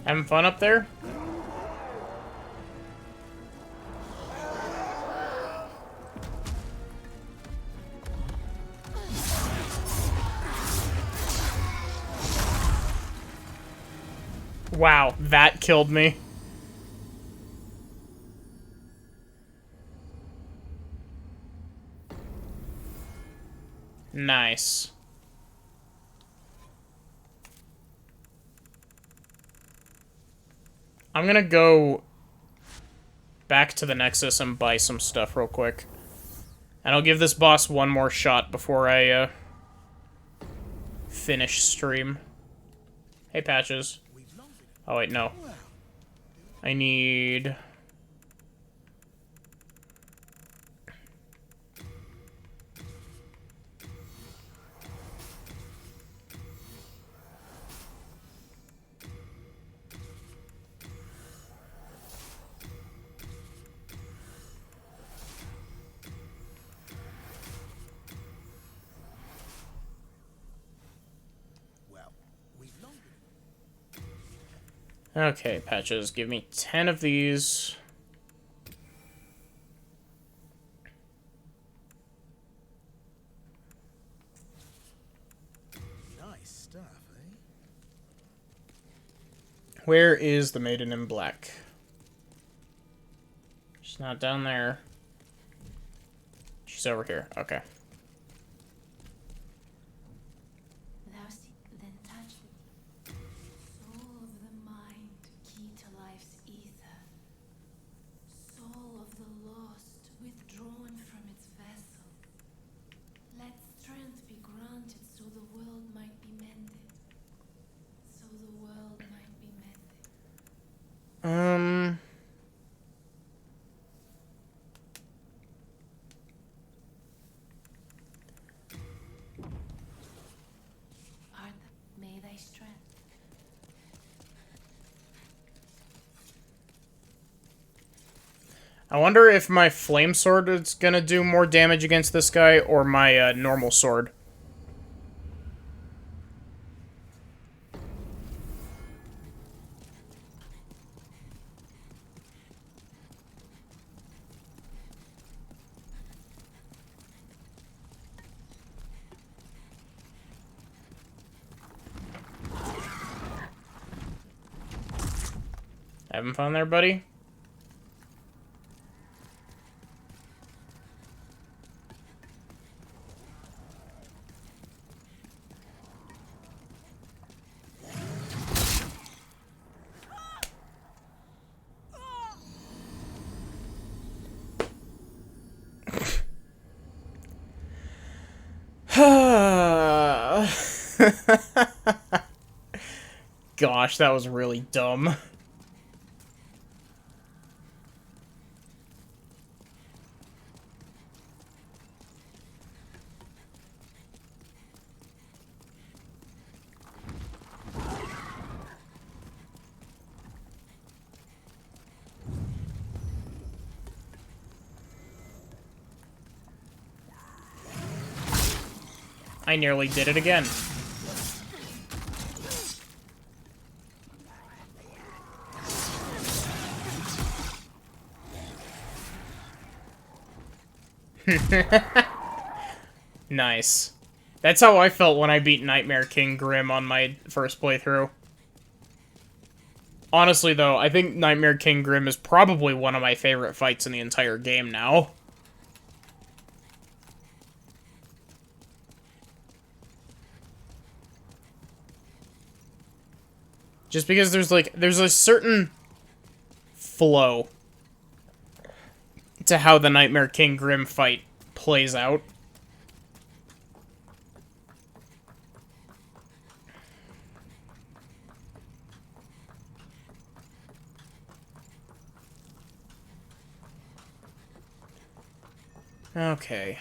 Having fun up there? Wow, that killed me. Nice. I'm gonna go back to the Nexus and buy some stuff real quick. And I'll give this boss one more shot before I, finish stream. Hey, Patches. Oh, wait, no. I need... Okay, Patches, give me 10 of these. Nice stuff, eh? Where is the Maiden in Black? She's not down there. She's over here. Okay. Then touch it. Soul of the mind, key to life's ether. Soul of the lost, withdrawn from its vessel. Let strength be granted so the world might be mended. So the world might be mended. May thy strength. I wonder if my flame sword is gonna do more damage against this guy or my normal sword. Having fun there, buddy? Gosh, that was really dumb. I nearly did it again. Nice. That's how I felt when I beat Nightmare King Grim on my first playthrough. Honestly, though, I think Nightmare King Grim is probably one of my favorite fights in the entire game now. Just because there's a certain flow to how the Nightmare King Grim fight plays out. Okay.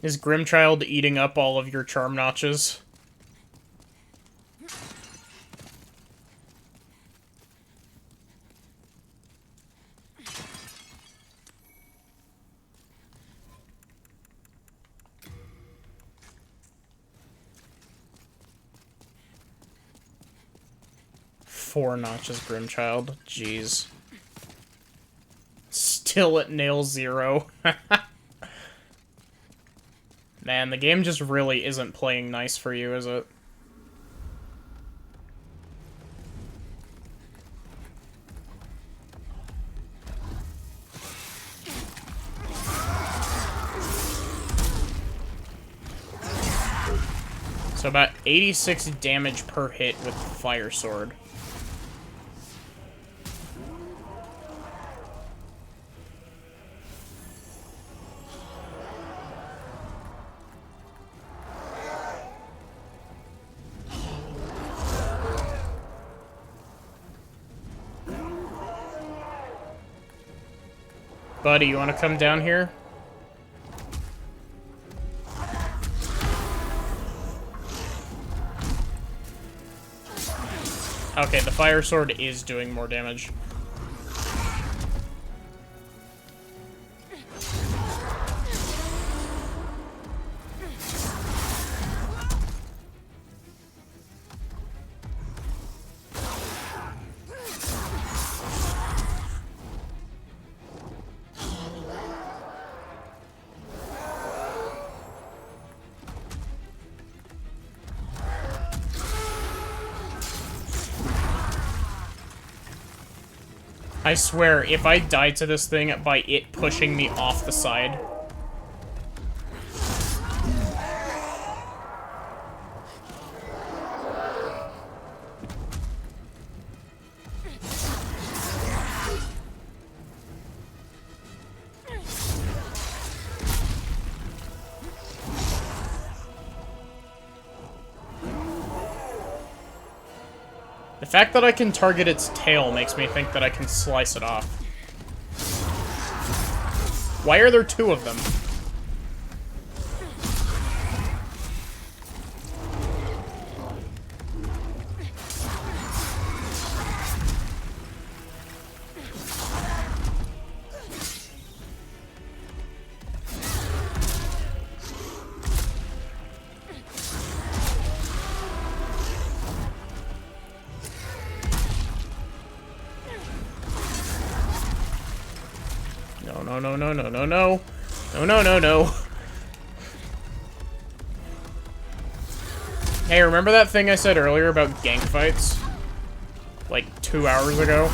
Is Grimchild eating up all of your charm notches? Four notches, Grimchild. Jeez. Still at nail 0. Man, the game just really isn't playing nice for you, is it? So about 86 damage per hit with Fire Sword. Buddy, you want to come down here? Okay, the Fire Sword is doing more damage. I swear, if I die to this thing by it pushing me off the side... The fact that I can target its tail makes me think that I can slice it off. Why are there two of them? No, no, no, no, no, no. No, no, no, no. Hey, remember that thing I said earlier about gank fights? Like 2 hours ago?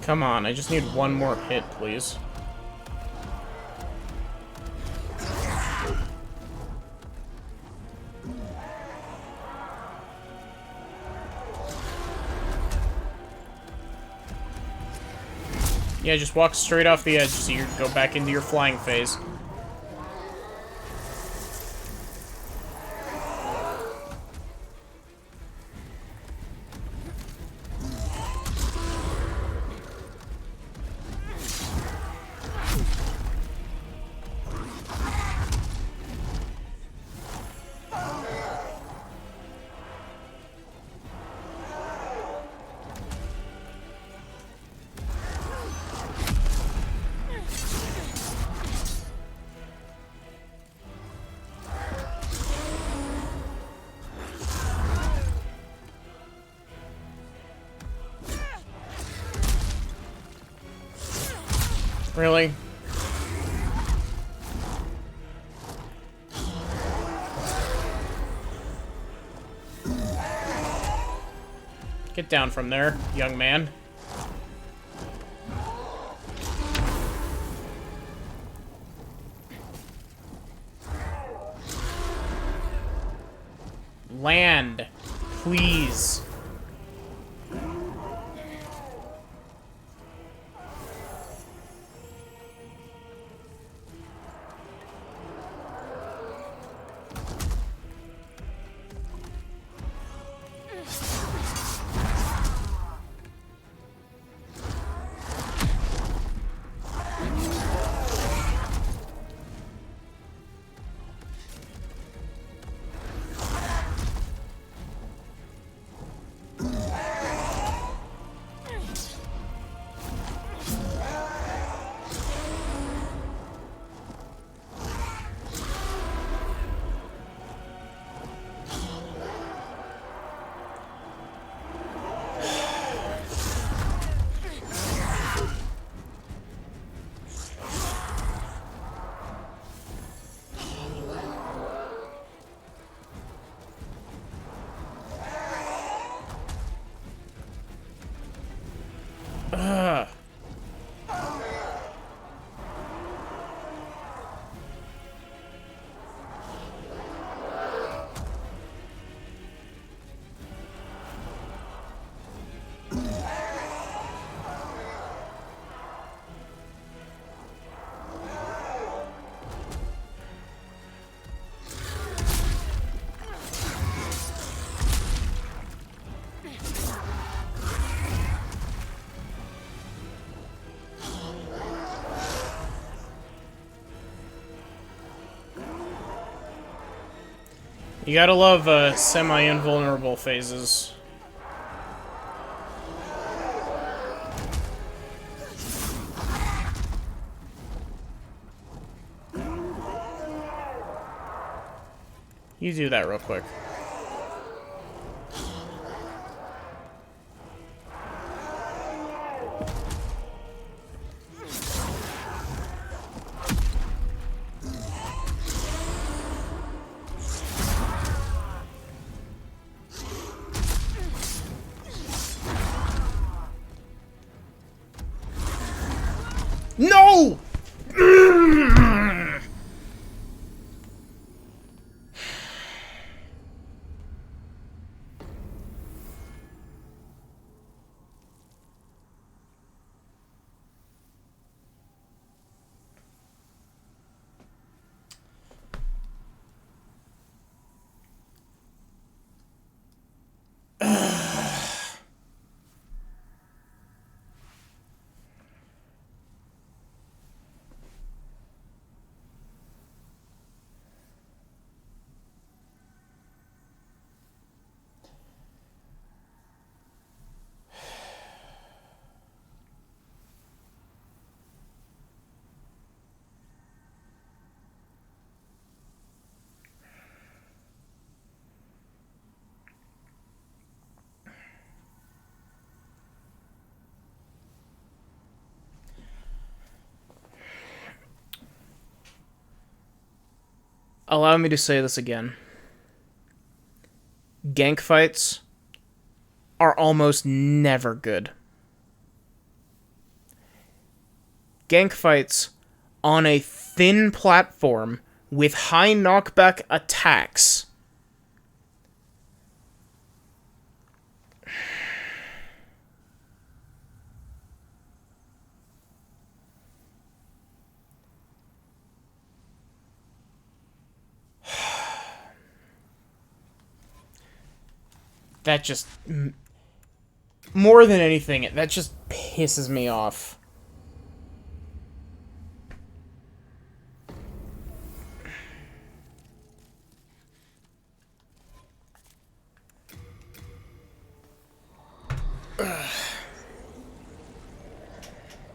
Come on, I just need one more hit, please. Yeah, just walk straight off the edge so you go back into your flying phase. Really? Get down from there, young man. Land, please. Ugh. You gotta love semi-invulnerable phases. You do that real quick. No! Allow me to say this again. Gank fights are almost never good. Gank fights on a thin platform with high knockback attacks that just, more than anything, that just pisses me off.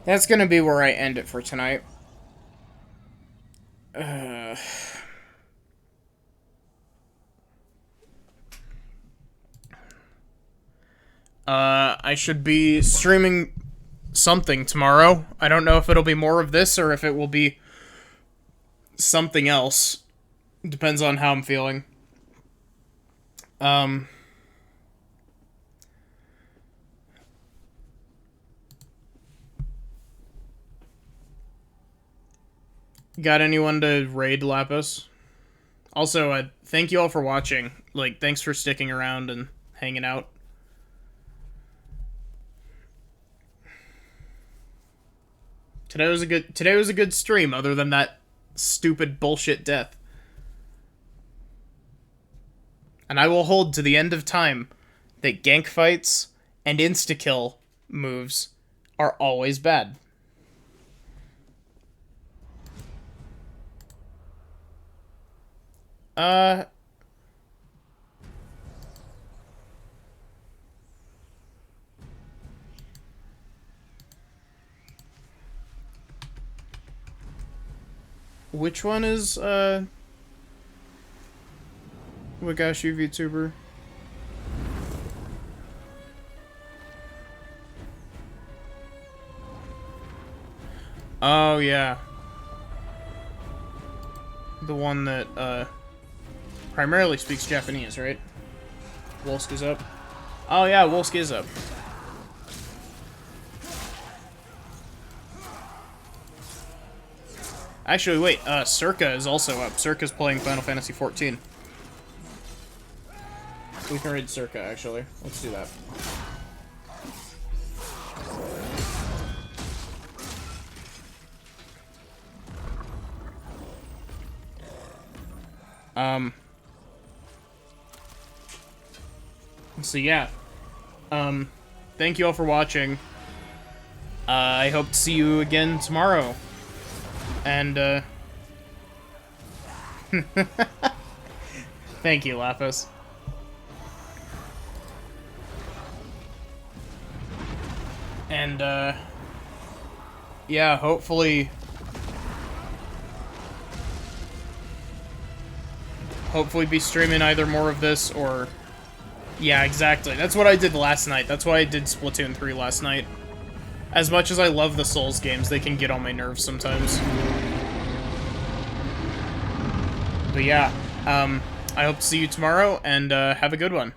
That's gonna be where I end it for tonight. I should be streaming something tomorrow. I don't know if it'll be more of this or if it will be something else. Depends on how I'm feeling. Got anyone to raid Lapis? Also, thank you all for watching. Like, thanks for sticking around and hanging out. Today was a good stream, other than that stupid bullshit death. And I will hold to the end of time that gank fights and insta-kill moves are always bad. Which one is, Wagashi VTuber? Oh, yeah. The one that, primarily speaks Japanese, right? Wolsk is up. Oh, yeah, Wolsk is up. Actually, wait, Circa is also up. Circa's playing Final Fantasy XIV. We can raid Circa, actually. Let's do that. So yeah. Thank you all for watching. I hope to see you again tomorrow. And, thank you, Lapis. And, yeah, hopefully be streaming either more of this or... Yeah, exactly. That's what I did last night. That's why I did Splatoon 3 last night. As much as I love the Souls games, they can get on my nerves sometimes. But yeah, I hope to see you tomorrow, and have a good one.